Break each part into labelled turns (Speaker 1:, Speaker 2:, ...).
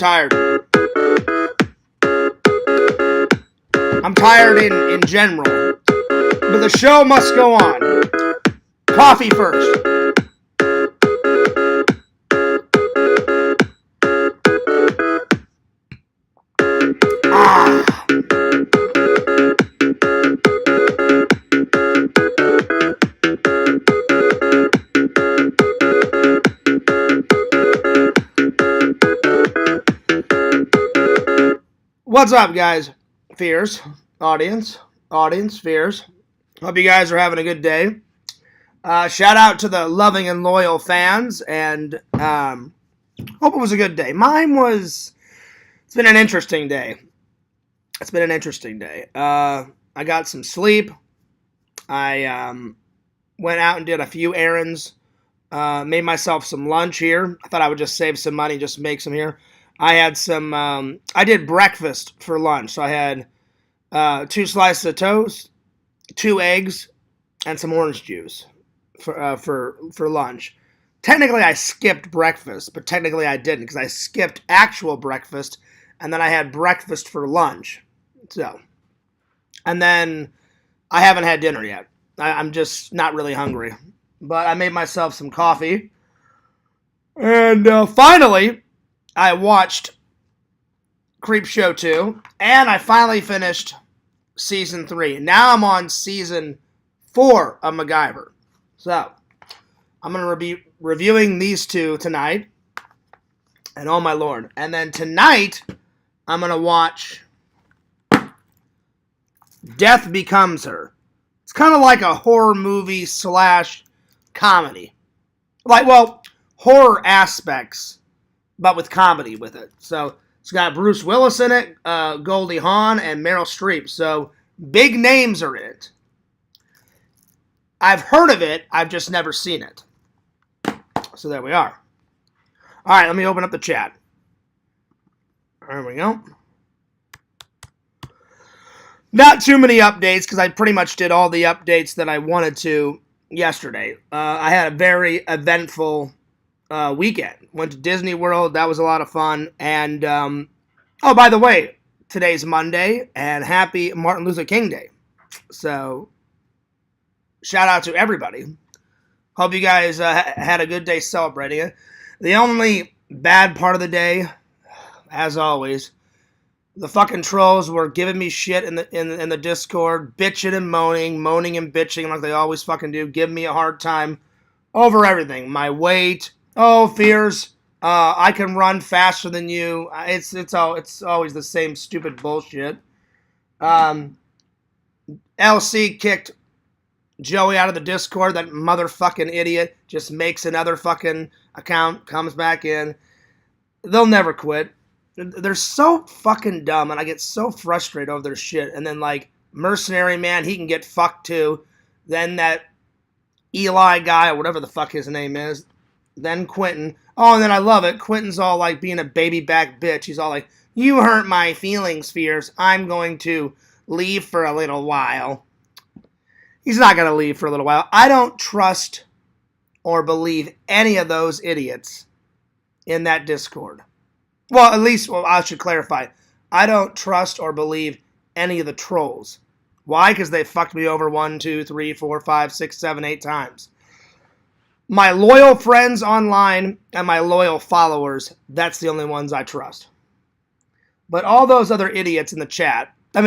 Speaker 1: tired. I'm tired in general. But the show must go on. Coffee first. What's up, guys? Fears. Audience, fears. Hope you guys are having a good day. Shout out to the loving and loyal fans, and hope it was a good day. It's been an interesting day. I got some sleep. I went out and did a few errands. Made myself some lunch here. I thought I would just save some money, just make some here. I had some, I did breakfast for lunch. So I had 2 slices of toast, 2 eggs, and some orange juice for lunch. Technically, I skipped breakfast, but technically I didn't because I skipped actual breakfast, and then I had breakfast for lunch. So, and then I haven't had dinner yet. I'm just not really hungry. But I made myself some coffee. And finally, I watched Creepshow 2. And I finally finished Season 3. Now I'm on Season 4 of Macgyver. So, I'm going to be reviewing these 2 tonight. And oh my lord. And then tonight, I'm going to watch Death Becomes Her. It's kind of like a horror movie / comedy. Like, well, horror aspects, but with comedy with it. So, it's got Bruce Willis in it, Goldie Hawn, and Meryl Streep. So, big names are in it. I've heard of it, I've just never seen it. So, there we are. Alright, let me open up the chat. There we go. Not too many updates, because I pretty much did all the updates that I wanted to yesterday. I had a very eventful weekend. Went to Disney World. That was a lot of fun. And, oh, by the way, today's Monday, and happy Martin Luther King Day. So, shout out to everybody. Hope you guys had a good day celebrating it. The only bad part of the day, as always, the fucking trolls were giving me shit in the Discord, bitching and moaning and bitching like they always fucking do, giving me a hard time over everything. My weight, fears, I can run faster than you. It's always the same stupid bullshit. LC kicked Joey out of the Discord. That motherfucking idiot just makes another fucking account, comes back in. They'll never quit. They're so fucking dumb, and I get so frustrated over their shit. And then, like, Mercenary Man, he can get fucked too. Then that Eli guy, or whatever the fuck his name is. Then Quentin. Oh, and then I love it. Quentin's all like being a baby back bitch. He's all like, you hurt my feelings, Fears. I'm going to leave for a little while. He's not going to leave for a little while. I don't trust or believe any of those idiots in that Discord. Well, at least, I should clarify. I don't trust or believe any of the trolls. Why? Because they fucked me over 1, 2, 3, 4, 5, 6, 7, 8 times. My loyal friends online and my loyal followers, that's the only ones I trust. But all those other idiots in the chat, I'm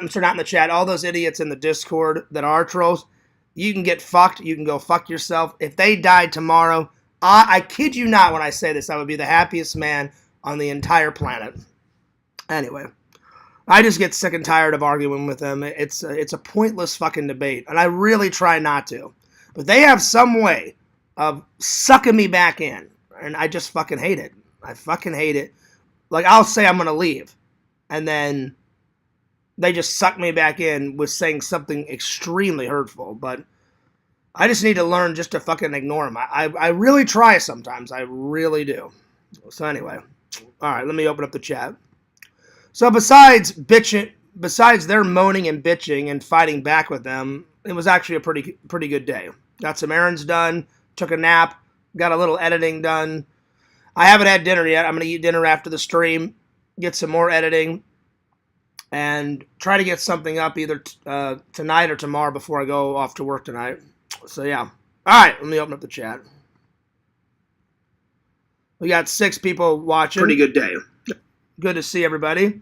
Speaker 1: sorry, not in the chat, all those idiots in the Discord that are trolls, you can get fucked. You can go fuck yourself. If they died tomorrow, I kid you not when I say this, I would be the happiest man on the entire planet. Anyway, I just get sick and tired of arguing with them. It's a pointless fucking debate, and I really try not to. But they have some way of sucking me back in, and I just fucking hate it. I fucking hate it. Like, I'll say I'm going to leave, and then they just suck me back in with saying something extremely hurtful, but I just need to learn just to fucking ignore them. I really try sometimes. I really do. So anyway. Alright, let me open up the chat. So besides their moaning and bitching and fighting back with them, it was actually a pretty good day. Got some errands done, took a nap, got a little editing done. I haven't had dinner yet. I'm going to eat dinner after the stream, get some more editing, and try to get something up either tonight or tomorrow before I go off to work tonight. So, yeah. All right, let me open up the chat. We got 6 people watching.
Speaker 2: Pretty good day.
Speaker 1: Good to see everybody.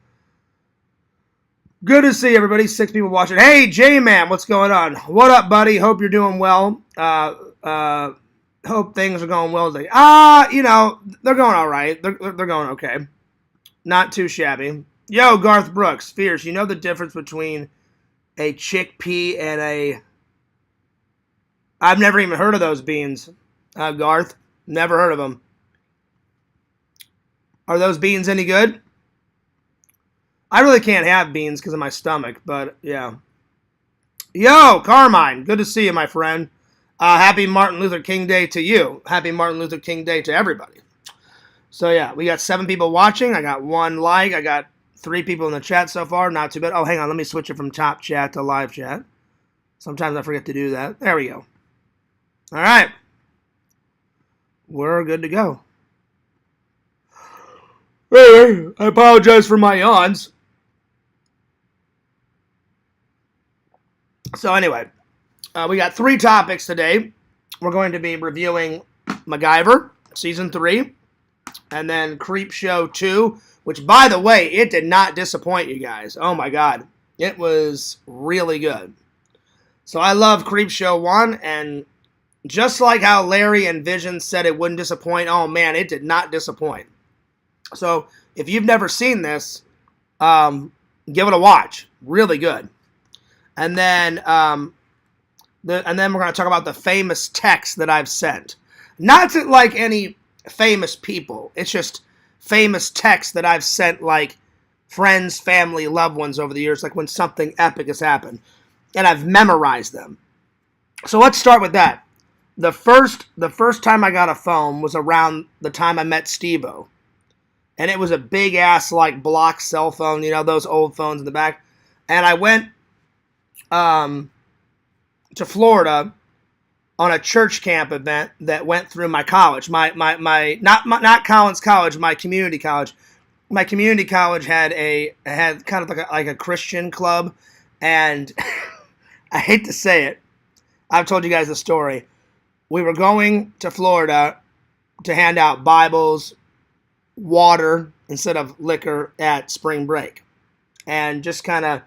Speaker 1: Good to see everybody. 6 people watching. Hey, J-Man, what's going on? What up, buddy? Hope you're doing well. Hope things are going well today. You know, they're going all right. They're going okay. Not too shabby. Yo, Garth Brooks, Fierce, you know the difference between a chickpea and a... I've never even heard of those beans, Garth. Never heard of them. Are those beans any good? I really can't have beans because of my stomach, but yeah. Yo, Carmine, good to see you, my friend. Happy Martin Luther King Day to you. Happy Martin Luther King Day to everybody. So yeah, we got 7 people watching. I got 1 like. I got 3 people in the chat so far. Not too bad. Oh, hang on. Let me switch it from top chat to live chat. Sometimes I forget to do that. There we go. All right. We're good to go. Hey, I apologize for my yawns. So anyway, we got 3 topics today. We're going to be reviewing Macgyver, Season 3, and then Creepshow 2, which, by the way, it did not disappoint you guys. Oh, my God. It was really good. So I love Creepshow 1, and just like how Larry and Vision said it wouldn't disappoint, oh, man, it did not disappoint. So if you've never seen this, give it a watch. Really good. And then we're going to talk about the famous texts that I've sent. Not to like any famous people. It's just famous texts that I've sent like friends, family, loved ones over the years, like when something epic has happened. And I've memorized them. So let's start with that. The first time I got a phone was around the time I met Steve-O. And it was a big ass like block cell phone, you know, those old phones in the back. And I went to Florida on a church camp event that went through my college, not Collins College, my community college. My community college had kind of like a Christian club, and I hate to say it, I've told you guys the story. We were going to Florida to hand out Bibles, water instead of liquor at spring break, and just kind of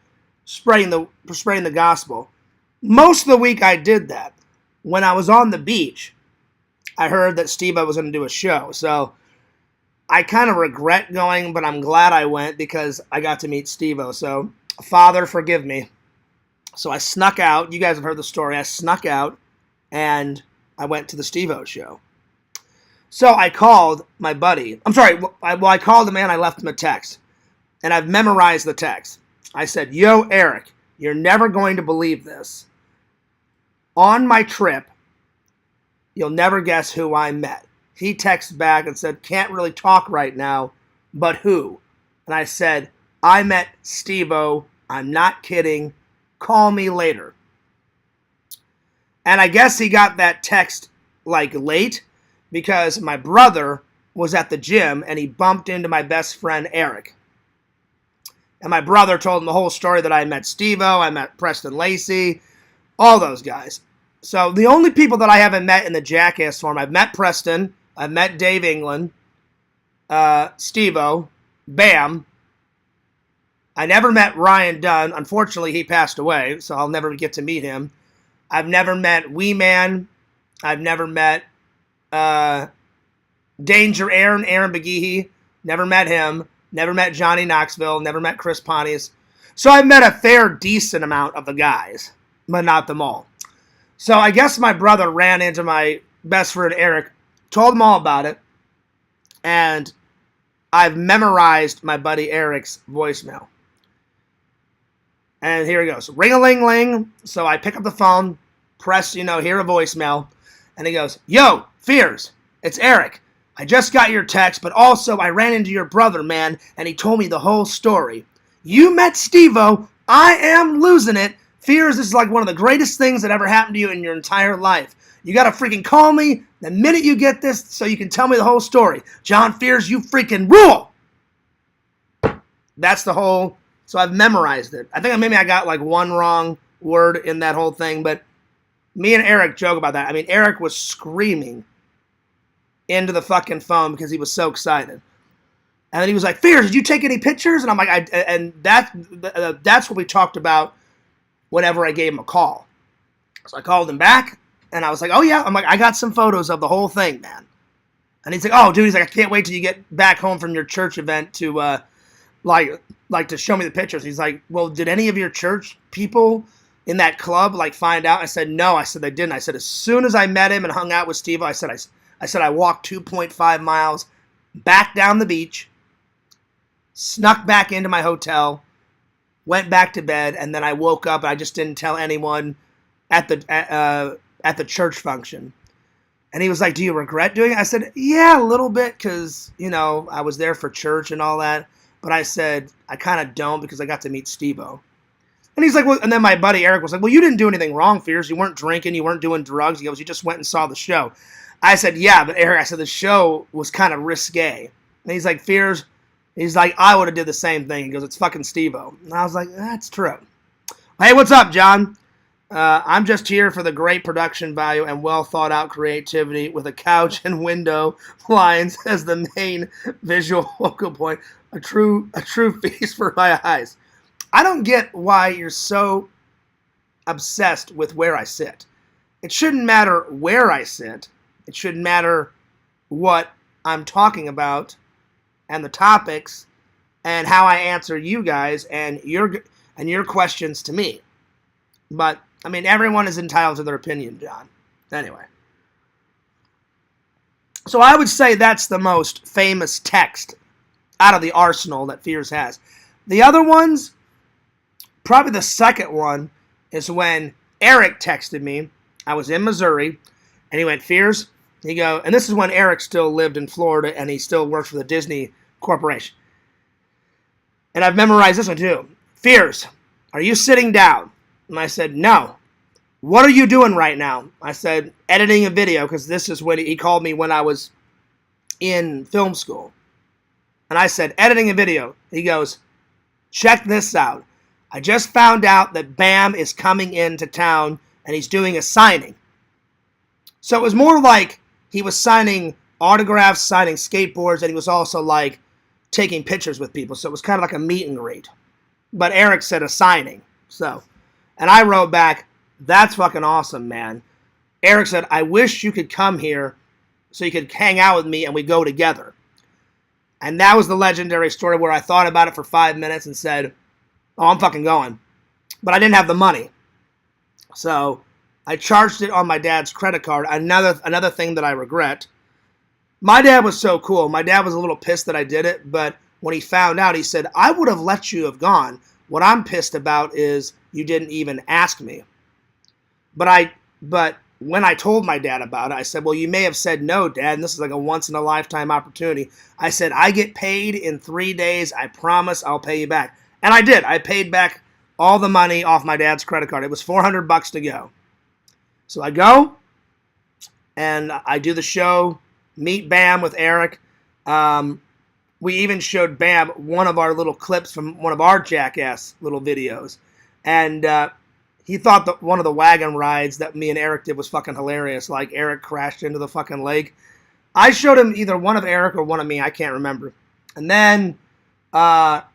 Speaker 1: spreading the gospel. Most of the week I did that. When I was on the beach, I heard that Steve-O was going to do a show. So I kind of regret going, but I'm glad I went because I got to meet Steve-O. So, Father, forgive me. So I snuck out. You guys have heard the story. I snuck out, and I went to the Steve-O show. So I called my buddy. I called him and I left him a text. And I've memorized the text. I said, yo, Eric, you're never going to believe this. On my trip, you'll never guess who I met. He texted back and said, can't really talk right now, but who? And I said, I met Steve-O. I'm not kidding. Call me later. And I guess he got that text like late because my brother was at the gym and he bumped into my best friend, Eric. And my brother told him the whole story that I met Steve-O, I met Preston Lacey, all those guys. So the only people that I haven't met in the Jackass form, I've met Preston, I've met Dave England, Steve-O, Bam. I never met Ryan Dunn. Unfortunately, he passed away, so I'll never get to meet him. I've never met Wee Man. I've never met Danger Aaron McGehee. Never met him. Never met Johnny Knoxville. Never met Chris Pontius. So I've met a fair, decent amount of the guys, but not them all. So I guess my brother ran into my best friend Eric, told him all about it, and I've memorized my buddy Eric's voicemail. And here he goes. Ring-a-ling-ling. So I pick up the phone, press, hear a voicemail, and he goes, yo, Fears, it's Eric. I just got your text, but also I ran into your brother, man, and he told me the whole story. You met Steve-O. I am losing it. Fears, this is like one of the greatest things that ever happened to you in your entire life. You got to freaking call me the minute you get this so you can tell me the whole story. John Fears, you freaking rule. That's the whole, so I've memorized it. I think maybe I got like one wrong word in that whole thing, but me and Eric joke about that. I mean, Eric was screaming into the fucking phone because he was so excited. And then he was like, Fears, did you take any pictures? And I'm like, that's what we talked about whenever I gave him a call. So I called him back, and I was like, oh, yeah. I'm like, I got some photos of the whole thing, man. And he's like, oh, dude, he's like, I can't wait till you get back home from your church event to, like to show me the pictures. He's like, well, did any of your church people in that club, like, find out? I said, no. I said, they didn't. I said, as soon as I met him and hung out with Steve, I said, I walked 2.5 miles back down the beach, snuck back into my hotel, went back to bed, and then I woke up and I just didn't tell anyone at the church function. And he was like, do you regret doing it? I said, yeah, a little bit, because, you know, I was there for church and all that. But I said, I kind of don't, because I got to meet Steve-O. And he's like, well, and then my buddy Eric was like, well, you didn't do anything wrong, Fears. You weren't drinking, you weren't doing drugs. He goes, you just went and saw the show. I said, yeah, but Eric, I said, the show was kind of risque. And he's like, Fears, he's like, I would have did the same thing. He goes, it's fucking Steve-O. And I was like, that's true. Hey, what's up, John? I'm just here for the great production value and well thought out creativity with a couch and window blinds as the main visual focal point. A true feast for my eyes. I don't get why you're so obsessed with where I sit. It shouldn't matter where I sit. It should matter what I'm talking about and the topics and how I answer you guys and your questions to me. But, I mean, everyone is entitled to their opinion, John. Anyway. So I would say that's the most famous text out of the arsenal that Fears has. The other ones, probably the second one, is when Eric texted me. I was in Missouri, and he went, Fears, and this is when Eric still lived in Florida, and he still works for the Disney Corporation. And I've memorized this one, too. Fears, are you sitting down? And I said, no. What are you doing right now? I said, editing a video, because this is when he called me when I was in film school. And I said, editing a video. He goes, check this out. I just found out that Bam is coming into town, and he's doing a signing. So it was more like he was signing autographs, signing skateboards, and he was also like taking pictures with people. So it was kind of like a meet and greet. But Eric said a signing. And I wrote back, that's fucking awesome, man. Eric said, I wish you could come here so you could hang out with me and we go together. And that was the legendary story where I thought about it for 5 minutes and said, oh, I'm fucking going. But I didn't have the money. So I charged it on my dad's credit card. Another thing that I regret. My dad was so cool. My dad was a little pissed that I did it. But when he found out, he said, I would have let you have gone. What I'm pissed about is you didn't even ask me. But when I told my dad about it, I said, well, you may have said no, Dad, and this is like a once-in-a-lifetime opportunity. I said, I get paid in 3 days. I promise I'll pay you back. And I did. I paid back all the money off my dad's credit card. It was $400 to go. So I go, and I do the show, meet Bam with Eric. We even showed Bam one of our little clips from one of our Jackass little videos. And he thought that one of the wagon rides that me and Eric did was fucking hilarious. Like Eric crashed into the fucking lake. I showed him either one of Eric or one of me. I can't remember. And then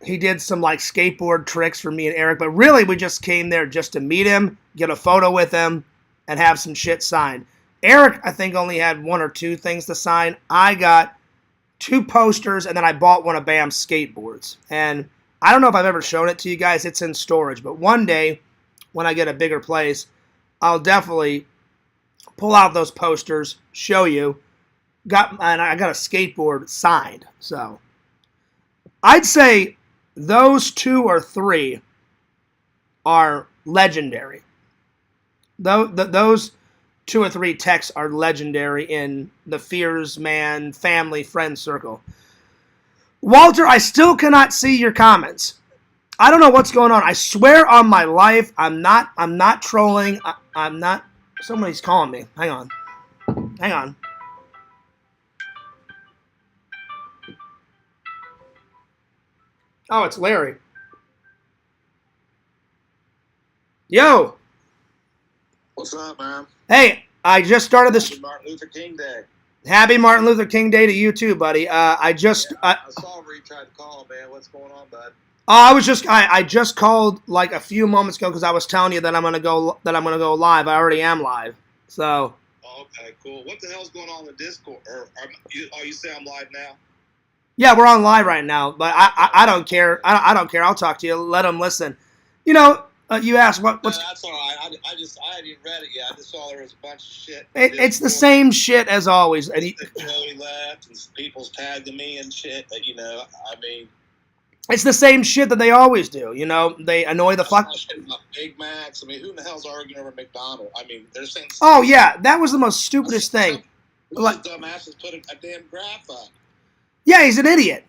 Speaker 1: he did some like skateboard tricks for me and Eric. But really, we just came there just to meet him, get a photo with him, and have some shit signed. Eric, I think, only had 1 or 2 things to sign. I got 2 posters, and then I bought one of Bam's skateboards. And I don't know if I've ever shown it to you guys. It's in storage. But one day, when I get a bigger place, I'll definitely pull out those posters, show you. And I got a skateboard signed. So I'd say those 2 or 3 are legendary. Those 2 or 3 texts are legendary in the Fears Man family friend circle. Walter, I still cannot see your comments. I don't know what's going on. I swear on my life, I'm not trolling. I'm not. Somebody's calling me. Hang on. Hang on. Oh, it's Larry. Yo.
Speaker 2: What's up, man?
Speaker 1: Hey, I just started this.
Speaker 2: Happy Martin Luther King Day.
Speaker 1: Happy Martin Luther King Day to you too, buddy. I
Speaker 2: saw where you tried to call, man. What's going on, bud?
Speaker 1: I just called like a few moments ago because I was telling you that I'm gonna go live. I already am live. So.
Speaker 2: Oh, okay, cool. What the hell's going on in the Discord? You say I'm live now?
Speaker 1: Yeah, we're on live right now, but I don't care. I don't care. I'll talk to you. Let them listen. You know, you asked what's.
Speaker 2: No, that's all right. I hadn't read it yet. I just saw there was a bunch of shit.
Speaker 1: It's the same shit as always. And
Speaker 2: Joey left, and people's tagging me and shit. You know, I mean.
Speaker 1: It's the same shit that they always do. You know, they annoy the fuck.
Speaker 2: Big Macs. I mean, who in the hell's arguing over McDonald's? I mean, they're saying.
Speaker 1: Oh yeah, that was the most stupidest thing.
Speaker 2: Like dumbasses put a damn graph up.
Speaker 1: Yeah, he's an idiot.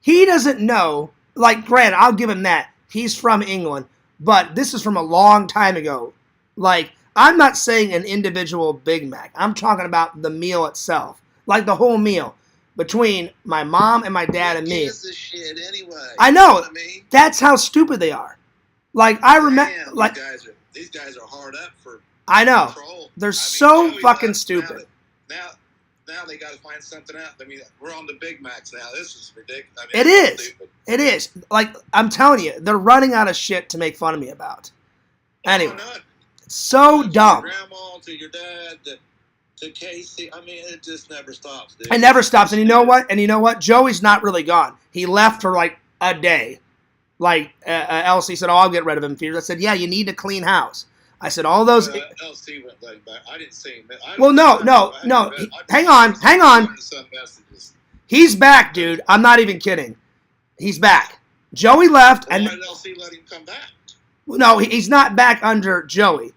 Speaker 1: He doesn't know. Like, granted, I'll give him that. He's from England, but this is from a long time ago. Like, I'm not saying an individual Big Mac. I'm talking about the meal itself, like the whole meal. Between my mom and my dad and me.
Speaker 2: This shit anyway?
Speaker 1: I know. I mean? That's how stupid they are. Like I remember, like
Speaker 2: these guys are hard up for.
Speaker 1: I know.
Speaker 2: Control.
Speaker 1: They're so fucking stupid.
Speaker 2: Now they got to find something out. I mean, we're on the Big Macs now. This is ridiculous. I mean,
Speaker 1: it is. Stupid. It is. Like I'm telling you, they're running out of shit to make fun of me about. Anyway, it's so dumb.
Speaker 2: To your grandma, to your dad. To Casey, I mean, it just never stops, dude.
Speaker 1: It never stops. And you know what? Joey's not really gone. He left for like a day. Like, Elsie said, I'll get rid of him. I said, yeah, you need a clean house. I said, all those...
Speaker 2: Elsie went like that. I didn't see him.
Speaker 1: Well, no. Hang on. He's back, dude. I'm not even kidding. He's back. Joey left.
Speaker 2: Why did Elsie let him come back?
Speaker 1: No, he's not back under Joey.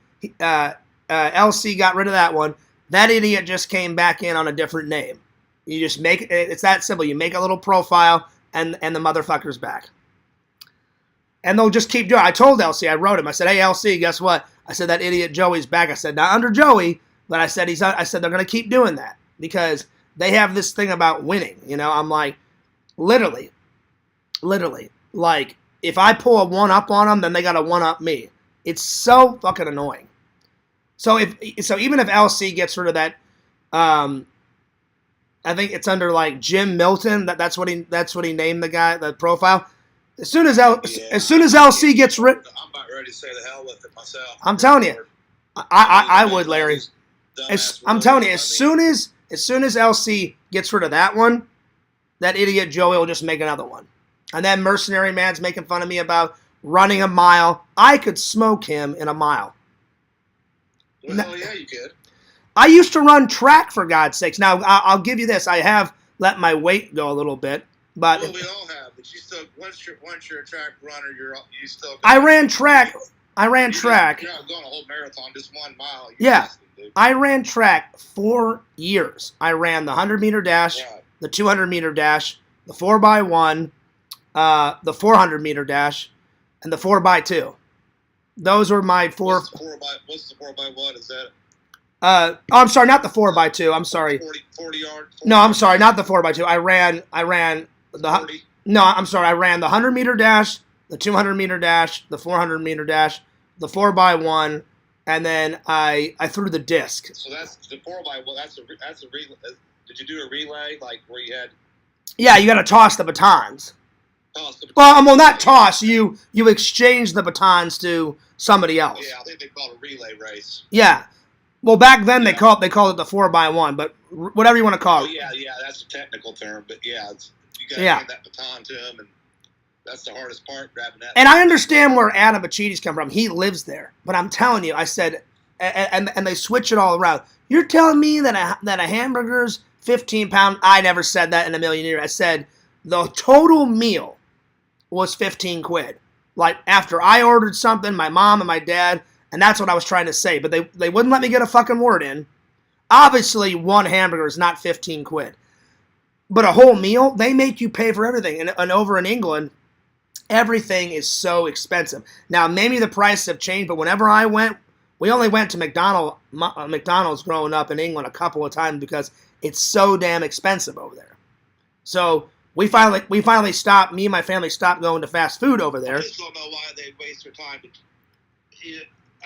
Speaker 1: Elsie got rid of that one. That idiot just came back in on a different name. You just make it's that simple. You make a little profile, and the motherfucker's back. And they'll just keep doing it. I told Elsie, I wrote him. I said, hey, Elsie, guess what? I said, that idiot Joey's back. I said, not under Joey, but I said they're going to keep doing that because they have this thing about winning. You know, I'm like, literally, like, if I pull a one-up on them, then they got to one-up me. It's so fucking annoying. So even if LC gets rid of that, I think it's under like Jim Milton. That's what he named the guy, the profile. As soon as LC gets rid,
Speaker 2: I'm about ready to say the hell with it myself.
Speaker 1: I'm telling you, I would, Larry. I'm telling you, as soon as LC gets rid of that one, that idiot Joey will just make another one. And then Mercenary Man's making fun of me about running a mile. I could smoke him in a mile.
Speaker 2: Well, yeah, you could.
Speaker 1: I used to run track, for God's sakes. Now, I'll give you this. I have let my weight go a little bit. But
Speaker 2: well, we all have. But you still, once you're a track runner, you still.
Speaker 1: I ran track.
Speaker 2: You're not going a whole marathon, just 1 mile.
Speaker 1: Yeah. I ran track 4 years. I ran the 100-meter dash, the 200-meter dash, the 4x1, the 400-meter dash, and the 4x2. Those were my four.
Speaker 2: What's the 4x1? Is that?
Speaker 1: I'm sorry, not the 4x2. I'm sorry.
Speaker 2: 40 yard.
Speaker 1: No, I'm sorry, not the 4x2. I ran the.
Speaker 2: 40?
Speaker 1: No, I'm sorry. I ran the 100-meter dash, the 200-meter dash, the 400-meter dash, the 4x1, and then I threw the disc.
Speaker 2: So that's the 4x1. That's a relay. Did you do a relay like where you had?
Speaker 1: Yeah, you got to toss the batons. Well, not toss. You exchange the batons to somebody else.
Speaker 2: Yeah, I think they call it a relay race.
Speaker 1: Yeah. Well, back then they called it the 4x1, but whatever you want to call it.
Speaker 2: Yeah, that's a technical term, but yeah, you got to hand that baton to him, and that's the hardest part, grabbing that.
Speaker 1: And I understand where Adam Bacidi's come from. He lives there, but I'm telling you, I said, and they switch it all around. You're telling me that a hamburger's 15 pounds? I never said that in a million years. I said the total meal was 15 quid. Like, after I ordered something, my mom and my dad, and that's what I was trying to say, but they wouldn't let me get a fucking word in. Obviously, one hamburger is not 15 quid. But a whole meal, they make you pay for everything. And over in England, everything is so expensive. Now, maybe the prices have changed, but whenever I went We only went to McDonald's growing up in England a couple of times because it's so damn expensive over there. So we finally stopped. Me and my family stopped going to fast food over there.
Speaker 2: I just don't know why they waste their time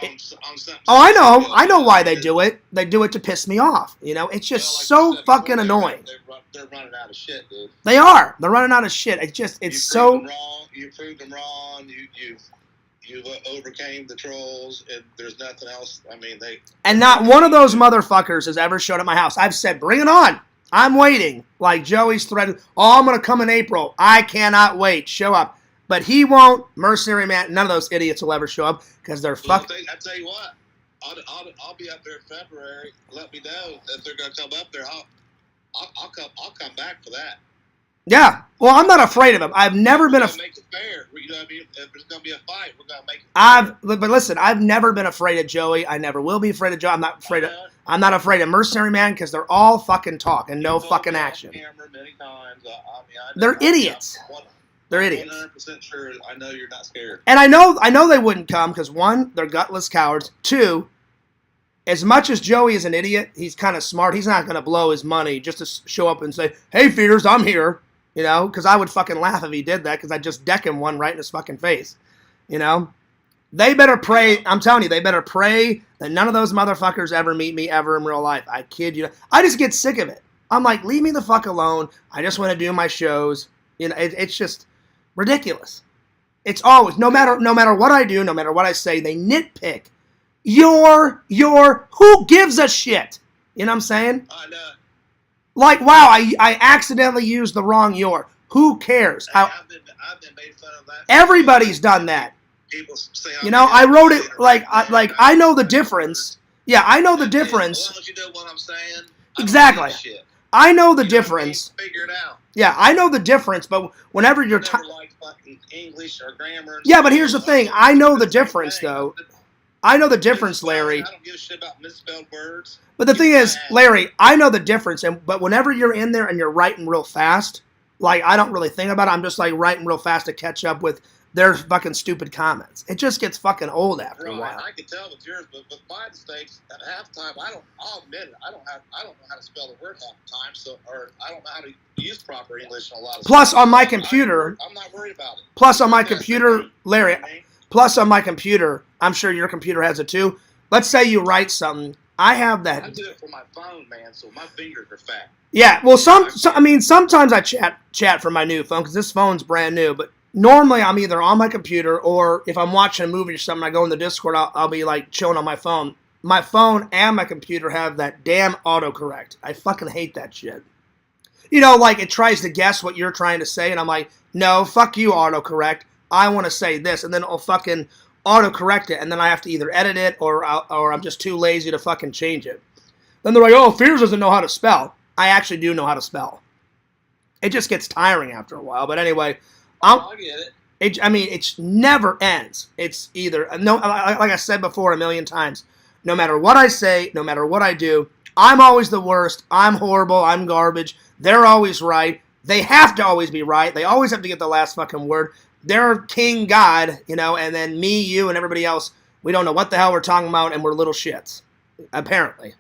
Speaker 2: on something.
Speaker 1: Oh, I know why they do it. They do it to piss me off. You know, it's just so fucking annoying.
Speaker 2: They're running out of shit, dude.
Speaker 1: They are. They're running out of shit. It's so.
Speaker 2: You proved them wrong. You overcame the trolls, and there's nothing else. I mean,
Speaker 1: And not one of those motherfuckers has ever showed at my house. I've said, bring it on. I'm waiting. Like Joey's threatened. Oh, I'm gonna come in April. I cannot wait. Show up. But he won't. Mercenary Man. None of those idiots will ever show up because they're fucking.
Speaker 2: I tell you what. I'll be up there in February. Let me know if they're gonna come up there. I'll come back for that.
Speaker 1: Yeah. Well, I'm not afraid of him. I've never been
Speaker 2: make it fair. You know what I mean? If there's gonna be a fight, we're gonna make it fair.
Speaker 1: But listen, I've never been afraid of Joey. I never will be afraid of Joey. I'm not afraid of Mercenary Man because they're all fucking talk and no fucking action.
Speaker 2: Many times.
Speaker 1: They're idiots. They're idiots.
Speaker 2: 100% sure. I know you're not scared.
Speaker 1: And I know they wouldn't come because one, they're gutless cowards. Two, as much as Joey is an idiot, he's kind of smart. He's not going to blow his money just to show up and say, "Hey, Fears, I'm here." You know, because I would fucking laugh if he did that because I'd just deck him one right in his fucking face. You know? They better pray. I'm telling you, they better pray that none of those motherfuckers ever meet me ever in real life. I kid you. I just get sick of it. I'm like, leave me the fuck alone. I just want to do my shows. You know, it's just ridiculous. It's always, no matter what I do, no matter what I say, they nitpick. Who gives a shit? You know what I'm saying?
Speaker 2: I know.
Speaker 1: Like, wow, I accidentally used the wrong your. Who cares?
Speaker 2: I've been made fun of that.
Speaker 1: Everybody's done that.
Speaker 2: People say,
Speaker 1: you know, I wrote it I know the difference. Yeah, I know the difference.
Speaker 2: As long as you know what I'm saying.
Speaker 1: Exactly. I know the difference.
Speaker 2: Figure it out.
Speaker 1: Yeah, I know the difference, but whenever you're
Speaker 2: fucking English or grammar.
Speaker 1: Yeah, but here's the thing. I know the difference, though. I know the difference, Larry.
Speaker 2: I don't give a shit about misspelled words.
Speaker 1: But the thing is, Larry, I know the difference, but whenever you're in there and you're writing real fast, like, I don't really think about it. I'm just, like, writing real fast to catch up with their fucking stupid comments. It just gets fucking old after a while.
Speaker 2: I can tell with yours, but with my mistakes, at half the time, I'll admit it, I don't know how to spell the word half the time, or I don't know how to use proper English in a lot of
Speaker 1: Plus, on my computer,
Speaker 2: I'm not worried about it.
Speaker 1: Plus, on my computer, Larry, plus on my computer, I'm sure your computer has it too. Let's say you write something. I have that.
Speaker 2: I do it for my phone, man, so my fingers are fat.
Speaker 1: Yeah, well, sometimes I chat from my new phone because this phone's brand new, but normally I'm either on my computer or if I'm watching a movie or something, I go in the Discord, I'll be like chilling on my phone. My phone and my computer have that damn autocorrect. I fucking hate that shit. You know, like it tries to guess what you're trying to say, and I'm like, no, fuck you, autocorrect. I want to say this, and then it'll fucking autocorrect it, and then I have to either edit it or I'm just too lazy to fucking change it. Then they're like, oh, Fears doesn't know how to spell. I actually do know how to spell. It just gets tiring after a while, but anyway.
Speaker 2: I get it.
Speaker 1: It never ends. It's either, no, like I said before a million times, no matter what I say, no matter what I do, I'm always the worst. I'm horrible. I'm garbage. They're always right. They have to always be right. They always have to get the last fucking word. They're king God, you know, and then me, you, and everybody else, we don't know what the hell we're talking about, and we're little shits. Apparently.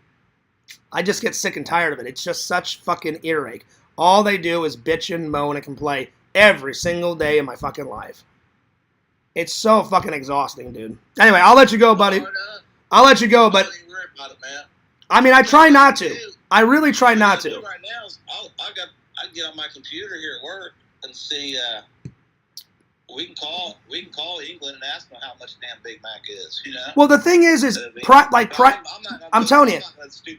Speaker 1: I just get sick and tired of it. It's just such fucking earache. All they do is bitch and moan and complain every single day of my fucking life. It's so fucking exhausting, dude. Anyway, I'll let you go, buddy. I'll let you go, but I mean, I try not to. I really try not to.
Speaker 2: Right now, I get on my computer here at work and see. We can call England and ask them how much damn Big Mac is. You know.
Speaker 1: Well, the thing is I'm telling you,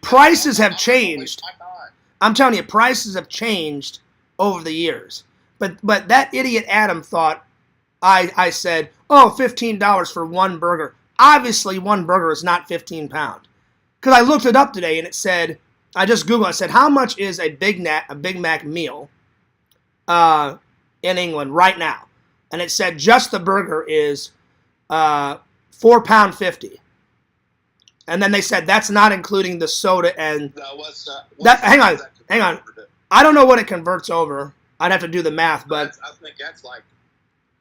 Speaker 1: prices have changed. I'm telling you, prices have changed over the years. But that idiot Adam thought I said, oh, $15 for one burger. Obviously, one burger is not 15 pounds. Because I looked it up today and it said, I just Googled, I said, how much is a Big Mac meal in England right now? And it said just the burger is £4.50. And then they said that's not including the soda and hang on. I don't know what it converts over. I'd have to do the math, but
Speaker 2: I think that's like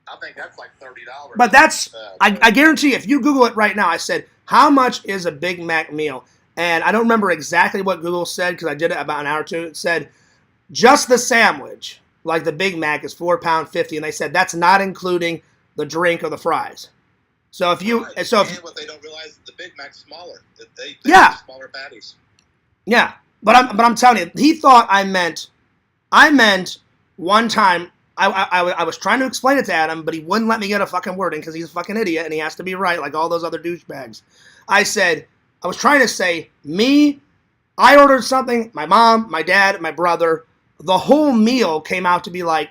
Speaker 2: I think that's like $30.
Speaker 1: But that's, I guarantee you, if you Google it right now, I said, how much is a Big Mac meal? And I don't remember exactly what Google said because I did it about an hour or two. It said, just the sandwich, like the Big Mac, is £4.50. And they said that's not including the drink or the fries. So if you,
Speaker 2: right.
Speaker 1: so
Speaker 2: and
Speaker 1: if,
Speaker 2: what they don't realize is the Big Mac's smaller. They
Speaker 1: yeah,
Speaker 2: smaller patties.
Speaker 1: Yeah, but I'm telling you, he thought I meant one time. I was trying to explain it to Adam, but he wouldn't let me get a fucking word in because he's a fucking idiot and he has to be right like all those other douchebags. I was trying to say, I ordered something, my mom, my dad, my brother, the whole meal came out to be like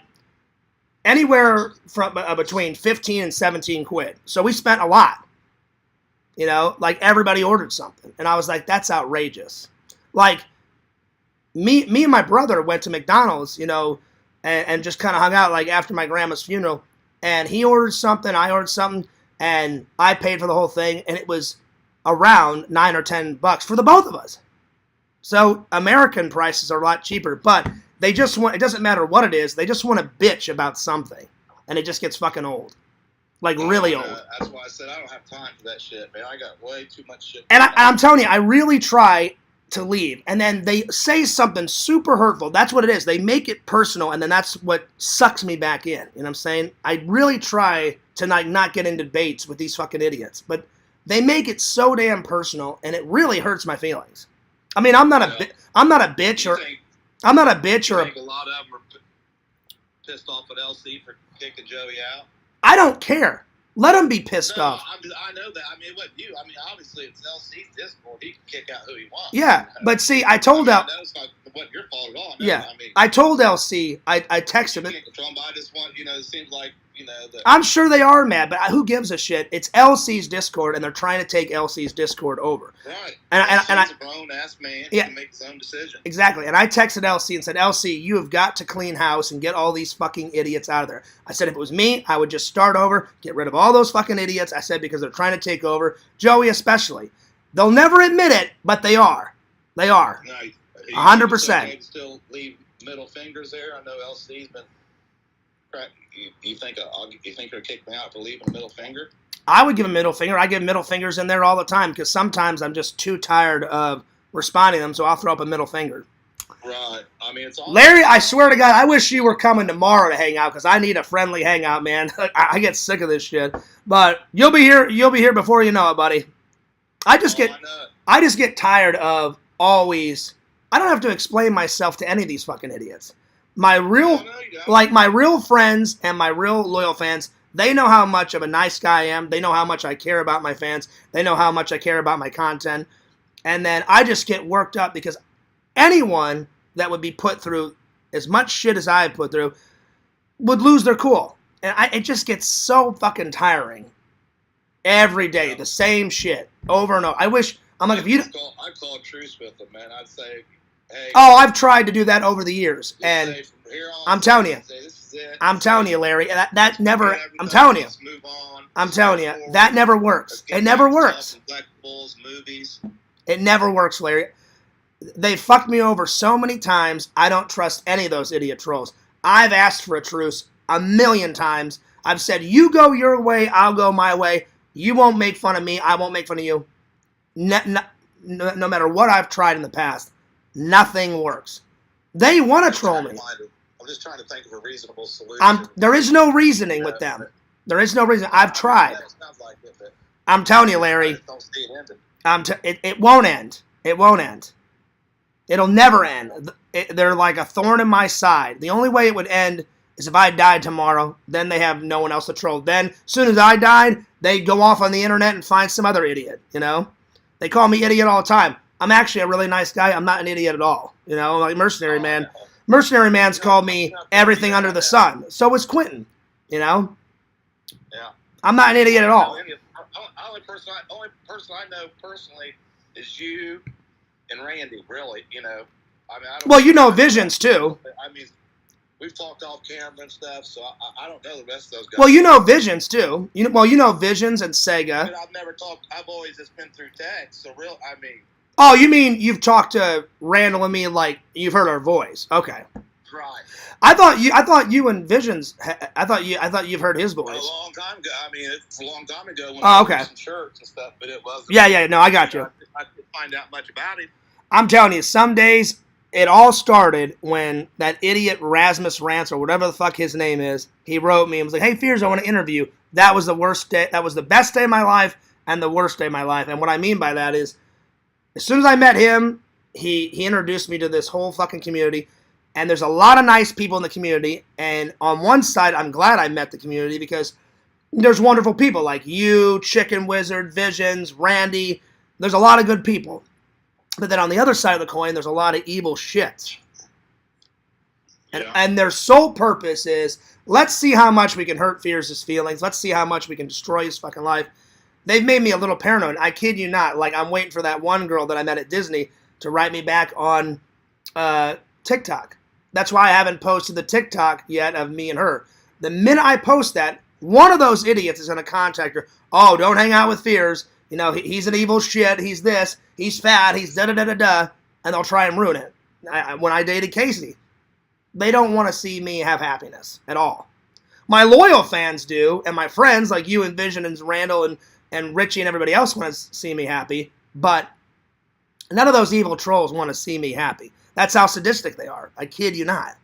Speaker 1: anywhere from between 15 and 17 quid. So we spent a lot. You know, like everybody ordered something. And I was like, that's outrageous. Like, me and my brother went to McDonald's, you know, and just kind of hung out like after my grandma's funeral. And he ordered something, I ordered something, and I paid for the whole thing. And it was around $9 or $10 for the both of us. So American prices are a lot cheaper, but they just want, it doesn't matter what it is, they just want to bitch about something. And it just gets fucking old. Like really old.
Speaker 2: That's why I said I don't have time for that shit, man. I got way too much shit.
Speaker 1: And I'm telling you, I really try to leave. And then they say something super hurtful. That's what it is. They make it personal, and then that's what sucks me back in. You know what I'm saying? I really try to not get in debates with these fucking idiots. But they make it so damn personal, and it really hurts my feelings. I mean, I'm not a bitch, I'm not a bitch, or
Speaker 2: I think a lot of them are pissed off at LC for kicking Joey out.
Speaker 1: I don't care. Let them be pissed off.
Speaker 2: I know that. I mean, it wasn't you. I mean, obviously, it's LC's Discord. He can kick out who he wants.
Speaker 1: Yeah, but see, I told
Speaker 2: I know it's not your fault at all. No,
Speaker 1: yeah,
Speaker 2: I mean,
Speaker 1: I told LC. I texted him.
Speaker 2: You can't control him, but I just want, you know, it seems like, you know.
Speaker 1: I'm sure they are mad, but who gives a shit? It's LC's Discord, and they're trying to take LC's Discord over.
Speaker 2: Right.
Speaker 1: And
Speaker 2: he's a grown-ass man. He can make his own decision.
Speaker 1: Exactly. And I texted LC and said, LC, you have got to clean house and get all these fucking idiots out of there. I said, if it was me, I would just start over, get rid of all those fucking idiots. I said, because they're trying to take over. Joey especially. They'll never admit it, but they are. They are.
Speaker 2: No,
Speaker 1: 100%.
Speaker 2: Still leave middle fingers there. I know LC's been. You think they'll kick me out for leaving a middle finger?
Speaker 1: I would give a middle finger. I give middle fingers in there all the time because sometimes I'm just too tired of responding to them, so I'll throw up a middle finger.
Speaker 2: Right. I mean, it's all.
Speaker 1: Larry, I swear to God, I wish you were coming tomorrow to hang out because I need a friendly hangout, man. I get sick of this shit. But you'll be here. You'll be here before you know it, buddy. I just get tired of always. I don't have to explain myself to any of these fucking idiots. My real friends and my real loyal fans, they know how much of a nice guy I am. They know how much I care about my fans. They know how much I care about my content. And then I just get worked up because anyone that would be put through as much shit as I put through would lose their cool. And it just gets so fucking tiring. Every day, the same shit over and over. I wish, I'm like, if you...
Speaker 2: I call truce with them, man. I'd say... Hey,
Speaker 1: I've tried to do that over the years, and I'm telling you, Larry, that never. I'm telling you, that never works. It never works. It never works, Larry. They fucked me over so many times. I don't trust any of those idiot trolls. I've asked for a truce a million times. I've said, you go your way, I'll go my way. You won't make fun of me, I won't make fun of you. No matter what I've tried in the past. Nothing works. They want to troll me.
Speaker 2: I'm just trying to think of a reasonable solution.
Speaker 1: There is no reasoning with them. There is no reason. I've tried. I'm telling you, Larry. It won't end. It won't end. It'll never end. They're like a thorn in my side. The only way it would end is if I died tomorrow. Then they have no one else to troll. Then, as soon as I died, they go off on the internet and find some other idiot. You know, they call me idiot all the time. I'm actually a really nice guy. I'm not an idiot at all. You know, like Mercenary Man. Mercenary Man's called me everything under the sun. So is Quentin. You know?
Speaker 2: Yeah.
Speaker 1: I'm not an idiot at all.
Speaker 2: The only person I know personally is you and Randy, really. You know? I mean,
Speaker 1: well, you know Visions, too.
Speaker 2: I mean, we've talked off camera and stuff, so I don't know the rest of those guys.
Speaker 1: Well, you know Visions, too. You know Visions and Sega.
Speaker 2: But I've never talked. I've always just been through text. So,
Speaker 1: Oh, you mean you've talked to Randall and me like you've heard our voice? Okay.
Speaker 2: right.
Speaker 1: I thought you and Visions. I thought you've heard his voice.
Speaker 2: A long time ago. I mean, it's a long time ago when
Speaker 1: Oh,
Speaker 2: I
Speaker 1: okay.
Speaker 2: was some shirts and stuff, but it wasn't.
Speaker 1: Yeah. No, I got you.
Speaker 2: I didn't find out much about him.
Speaker 1: I'm telling you, some days it all started when that idiot Rasmus Rance or whatever the fuck his name is, he wrote me and was like, "Hey, Fears, I want to interview." That was the worst day. That was the best day of my life and the worst day of my life. And what I mean by that is, as soon as I met him, he introduced me to this whole fucking community. And there's a lot of nice people in the community. And on one side, I'm glad I met the community because there's wonderful people like you, Chicken Wizard, Visions, Randy. There's a lot of good people. But then on the other side of the coin, there's a lot of evil shits. And their sole purpose is, let's see how much we can hurt Fears' feelings. Let's see how much we can destroy his fucking life. They've made me a little paranoid. I kid you not. Like, I'm waiting for that one girl that I met at Disney to write me back on TikTok. That's why I haven't posted the TikTok yet of me and her. The minute I post that, one of those idiots is going to contact her. Oh, don't hang out with Fears. You know, he's an evil shit. He's this. He's fat. He's da-da-da-da-da. And they'll try and ruin it. When I dated Casey, they don't want to see me have happiness at all. My loyal fans do, and my friends like you and Vision and Randall and Richie and everybody else want to see me happy, but none of those evil trolls want to see me happy. That's how sadistic they are. I kid you not.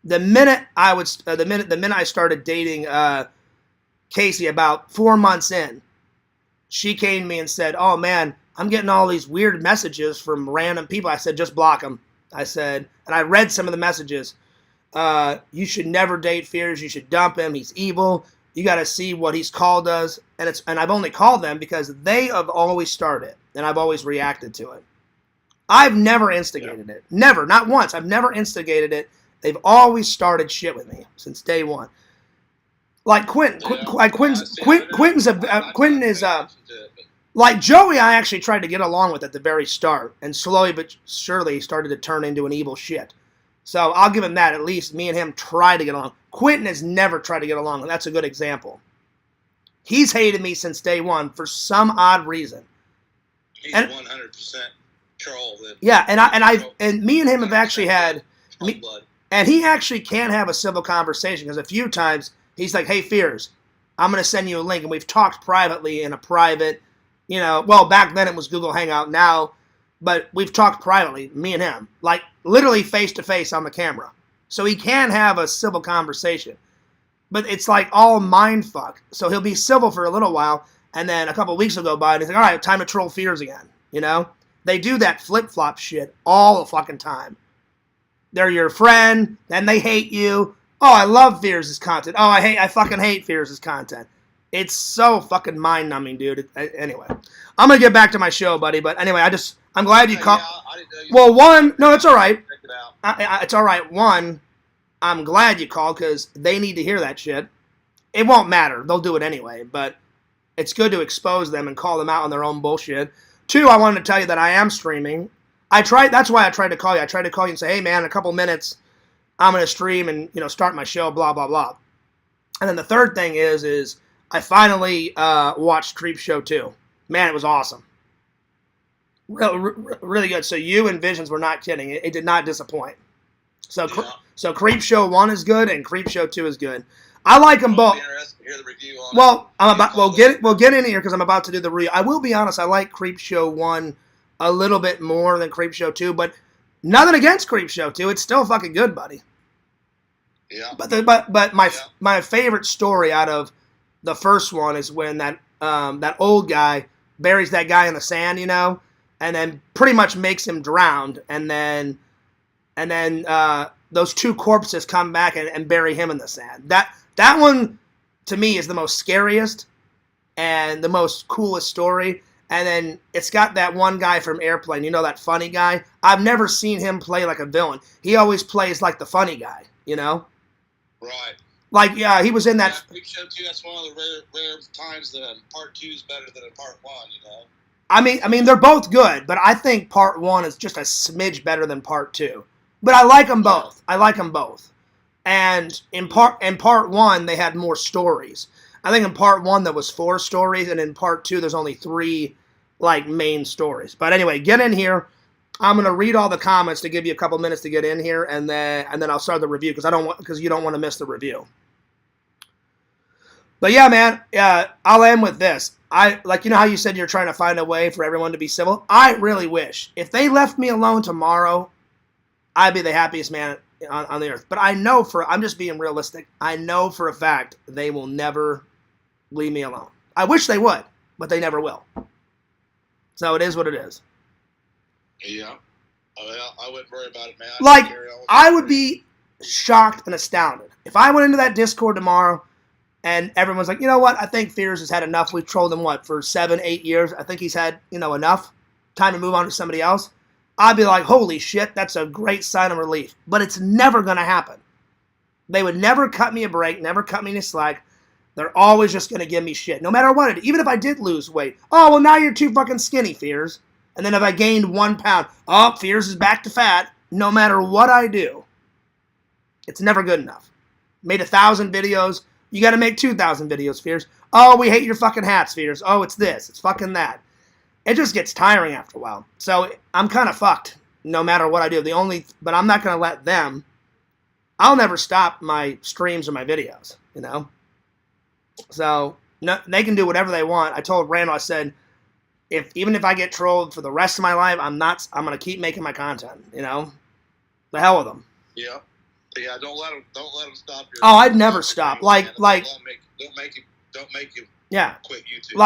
Speaker 1: The minute I started dating Casey, about 4 months in, she came to me and said, "Oh man, I'm getting all these weird messages from random people." I said, "Just block them." I said, and I read some of the messages. You should never date Fears. You should dump him. He's evil. You got to see what he's called us. And I've only called them because they have always started, and I've always reacted to it. I've never instigated it. Never, not once. I've never instigated it. They've always started shit with me since day one. Like Quentin. Quentin is like Joey. I actually tried to get along with at the very start, and slowly but surely started to turn into an evil shit. So I'll give him that. At least me and him try to get along. Quentin has never tried to get along, and that's a good example. He's hated me since day one for some odd reason.
Speaker 2: He's 100% troll.
Speaker 1: Yeah, and me and him have actually had, and he actually can have a civil conversation because a few times he's like, "Hey, Fears, I'm going to send you a link," and we've talked privately in a private, well, back then it was Google Hangout now, but we've talked privately, me and him, like literally face to face on the camera. So he can have a civil conversation, but it's like all mind fuck. So he'll be civil for a little while, and then a couple of weeks will go by, and he's like, "All right, time to troll Fears again." They do that flip-flop shit all the fucking time. They're your friend, then they hate you. Oh, I love Fears' content. Oh, I fucking hate Fears' content. It's so fucking mind-numbing, dude. Anyway, I'm gonna get back to my show, buddy. But anyway, I'm glad you called. No, it's all right. It's all right. One, I'm glad you called because they need to hear that shit. It won't matter. They'll do it anyway. But it's good to expose them and call them out on their own bullshit. Two, I wanted to tell you that I am streaming. That's why I tried to call you. I tried to call you and say, "Hey, man, in a couple minutes, I'm going to stream and, start my show, blah, blah, blah." And then the third thing is I finally watched Creepshow 2. Man, it was awesome. Really good. So you and Visions were not kidding. It did not disappoint. So Creepshow 1 is good and Creepshow 2 is good. I like them both.
Speaker 2: Hear the review on
Speaker 1: we'll get in here because I'm about to do the review. I will be honest, I like Creepshow 1 a little bit more than Creepshow 2, but nothing against Creepshow 2. It's still fucking good, buddy.
Speaker 2: Yeah.
Speaker 1: But my favorite story out of the first one is when that old guy buries that guy in the sand, and then pretty much makes him drowned, and then those two corpses come back and bury him in the sand. That one to me is the most scariest and the most coolest story. And then it's got that one guy from Airplane, that funny guy. I've never seen him play like a villain. He always plays like the funny guy,
Speaker 2: Right.
Speaker 1: Like, yeah, he was in that.
Speaker 2: Yeah, Creepshow 2, that's one of the rare times that part 2 is better than part 1,
Speaker 1: I mean, they're both good, but I think part 1 is just a smidge better than part 2. But I like them both. And in part 1, they had more stories. I think in part 1 there was 4 stories, and in part 2 there's only 3 main stories. But anyway, get in here. I'm gonna read all the comments to give you a couple minutes to get in here, and then I'll start the review because you don't want to miss the review. But yeah, man, I'll end with this. You know how you said you're trying to find a way for everyone to be civil? I really wish if they left me alone tomorrow, I'd be the happiest man on the earth. But I'm just being realistic. I know for a fact they will never leave me alone. I wish they would, but they never will. So it is what it is.
Speaker 2: Yeah. I wouldn't worry about it, man.
Speaker 1: I would be shocked and astounded if I went into that Discord tomorrow and everyone's like, you know what? I think Fears has had enough. We've trolled him, for 7-8 years. I think he's had, enough time to move on to somebody else. I'd be like, holy shit, that's a great sign of relief. But it's never going to happen. They would never cut me a break, never cut me any slack. They're always just going to give me shit, no matter what. Even if I did lose weight. Oh, well, now you're too fucking skinny, Fears. And then if I gained 1 pound, oh, Fears is back to fat. No matter what I do, it's never good enough. Made 1,000 videos. You got to make 2,000 videos, Fears. Oh, we hate your fucking hats, Fears. Oh, it's this. It's fucking that. It just gets tiring after a while. So I'm kind of fucked no matter what I do. But I'm not going to let them. I'll never stop my streams or my videos, So no, they can do whatever they want. I told Randall, I said, even if I get trolled for the rest of my life, I'm going to keep making my content, The hell with them.
Speaker 2: Yeah. Yeah, don't let them stop your.
Speaker 1: Oh, I'd never stop. Don't make you. Yeah.
Speaker 2: Quit YouTube.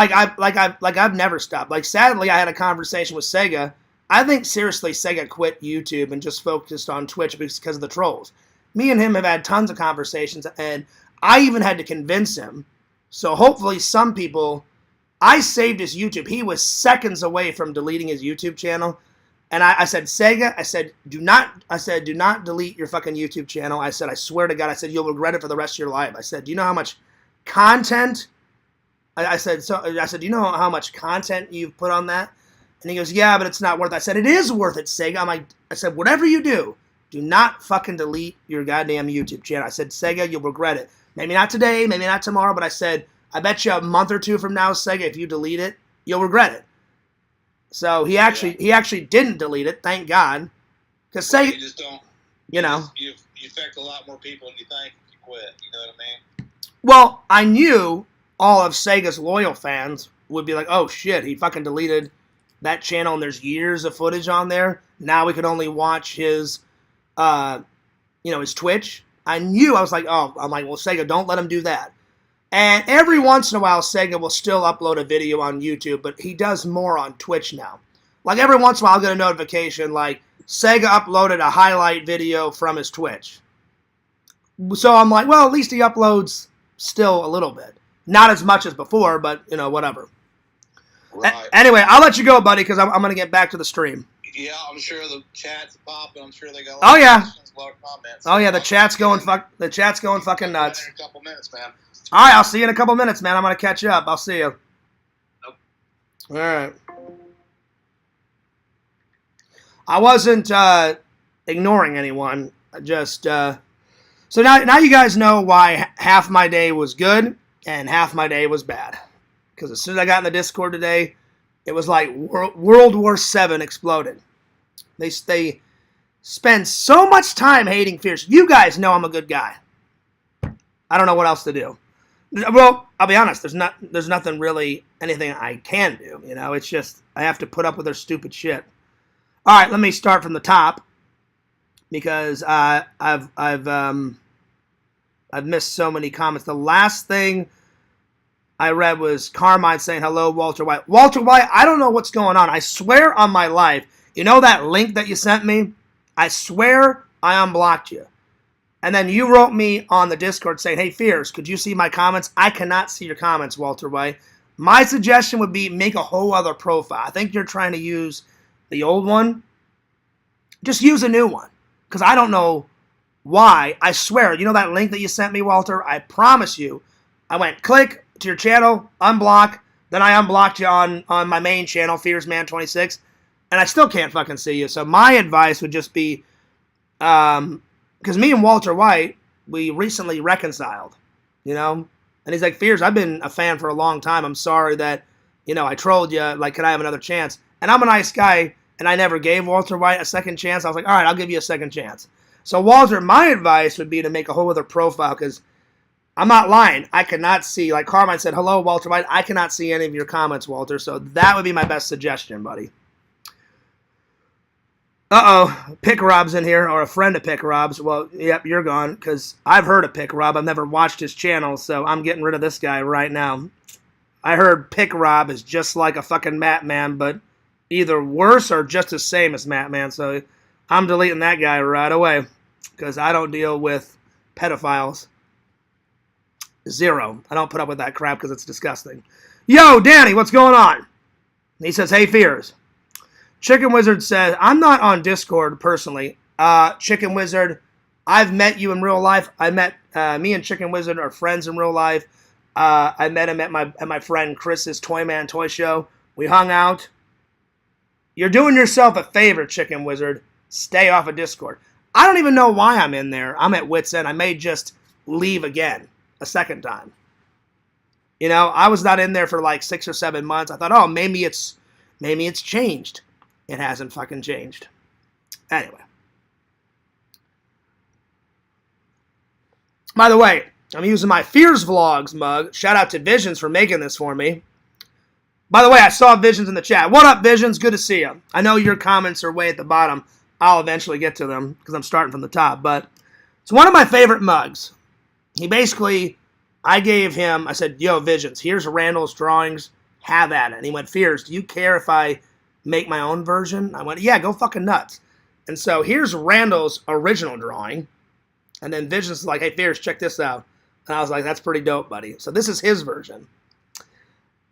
Speaker 1: I've never stopped. Sadly, I had a conversation with Sega. I think seriously, Sega quit YouTube and just focused on Twitch because of the trolls. Me and him have had tons of conversations, and I even had to convince him. So hopefully, some people. I saved his YouTube. He was seconds away from deleting his YouTube channel. And I said, Sega, do not delete your fucking YouTube channel. I said, I swear to God, you'll regret it for the rest of your life. I said, do you know how much content? I said, do you know how much content you've put on that? And he goes, yeah, but it's not worth it. I said, it is worth it, Sega. I said, whatever you do not fucking delete your goddamn YouTube channel. I said, Sega, you'll regret it. Maybe not today, maybe not tomorrow, but I said, I bet you a month or two from now, Sega, if you delete it, you'll regret it. So he actually didn't delete it, thank God. Because Sega,
Speaker 2: you just don't.
Speaker 1: You
Speaker 2: affect a lot more people than you think if you quit. You know what I mean?
Speaker 1: Well, I knew all of Sega's loyal fans would be like, "Oh shit, he fucking deleted that channel, and there's years of footage on there. Now we could only watch his, his Twitch." I was like, well, Sega, don't let him do that. And every once in a while, Sega will still upload a video on YouTube, but he does more on Twitch now. Every once in a while, I'll get a notification, Sega uploaded a highlight video from his Twitch. So I'm like, well, at least he uploads still a little bit. Not as much as before, but, whatever.
Speaker 2: Right.
Speaker 1: Anyway, I'll let you go, buddy, because I'm going to get back to the stream.
Speaker 2: Yeah, I'm sure the chat's popping. I'm sure they got a
Speaker 1: lot
Speaker 2: of questions, a lot of comments.
Speaker 1: Oh, yeah, the chat's going fucking nuts.
Speaker 2: In a couple minutes, man.
Speaker 1: All right, I'll see you in a couple minutes, man. I'm going to catch up. I'll see you.
Speaker 2: Nope.
Speaker 1: All right. I wasn't ignoring anyone. So now you guys know why half my day was good and half my day was bad. Because as soon as I got in the Discord today, it was like World War VII exploded. They spend so much time hating Fierce. You guys know I'm a good guy. I don't know what else to do. Well, I'll be honest. There's nothing really anything I can do. It's just I have to put up with their stupid shit. All right, let me start from the top because I've missed so many comments. The last thing I read was Carmine saying hello, Walter White. Walter White, I don't know what's going on. I swear on my life, that link that you sent me? I swear I unblocked you. And then you wrote me on the Discord saying, hey, Fierce, could you see my comments? I cannot see your comments, Walter White. My suggestion would be make a whole other profile. I think you're trying to use the old one. Just use a new one. Because I don't know why. I swear, that link that you sent me, Walter? I promise you. I went click to your channel, unblock. Then I unblocked you on my main channel, FierceMan26. And I still can't fucking see you. So my advice would just be... because me and Walter White, we recently reconciled, And he's like, Fears, I've been a fan for a long time. I'm sorry that, I trolled you. Can I have another chance? And I'm a nice guy. and I never gave Walter White a second chance. I was like, all right, I'll give you a second chance. So Walter, my advice would be to make a whole other profile, because I'm not lying. I cannot see, like Carmine said, hello, Walter White. I cannot see any of your comments, Walter. So that would be my best suggestion, buddy. Uh-oh, Pick Rob's in here, or a friend of Pick Rob's. Well, yep, you're gone, because I've heard of Pick Rob. I've never watched his channel, so I'm getting rid of this guy right now. I heard Pick Rob is just like a fucking Matt Man, but either worse or just the same as Matt Man, so I'm deleting that guy right away, because I don't deal with pedophiles. Zero. I don't put up with that crap because it's disgusting. Yo, Danny, what's going on? He says, hey, Fears. Chicken Wizard says, I'm not on Discord personally. Chicken Wizard, I've met you in real life. I met, me and Chicken Wizard are friends in real life. I met him at my friend Chris's Toy Man Toy Show. We hung out. You're doing yourself a favor, Chicken Wizard. Stay off of Discord. I don't even know why I'm in there. I'm at wit's end. I may just leave again a second time. You know, I was not in there for like 6 or 7 months. I thought, oh, maybe it's changed. It hasn't fucking changed. Anyway. By the way, I'm using my Fears Vlogs mug. Shout out to Visions for making this for me. By the way, I saw Visions in the chat. What up, Visions? Good to see you. I know your comments are way at the bottom. I'll eventually get to them because I'm starting from the top. But it's one of my favorite mugs. He basically, I gave him, I said, yo, Visions, here's Randall's drawings. Have at it. And he went, Fears, do you care if I make my own version? I went, yeah, go fucking nuts. And so here's Randall's original drawing. And then Visions is like, hey, Fears, check this out. And I was like, that's pretty dope, buddy. So this is his version.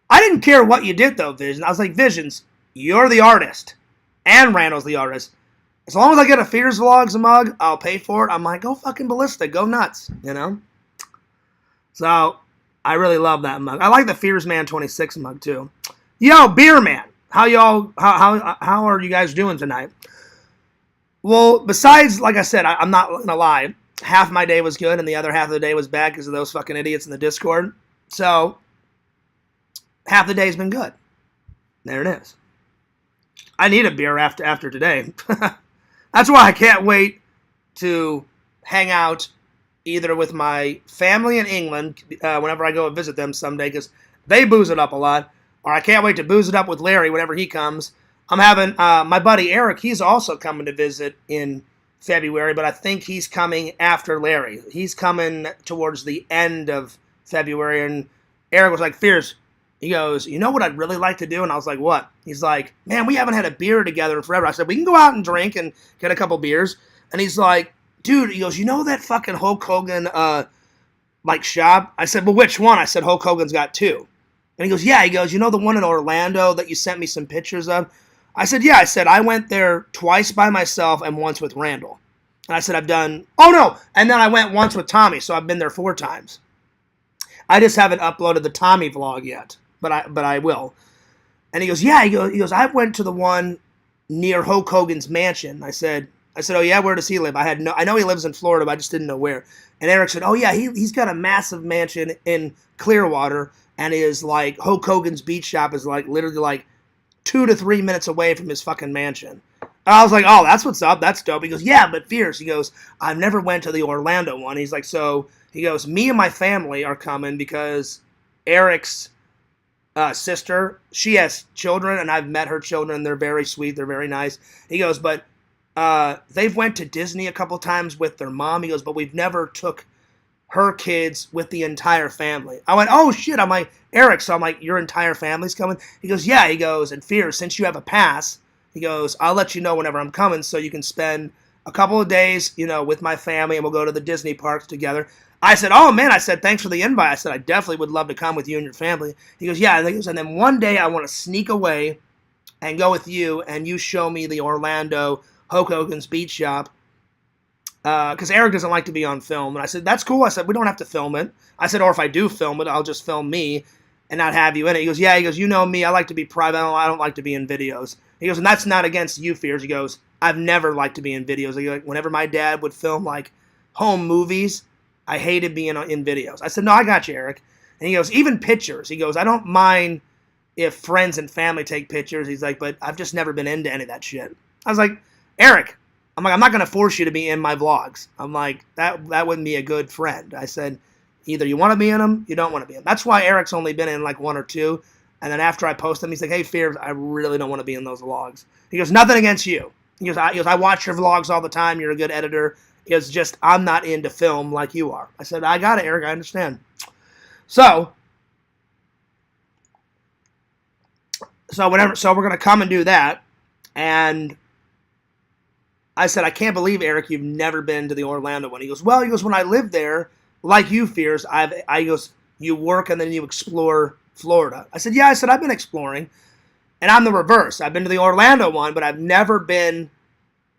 Speaker 1: I didn't care what you did, though, Vision. I was like, Visions, you're the artist. And Randall's the artist. As long as I get a Fears Vlogs mug, I'll pay for it. I'm like, go fucking ballistic. Go nuts, you know? So I really love that mug. I like the Fears Man 26 mug, too. Yo, Beer Man. How are you guys doing tonight? Well, besides, like I said, I'm not going to lie. Half my day was good and the other half of the day was bad because of those fucking idiots in the Discord. So, half the day's been good. There it is. I need a beer after today. That's why I can't wait to hang out either with my family in England whenever I go and visit them someday, because they booze it up a lot. Or I can't wait to booze it up with Larry whenever he comes. I'm having my buddy Eric. He's also coming to visit in February, but I think he's coming after Larry. He's coming towards the end of February, and Eric was like, Fears, he goes, you know what I'd really like to do? And I was like, what? He's like, man, we haven't had a beer together in forever. I said, we can go out and drink and get a couple beers. And he's like, dude, he goes, you know that fucking Hulk Hogan like shop? I said, well, which one? I said, Hulk Hogan's got two. And he goes, yeah. He goes, you know the one in Orlando that you sent me some pictures of? I said, yeah. I said, I went there twice by myself and once with Randall. And I said, I've done, oh no. And then I went once with Tommy, so I've been there 4 times. I just haven't uploaded the Tommy vlog yet, but I will. And he goes, yeah. He goes, I went to the one near Hulk Hogan's mansion. I said, oh yeah, where does he live? I know he lives in Florida, but I just didn't know where. And Eric said, oh yeah, he's got a massive mansion in Clearwater, and his like Hulk Hogan's beach shop is like literally like 2 to 3 minutes away from his fucking mansion. And I was like, oh, that's what's up. That's dope. He goes, yeah, but Fierce. He goes, I've never went to the Orlando one. He's like, so he goes, me and my family are coming because Eric's sister, she has children, and I've met her children. They're very sweet. They're very nice. He goes, but they've went to Disney a couple times with their mom. He goes, but we've never took her kids with the entire family. I went, oh shit. I'm like, Eric, so I'm like, your entire family's coming? He goes, yeah. He goes, and Fear, since you have a pass, he goes, I'll let you know whenever I'm coming so you can spend a couple of days, you know, with my family, and we'll go to the Disney parks together. I said, oh man, I said, thanks for the invite. I said, I definitely would love to come with you and your family. He goes, yeah. And he goes, and then one day I want to sneak away and go with you, and you show me the Orlando Hulk Hogan's beach shop. Because Eric doesn't like to be on film. And I said, that's cool. I said, we don't have to film it. I said, or if I do film it, I'll just film me and not have you in it. He goes, yeah. He goes, you know me. I like to be private. I don't like to be in videos. He goes, and that's not against you, Fears. He goes, I've never liked to be in videos. Like, whenever my dad would film, like, home movies, I hated being in videos. I said, no, I got you, Eric. And he goes, even pictures. He goes, I don't mind if friends and family take pictures. He's like, but I've just never been into any of that shit. I was like, Eric, I'm not going to force you to be in my vlogs. I'm like, that wouldn't be a good friend. I said, either you want to be in them, you don't want to be in them. That's why Eric's only been in like 1 or 2. And then after I post them, he's like, hey, Fears, I really don't want to be in those vlogs. He goes, nothing against you. He goes, I watch your vlogs all the time. You're a good editor. He goes, just, I'm not into film like you are. I said, I got it, Eric. I understand. So we're going to come and do that. And I said, I can't believe, Eric, you've never been to the Orlando one. He goes, well, when I lived there, like you, Fears, he goes, you work and then you explore Florida. I said, yeah, I've been exploring. And I'm the reverse. I've been to the Orlando one, but I've never been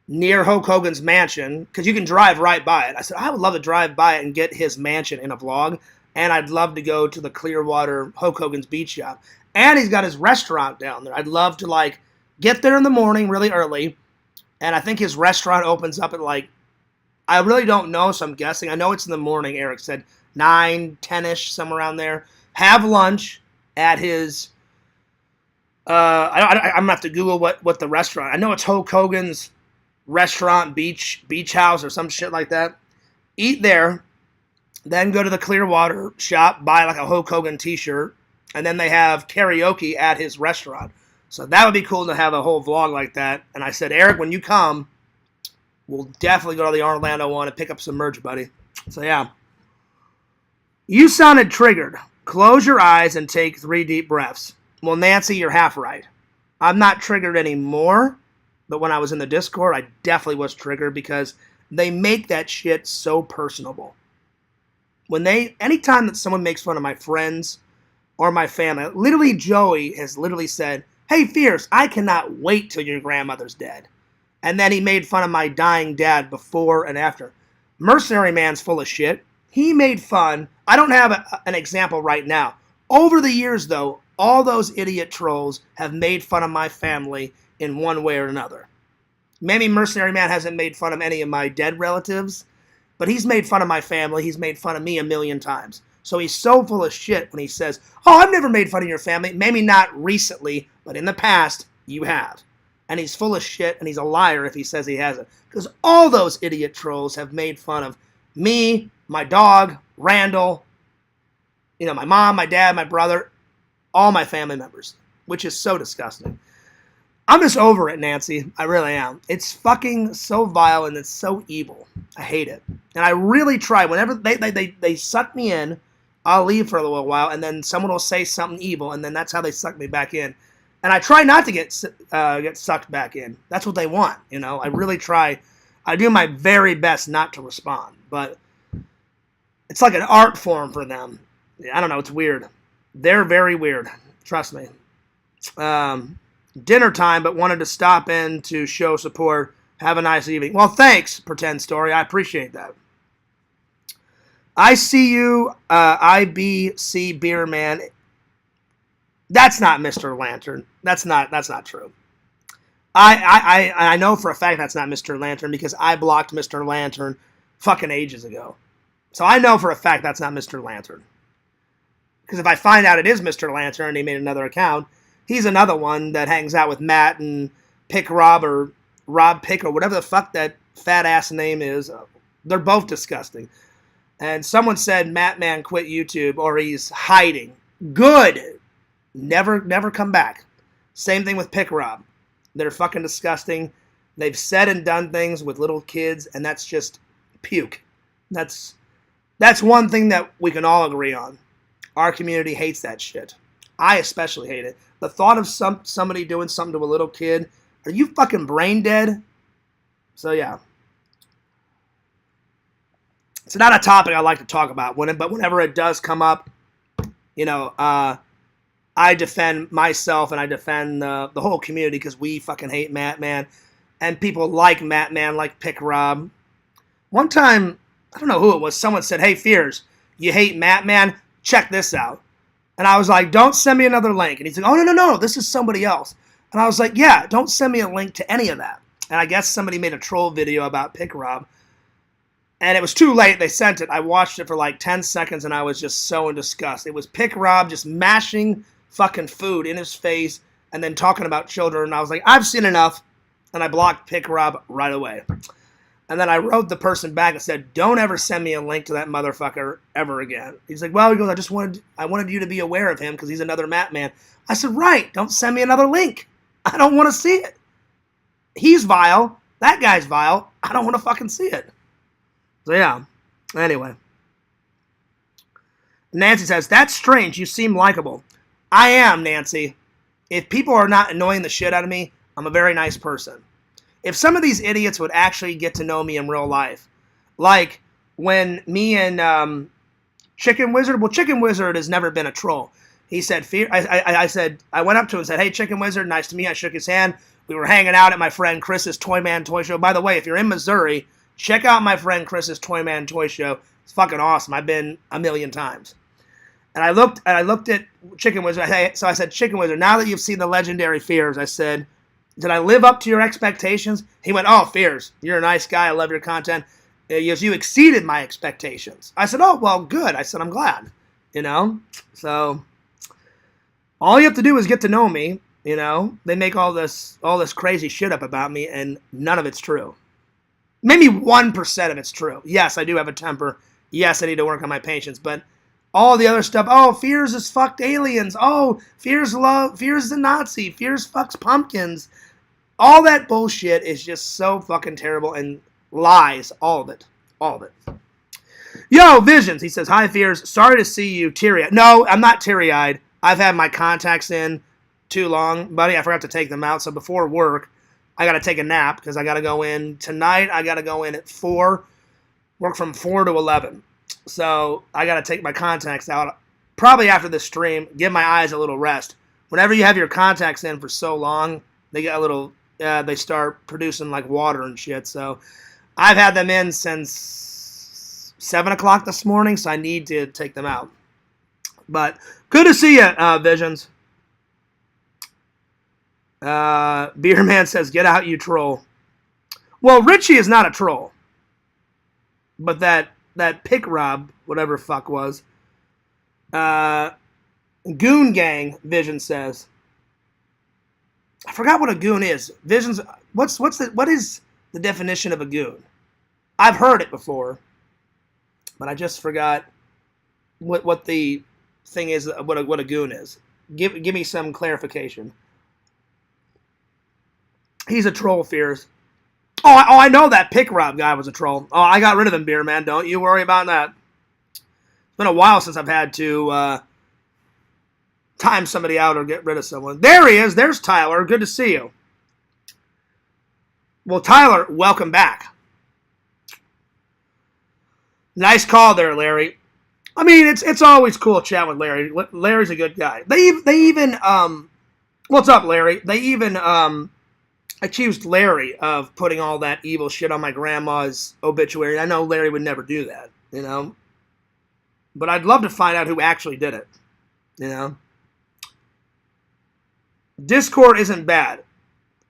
Speaker 1: near Hulk Hogan's mansion because you can drive right by it. I said, I would love to drive by it and get his mansion in a vlog. And I'd love to go to the Clearwater Hulk Hogan's beach shop. And he's got his restaurant down there. I'd love to, like, get there in the morning really early. And I think his restaurant opens up at, like, I really don't know, so I'm guessing. I know it's in the morning, Eric said. 9, 10-ish, somewhere around there. Have lunch at his... I'm going to have to Google what the restaurant... I know it's Hulk Hogan's restaurant, beach house, or some shit like that. Eat there. Then go to the Clearwater shop, buy like a Hulk Hogan t-shirt. And then they have karaoke at his restaurant. So that would be cool to have a whole vlog like that. And I said, Eric, when you come, we'll definitely go to the Orlando one and pick up some merch, buddy. So, yeah. You sounded triggered. Close your eyes and take 3 deep breaths. Well, Nancy, you're half right. I'm not triggered anymore. But when I was in the Discord, I definitely was triggered because they make that shit so personable. Anytime that someone makes fun of my friends or my family, literally Joey has literally said, hey, Fierce, I cannot wait till your grandmother's dead. And then he made fun of my dying dad before and after. Mercenary Man's full of shit. He made fun. I don't have an example right now. Over the years, though, all those idiot trolls have made fun of my family in one way or another. Maybe Mercenary Man hasn't made fun of any of my dead relatives, but he's made fun of my family. He's made fun of me a million times. So he's so full of shit when he says, oh, I've never made fun of your family. Maybe not recently, but in the past, you have. And he's full of shit, and he's a liar if he says he hasn't. Because all those idiot trolls have made fun of me, my dog, Randall, my mom, my dad, my brother, all my family members, which is so disgusting. I'm just over it, Nancy. I really am. It's fucking so vile, and it's so evil. I hate it. And I really try. Whenever they suck me in, I'll leave for a little while, and then someone will say something evil, and then that's how they suck me back in. And I try not to get sucked back in. That's what they want, I really try. I do my very best not to respond, but it's like an art form for them. I don't know. It's weird. They're very weird. Trust me. Dinner time, but wanted to stop in to show support. Have a nice evening. Well, thanks, Pretend Story. I appreciate that. I see you, IBC Beer Man. That's not Mr. Lantern. That's not true. I know for a fact that's not Mr. Lantern because I blocked Mr. Lantern fucking ages ago. So I know for a fact that's not Mr. Lantern. Because if I find out it is Mr. Lantern and he made another account, he's another one that hangs out with Matt and Pick Rob or Rob Pick or whatever the fuck that fat ass name is. They're both disgusting. And someone said Matt Man quit YouTube or he's hiding. Good. Never come back. Same thing with Pick Rob. They're fucking disgusting. They've said and done things with little kids, and that's just puke. That's one thing that we can all agree on. Our community hates that shit. I especially hate it. The thought of somebody doing something to a little kid. Are you fucking brain dead? So yeah. It's not a topic I like to talk about, but whenever it does come up, I defend myself and I defend the whole community because we fucking hate Matt Man. And people like Matt Man, like Pick Rob. One time, I don't know who it was, someone said, hey, Fears, you hate Matt Man? Check this out. And I was like, don't send me another link. And he's like, oh, no, this is somebody else. And I was like, yeah, don't send me a link to any of that. And I guess somebody made a troll video about Pick Rob. And it was too late. They sent it. I watched it for like 10 seconds, and I was just so in disgust. It was Pick Rob just mashing fucking food in his face and then talking about children. And I was like, I've seen enough. And I blocked Pick Rob right away. And then I wrote the person back and said, don't ever send me a link to that motherfucker ever again. He's like, well, he goes, I wanted you to be aware of him because he's another Matt man. I said, right, don't send me another link. I don't want to see it. He's vile. That guy's vile. I don't want to fucking see it. So yeah, anyway. Nancy says, that's strange. You seem likable. I am, Nancy. If people are not annoying the shit out of me, I'm a very nice person. If some of these idiots would actually get to know me in real life, like when me and Chicken Wizard, well, Chicken Wizard has never been a troll. He said, I went up to him and said, hey, Chicken Wizard, nice to meet you. I shook his hand. We were hanging out at my friend Chris's Toy Man Toy Show. By the way, if you're in Missouri, check out my friend Chris's Toy Man Toy Show. It's fucking awesome. I've been a million times. And I looked at Chicken Wizard. So I said, Chicken Wizard, now that you've seen the legendary Fears, I said, did I live up to your expectations? He went, oh, Fears, you're a nice guy. I love your content. You exceeded my expectations. I said, oh, well, good. I said, I'm glad. So all you have to do is get to know me. They make all this crazy shit up about me, and none of it's true. Maybe 1% of it's true. Yes, I do have a temper. Yes, I need to work on my patience, but all the other stuff, oh, Fears is fucked aliens. Oh, Fears is a Nazi. Fears fucks pumpkins. All that bullshit is just so fucking terrible and lies. All of it. All of it. Yo, Visions. He says, hi, Fears. Sorry to see you teary-eyed. No, I'm not teary-eyed. I've had my contacts in too long, buddy. I forgot to take them out. So before work, I got to take a nap because I got to go in tonight. I got to go in at 4, work from 4 to 11. So I got to take my contacts out probably after the stream, give my eyes a little rest. Whenever you have your contacts in for so long, they get a little, they start producing like water and shit. So I've had them in since 7 o'clock this morning, so I need to take them out. But good to see you, Visions. Beer Man says, get out, you troll. Well, Richie is not a troll. But that Pick Rob, whatever fuck was, Goon Gang, Vision says. I forgot what a goon is. Visions, what is the definition of a goon? I've heard it before, but I just forgot what the thing is, what a goon is. Give me some clarification. He's a troll, Fears. Oh, I know that Pick Rob guy was a troll. Oh, I got rid of him, Beer Man. Don't you worry about that. It's been a while since I've had to time somebody out or get rid of someone. There he is. There's Tyler. Good to see you. Well, Tyler, welcome back. Nice call there, Larry. I mean, it's always cool chatting with Larry. Larry's a good guy. They even what's up, Larry? They even accused Larry of putting all that evil shit on my grandma's obituary. I know Larry would never do that, But I'd love to find out who actually did it, Discord isn't bad.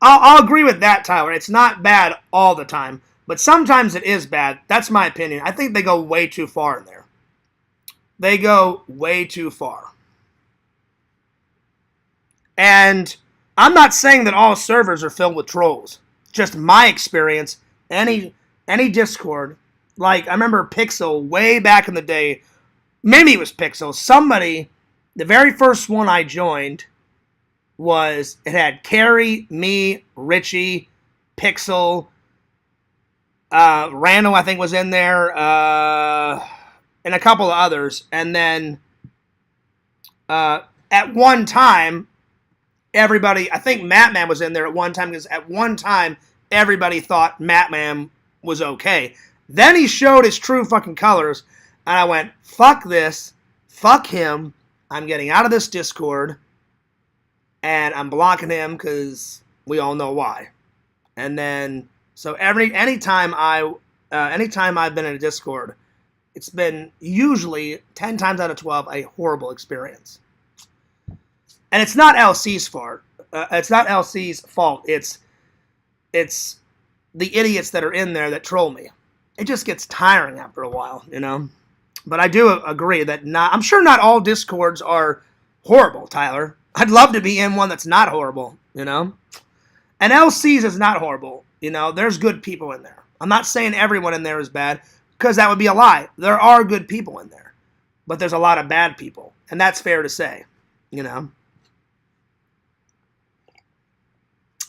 Speaker 1: I'll agree with that, Tyler. It's not bad all the time, but sometimes it is bad. That's my opinion. I think they go way too far in there. They go way too far. And I'm not saying that all servers are filled with trolls. Just my experience, any Discord, like I remember Pixel way back in the day, maybe it was Pixel, somebody, the very first one I joined it had Carrie, me, Richie, Pixel, Randall I think was in there, and a couple of others. And then at one time, everybody, I think Mattman was in there at one time, because at one time, everybody thought Mattman was okay. Then he showed his true fucking colors, and I went, fuck this, fuck him, I'm getting out of this Discord, and I'm blocking him, because we all know why. And then, so anytime I've been in a Discord, it's been usually 10 times out of 12 a horrible experience. And it's not LC's fault. It's not LC's fault. It's the idiots that are in there that troll me. It just gets tiring after a while, But I do agree that I'm sure not all Discords are horrible, Tyler. I'd love to be in one that's not horrible, you know? And LC's is not horrible, you know? There's good people in there. I'm not saying everyone in there is bad, because that would be a lie. There are good people in there. But there's a lot of bad people. And that's fair to say, you know?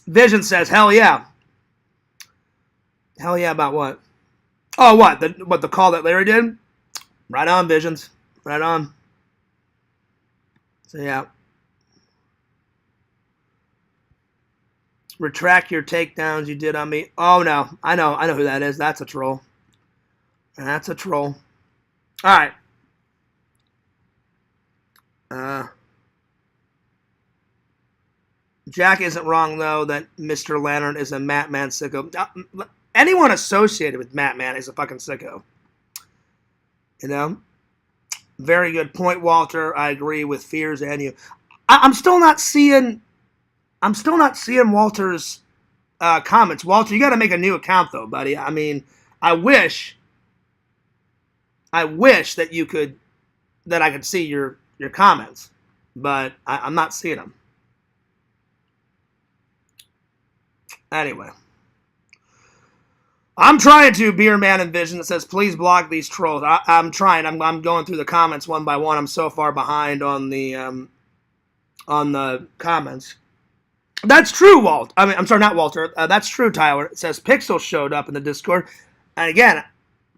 Speaker 1: Vision says, hell yeah. Hell yeah about what? Oh, what? The call that Larry did? Right on, Visions. Right on. So, yeah. Retract your takedowns you did on me. Oh, no. I know who that is. That's a troll. That's a troll. All right. Jack isn't wrong, though, that Mr. Lantern is a Matt Man sicko. Anyone associated with Matt Man is a fucking sicko. You know? Very good point, Walter. I agree with Fears and you. I'm still not seeing Walter's comments. Walter, you got to make a new account, though, buddy. I mean, I wish that I could see your comments, but I'm not seeing them. Anyway, I'm trying to, Beer Man and Vision. That says, please block these trolls. I'm trying. I'm going through the comments one by one. I'm so far behind on the comments. That's true, Walt. I mean, I'm sorry, not Walter. That's true, Tyler. It says Pixel showed up in the Discord. And again,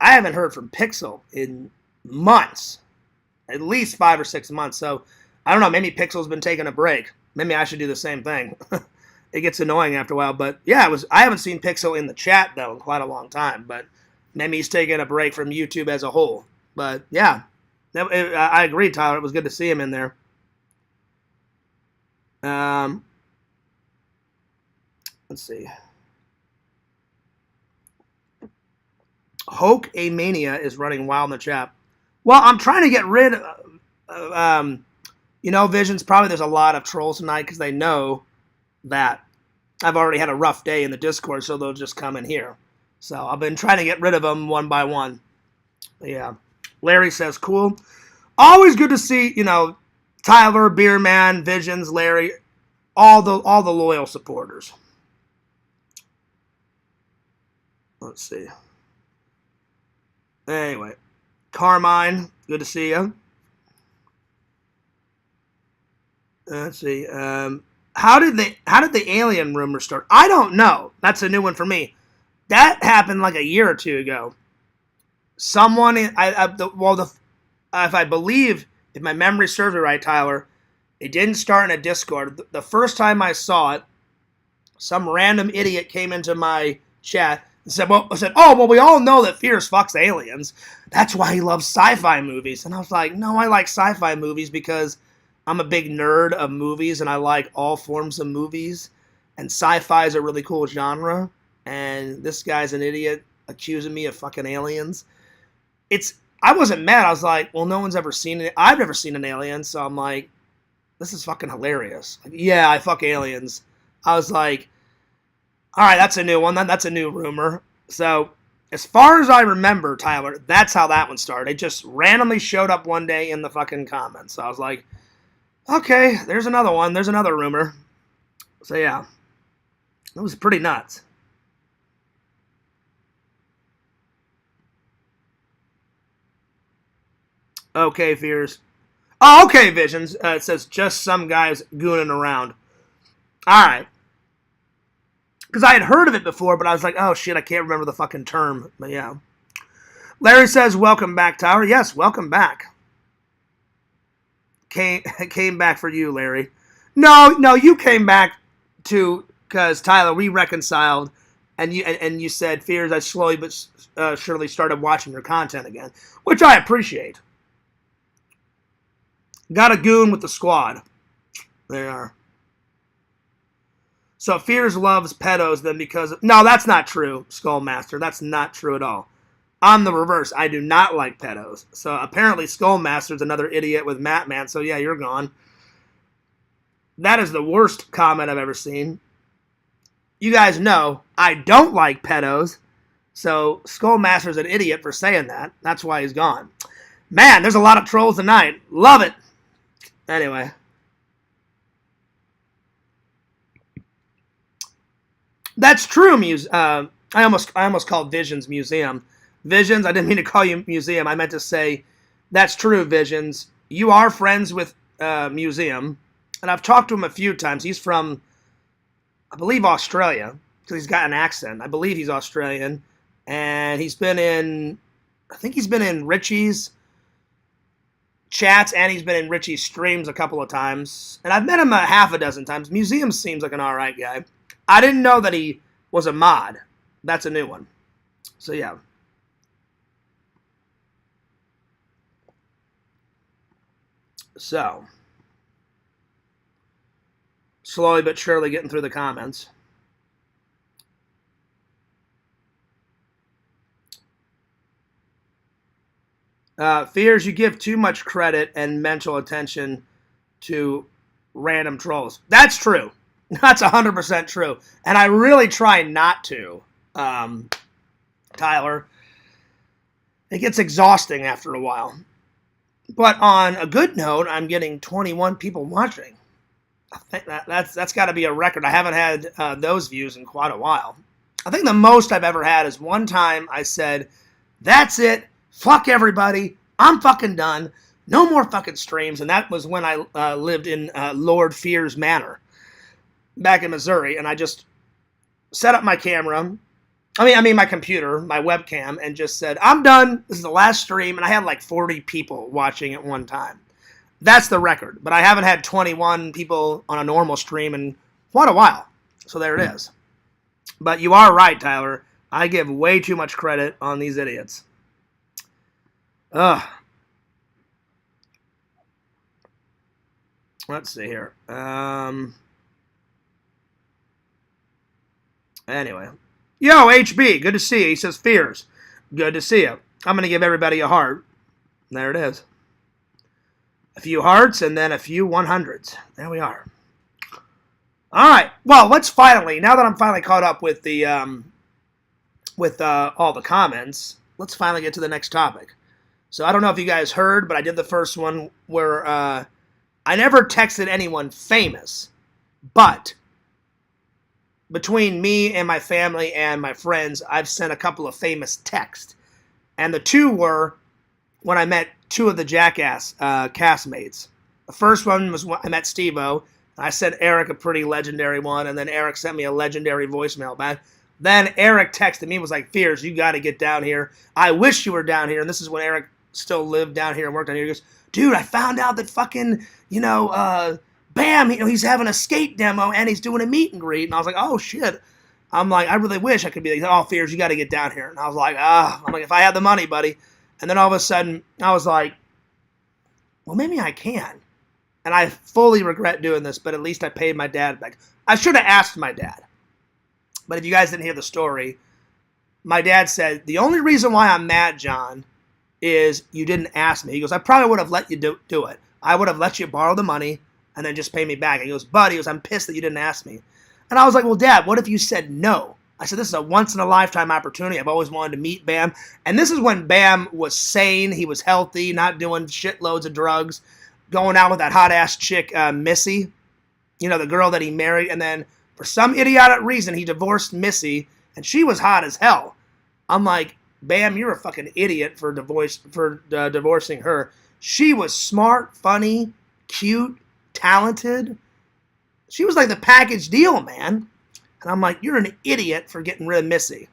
Speaker 1: I haven't heard from Pixel in months. At least 5 or 6 months. So, I don't know. Maybe Pixel's been taking a break. Maybe I should do the same thing. It gets annoying after a while. But, yeah, I haven't seen Pixel in the chat, though, in quite a long time. But maybe he's taking a break from YouTube as a whole. But, yeah. I agree, Tyler. It was good to see him in there. Let's see. Hoke A Mania is running wild in the chat. Well, I'm trying to get rid of, Visions. Probably there's a lot of trolls tonight because they know that I've already had a rough day in the Discord, so they'll just come in here. So I've been trying to get rid of them one by one. Yeah. Larry says, cool. Always good to see, Tyler, Beerman, Visions, Larry, all the loyal supporters. Let's see. Anyway, Carmine, good to see you. Let's see. How did the alien rumor start? I don't know. That's a new one for me. That happened like a year or two ago. Someone, if I believe, if my memory serves me right, Tyler, it didn't start in a Discord. The first time I saw it, some random idiot came into my chat and said, we all know that Fierce fucks aliens. That's why he loves sci-fi movies. And I was like, no, I like sci-fi movies because I'm a big nerd of movies and I like all forms of movies. And sci-fi is a really cool genre. And this guy's an idiot accusing me of fucking aliens. I wasn't mad. I was like, well, no one's ever seen it. I've never seen an alien. So I'm like, this is fucking hilarious. Like, yeah, I fuck aliens. I was like, all right, that's a new one. That's a new rumor. So as far as I remember, Tyler, that's how that one started. It just randomly showed up one day in the fucking comments. So I was like, okay, there's another one. There's another rumor. So yeah, it was pretty nuts. Okay, Fears. Oh, okay, Visions. It says just some guys gooning around. All right. Because I had heard of it before, but I was like, oh, shit, I can't remember the fucking term. But yeah. Larry says, welcome back, Tyler. Yes, welcome back. Came back for you, Larry. No, you came back because, Tyler, we reconciled, and you said, Fears, I slowly but surely started watching your content again, which I appreciate. Got a goon with the squad. There you are. So Fears loves pedos then because... No, that's not true, Skullmaster. That's not true at all. On the reverse, I do not like pedos. So apparently Skullmaster's another idiot with Mattman. So yeah, you're gone. That is the worst comment I've ever seen. You guys know I don't like pedos. So Skullmaster's an idiot for saying that. That's why he's gone. Man, there's a lot of trolls tonight. Love it. Anyway. That's true. I almost called Visions Museum. Visions. I didn't mean to call you Museum. I meant to say that's true. Visions. You are friends with Museum, and I've talked to him a few times. He's from, I believe, Australia, because he's got an accent. I believe he's Australian, and he's been in. I think he's been in Richie's chats, and he's been in Richie's streams a couple of times. And I've met him a half a dozen times. Museum seems like an all right guy. I didn't know that he was a mod. That's a new one. So, yeah. So, slowly but surely getting through the comments. Fears you give too much credit and mental attention to random trolls. That's true. That's 100% true. And I really try not to, Tyler. It gets exhausting after a while. But on a good note, I'm getting 21 people watching. I think that's got to be a record. I haven't had those views in quite a while. I think the most I've ever had is one time I said, that's it. Fuck everybody. I'm fucking done. No more fucking streams. And that was when I lived in Lord Fear's Manor back in Missouri. And I just set up my camera. I mean my computer, my webcam, and just said, I'm done. This is the last stream. And I had like 40 people watching at one time. That's the record. But I haven't had 21 people on a normal stream in quite a while. So there it is. But you are right, Tyler. I give way too much credit on these idiots. Ugh. Let's see here. Anyway. Yo, HB, good to see you. He says, Fears. Good to see you. I'm going to give everybody a heart. There it is. A few hearts and then a few 100s. There we are. All right. Well, let's finally, now that I'm finally caught up with the all the comments, let's finally get to the next topic. So I don't know if you guys heard, but I did the first one where I never texted anyone famous, but between me and my family and my friends, I've sent a couple of famous texts. And the two were when I met two of the Jackass castmates. The first one was when I met Steve-O. I sent Eric a pretty legendary one, and then Eric sent me a legendary voicemail back. Then Eric texted me, was like, Fears, you got to get down here. I wish you were down here. And this is when Eric still lived down here and worked down here. He goes, dude, I found out that fucking, Bam, he's having a skate demo and he's doing a meet and greet. And I was like, oh, shit. I'm like, I really wish I could be like, oh, Fears, you got to get down here. And I was like, I'm like, if I had the money, buddy. And then all of a sudden, I was like, well, maybe I can. And I fully regret doing this, but at least I paid my dad back. I should have asked my dad. But if you guys didn't hear the story, my dad said, the only reason why I'm mad, John, is you didn't ask me. He goes, I probably would have let you do it. I would have let you borrow the money and then just pay me back. He goes, buddy, I'm pissed that you didn't ask me. And I was like, well, Dad, what if you said no? I said, this is a once-in-a-lifetime opportunity. I've always wanted to meet Bam. And this is when Bam was sane. He was healthy, not doing shitloads of drugs, going out with that hot-ass chick, Missy, the girl that he married. And then for some idiotic reason, he divorced Missy, and she was hot as hell. I'm like, Bam, you're a fucking idiot for divorcing her. She was smart, funny, cute, talented. She was like the package deal, man. And I'm like, you're an idiot for getting rid of Missy.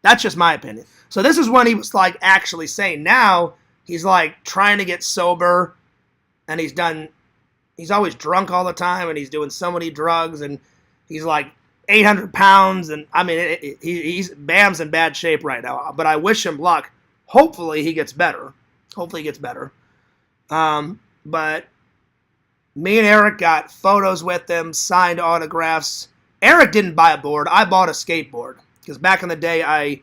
Speaker 1: That's just my opinion. So this is when he was like actually saying. Now he's like trying to get sober, and he's always drunk all the time, and he's doing so many drugs, and he's like 800 pounds, and I mean, he's Bam's in bad shape right now. But I wish him luck. Hopefully he gets better. But me and Eric got photos with him, signed autographs. Eric didn't buy a board. I bought a skateboard. Because back in the day, I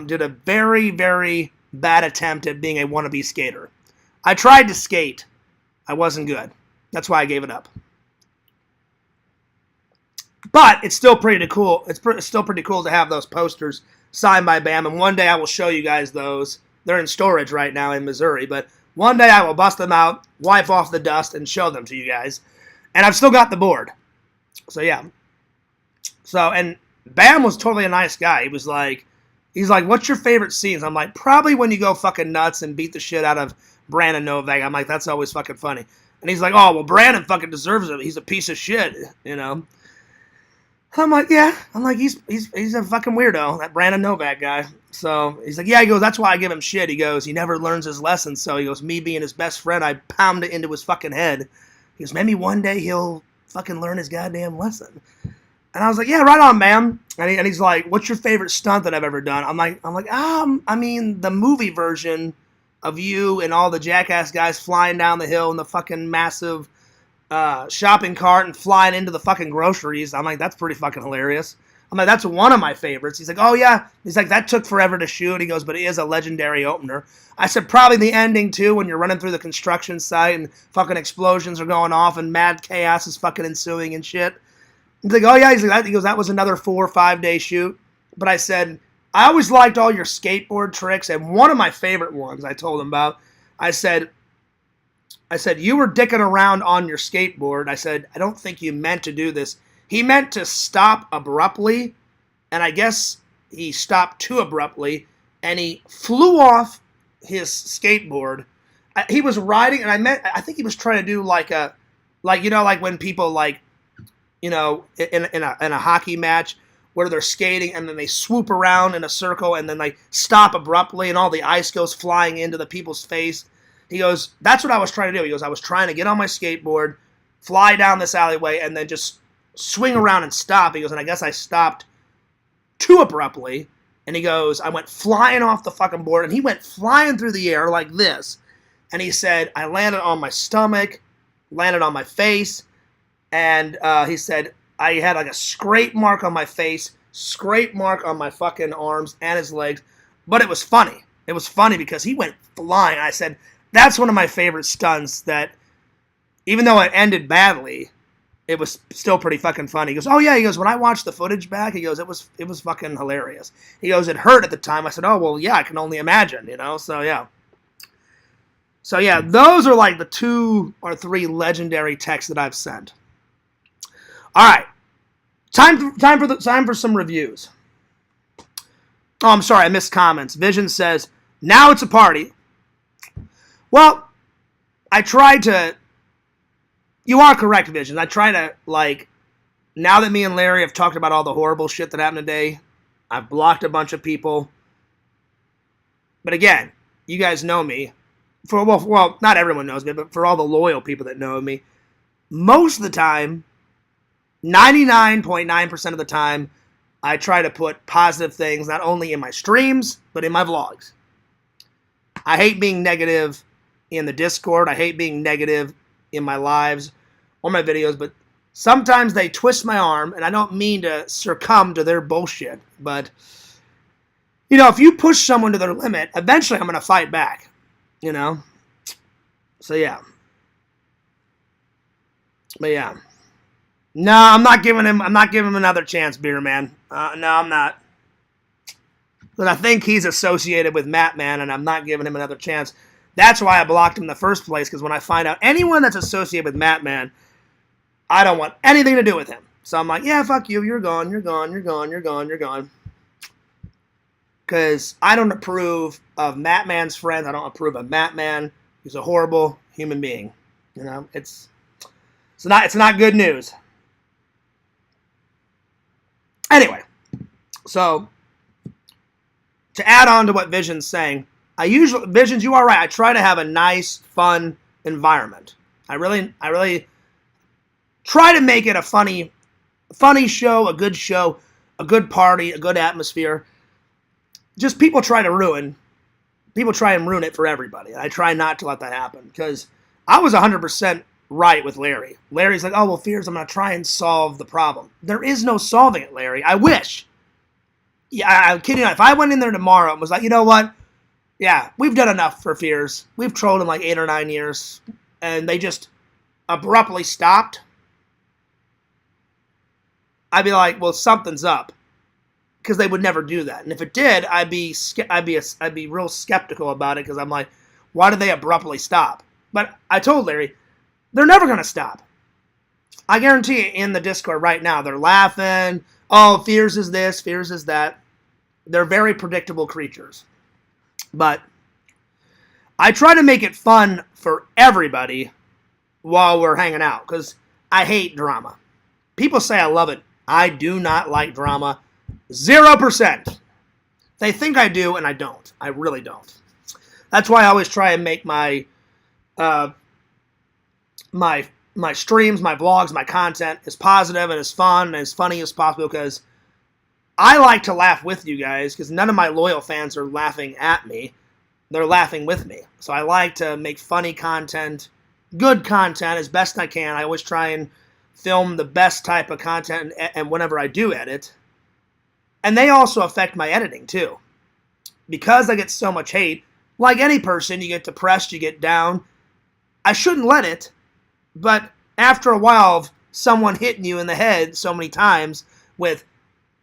Speaker 1: did a very, very bad attempt at being a wannabe skater. I tried to skate. I wasn't good. That's why I gave it up. But it's still pretty cool. It's still pretty cool to have those posters signed by Bam. And one day I will show you guys those. They're in storage right now in Missouri. But one day I will bust them out, wipe off the dust, and show them to you guys. And I've still got the board. So, yeah. So, and Bam was totally a nice guy. He's like, what's your favorite scenes? I'm like, probably when you go fucking nuts and beat the shit out of Brandon Novak. I'm like, that's always fucking funny. And he's like, oh, well, Brandon fucking deserves it. He's a piece of shit, you know? I'm like, yeah. I'm like, he's a fucking weirdo, that Brandon Novak guy. So he's like, yeah, he goes, that's why I give him shit. He goes, he never learns his lessons. So he goes, me being his best friend, I pound it into his fucking head. He goes, maybe one day he'll fucking learn his goddamn lesson. And I was like, yeah, right on, man. And he's like, what's your favorite stunt that I've ever done? I'm like, I mean, the movie version of you and all the jackass guys flying down the hill in the fucking massive shopping cart and flying into the fucking groceries. I'm like, that's pretty fucking hilarious. I'm like, that's one of my favorites. He's like, oh, yeah. He's like, that took forever to shoot. He goes, but it is a legendary opener. I said, probably the ending, too, when you're running through the construction site and fucking explosions are going off and mad chaos is fucking ensuing and shit. He's like, oh, yeah. He's like, he goes, that was another 4 or 5 day shoot. But I said, I always liked all your skateboard tricks. And one of my favorite ones I told him about, I said, you were dicking around on your skateboard. I said, I don't think you meant to do this. He meant to stop abruptly, and I guess he stopped too abruptly, and he flew off his skateboard. He was riding, and I think he was trying to do like when people like, in a hockey match where they're skating and then they swoop around in a circle and then they stop abruptly and all the ice goes flying into the people's face. He goes, that's what I was trying to do. He goes, I was trying to get on my skateboard, fly down this alleyway, and then just swing around and stop. He goes, and I guess I stopped too abruptly. And he goes, I went flying off the fucking board, and he went flying through the air like this. And he said, I landed on my stomach, landed on my face, and he said, I had like a scrape mark on my face, scrape mark on my fucking arms and his legs. But it was funny. It was funny because he went flying. I said, that's one of my favorite stunts that, even though it ended badly, it was still pretty fucking funny. He goes, oh yeah, he goes, when I watched the footage back, he goes, it was fucking hilarious. He goes, it hurt at the time. I said, oh, well, yeah, I can only imagine, so yeah. So yeah, those are like the 2 or 3 legendary texts that I've sent. All right, time for some reviews. Oh, I'm sorry, I missed comments. Vision says, now it's a party. Well, I tried to... You are correct, Vision. I try to, now that me and Larry have talked about all the horrible shit that happened today, I've blocked a bunch of people. But again, you guys know me. Well, not everyone knows me, but for all the loyal people that know me, most of the time, 99.9% of the time, I try to put positive things not only in my streams, but in my vlogs. I hate being negative in the Discord. I hate being negative in my lives or my videos, but sometimes they twist my arm, and I don't mean to succumb to their bullshit, but, if you push someone to their limit, eventually I'm going to fight back, So, yeah. But, yeah. No, I'm not giving him another chance, Beer Man. No, I'm not. But I think he's associated with Matt Man, and I'm not giving him another chance. That's why I blocked him in the first place, because when I find out anyone that's associated with Matt Man, I don't want anything to do with him. So I'm like, yeah, fuck you. You're gone. You're gone. You're gone. You're gone. You're gone. Because I don't approve of Matt Man's friends. I don't approve of Matt Man. He's a horrible human being. It's not good news. Anyway, so to add on to what Vision's saying, Visions, you are right. I try to have a nice, fun environment. I really try to make it a funny show, a good party, a good atmosphere. Just people try and ruin it for everybody. I try not to let that happen because I was 100% right with Larry. Larry's like, oh, well, Fears, I'm going to try and solve the problem. There is no solving it, Larry. I wish. Yeah, I'm kidding. If I went in there tomorrow and was like, you know what? Yeah, we've done enough for Fears. We've trolled in like 8 or 9 years, and they just abruptly stopped. I'd be like, well, something's up, because they would never do that. And if it did, I'd be real skeptical about it, because I'm like, why did they abruptly stop? But I told Larry, they're never going to stop. I guarantee you in the Discord right now, they're laughing, oh, Fears is this, Fears is that. They're very predictable creatures. But I try to make it fun for everybody while we're hanging out, because I hate drama. People say I love it. I do not like drama. 0%. They think I do, and I don't. I really don't. That's why I always try and make my my streams, my vlogs, my content as positive and as fun and as funny as possible, because I like to laugh with you guys, because none of my loyal fans are laughing at me. They're laughing with me. So I like to make funny content, good content as best I can. I always try and film the best type of content, and whenever I do edit. And they also affect my editing too. Because I get so much hate, like any person, you get depressed, you get down. I shouldn't let it, but after a while of someone hitting you in the head so many times with,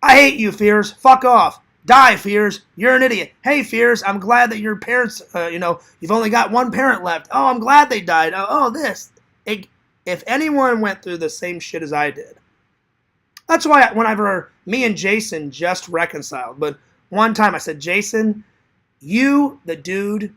Speaker 1: I hate you, Fears, fuck off, die, Fears, you're an idiot, hey, Fears, I'm glad that your parents, you've only got one parent left, oh, I'm glad they died, oh, this. If anyone went through the same shit as I did, that's why whenever me and Jason just reconciled, but one time I said, Jason, you, the dude,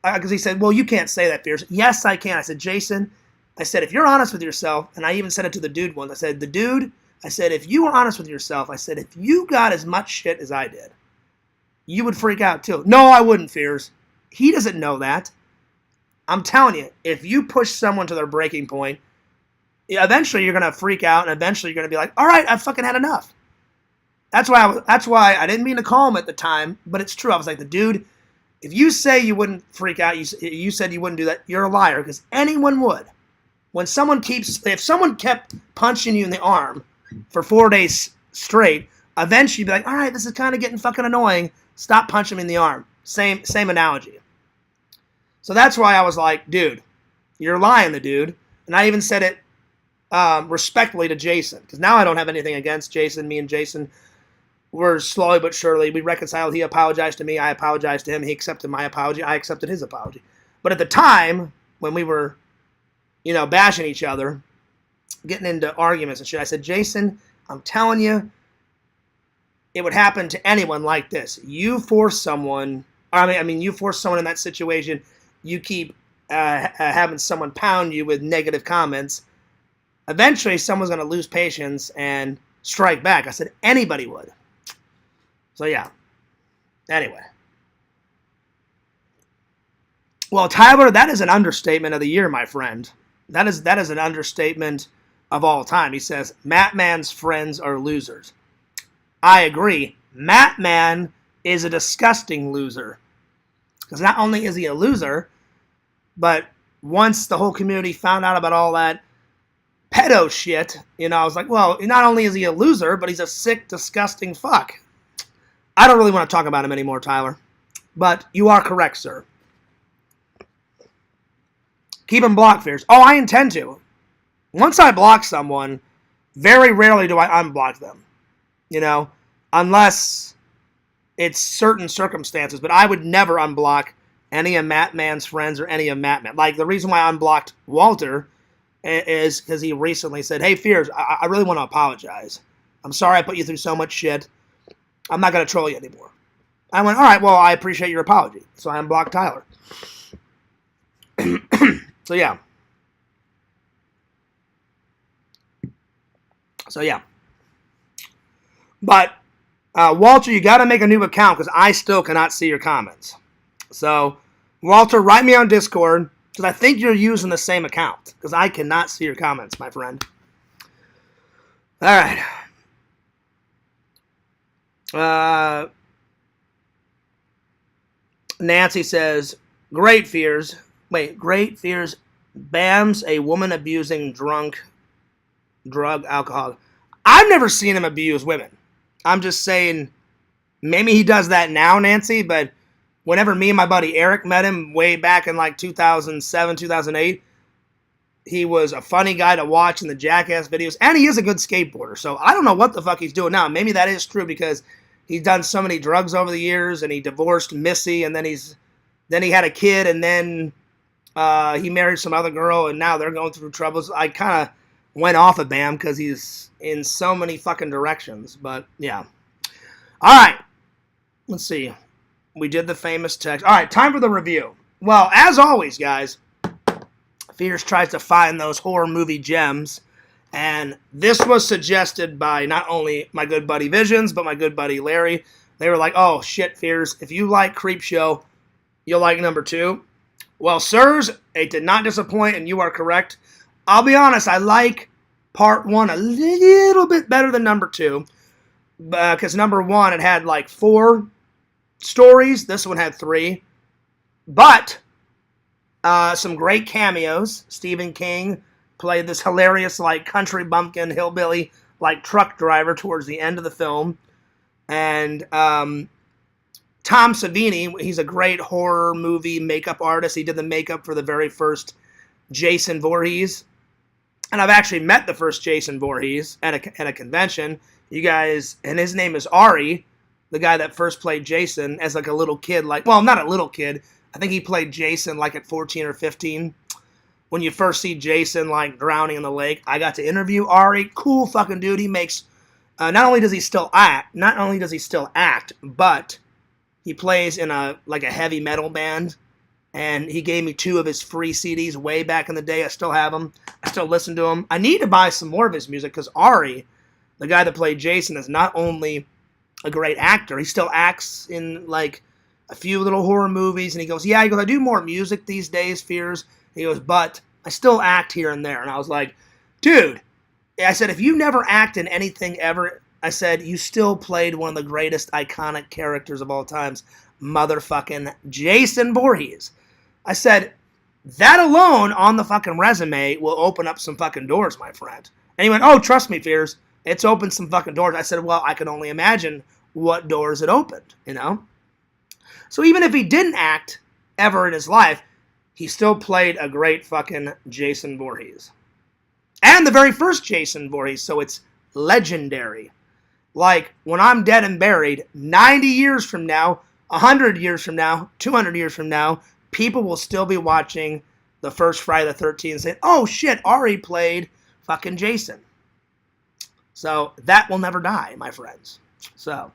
Speaker 1: because he said, well, you can't say that, Fears. Yes, I can. I said, Jason, I said, if you're honest with yourself, and I even said it to the dude once, I said, the dude, I said, if you were honest with yourself, I said, if you got as much shit as I did, you would freak out too. No, I wouldn't, Fears. He doesn't know that. I'm telling you, if you push someone to their breaking point, eventually you're going to freak out, and eventually you're going to be like, all right, I've fucking had enough. That's why I didn't mean to call him at the time, but it's true. I was like, the dude, if you say you wouldn't freak out, you said you wouldn't do that, you're a liar, because anyone would. If someone kept punching you in the arm for 4 days straight, eventually you'd be like, all right, this is kind of getting fucking annoying. Stop punching me in the arm. Same analogy. So that's why I was like, dude, you're lying, the dude. And I even said it respectfully to Jason, because now I don't have anything against Jason. Me and Jason were slowly but surely, we reconciled. He apologized to me. I apologized to him. He accepted my apology. I accepted his apology. But at the time, when we were, bashing each other, getting into arguments and shit, I said, Jason, I'm telling you, it would happen to anyone like this. You force someone, you force someone in that situation, you keep having someone pound you with negative comments, eventually someone's going to lose patience and strike back. I said, anybody would. So yeah. Anyway. Well, Tyler, that is an understatement of the year, my friend. That is an understatement of all time. He says, Matt Man's friends are losers. I agree. Matt Man is a disgusting loser. Because not only is he a loser, but once the whole community found out about all that pedo shit, I was like, well, not only is he a loser, but he's a sick, disgusting fuck. I don't really want to talk about him anymore, Tyler. But you are correct, sir. Keep him blocked, Fears. Oh, I intend to. Once I block someone, very rarely do I unblock them. Unless it's certain circumstances. But I would never unblock any of Matt Man's friends or any of Matt Man. Like, the reason why I unblocked Walter is because he recently said, hey, Fears, I really want to apologize. I'm sorry I put you through so much shit. I'm not going to troll you anymore. I went, all right, well, I appreciate your apology. So I unblocked Tyler. So, yeah. But, Walter, you got to make a new account because I still cannot see your comments. So, Walter, write me on Discord because I think you're using the same account because I cannot see your comments, my friend. All right. Nancy says, great Fears. Bams a woman abusing drug, alcohol. I've never seen him abuse women. I'm just saying, maybe he does that now, Nancy, but whenever me and my buddy Eric met him way back in like 2007, 2008, he was a funny guy to watch in the Jackass videos, and he is a good skateboarder, so I don't know what the fuck he's doing now. Maybe that is true because he's done so many drugs over the years, and he divorced Missy, and then he had a kid, and then he married some other girl, and now they're going through troubles. I kind of went off of Bam because he's in so many fucking directions. But yeah. All right. Let's see. We did the famous text. All right, time for the review. Well, as always, guys, Fierce tries to find those horror movie gems. And this was suggested by not only my good buddy Visions, but my good buddy Larry. They were like, oh, shit, Fierce, if you like Creepshow, you'll like number 2. Well, sirs, it did not disappoint, and you are correct. I'll be honest, I like part 1 a little bit better than number 2. Because number 1, it had like 4 stories. This one had 3. But some great cameos. Stephen King played this hilarious, like, country bumpkin, hillbilly, like, truck driver towards the end of the film. And Tom Savini, he's a great horror movie makeup artist. He did the makeup for the very first Jason Voorhees. And I've actually met the first Jason Voorhees at a convention. You guys, and his name is Ari, the guy that first played Jason as, like, a little kid. Like, well, not a little kid. I think he played Jason, like, at 14 or 15. When you first see Jason, like, drowning in the lake, I got to interview Ari. Cool fucking dude. He makes, not only does he still act, but he plays in a heavy metal band. And he gave me 2 of his free CDs way back in the day. I still have them. I still listen to him. I need to buy some more of his music because Ari, the guy that played Jason, is not only a great actor, he still acts in, like, a few little horror movies. And he goes, I do more music these days, Fears. He goes, but I still act here and there. And I was like, dude, I said, if you never act in anything ever, I said, you still played one of the greatest iconic characters of all times, motherfucking Jason Voorhees. I said, that alone on the fucking resume will open up some fucking doors, my friend. And he went, oh, trust me, Fears, it's opened some fucking doors. I said, well, I can only imagine what doors it opened, you know? So even if he didn't act ever in his life, he still played a great fucking Jason Voorhees. And the very first Jason Voorhees, so it's legendary. Like, when I'm dead and buried, 90 years from now, 100 years from now, 200 years from now, people will still be watching the first Friday the 13th and saying, oh shit, Ari played fucking Jason. So that will never die, my friends. So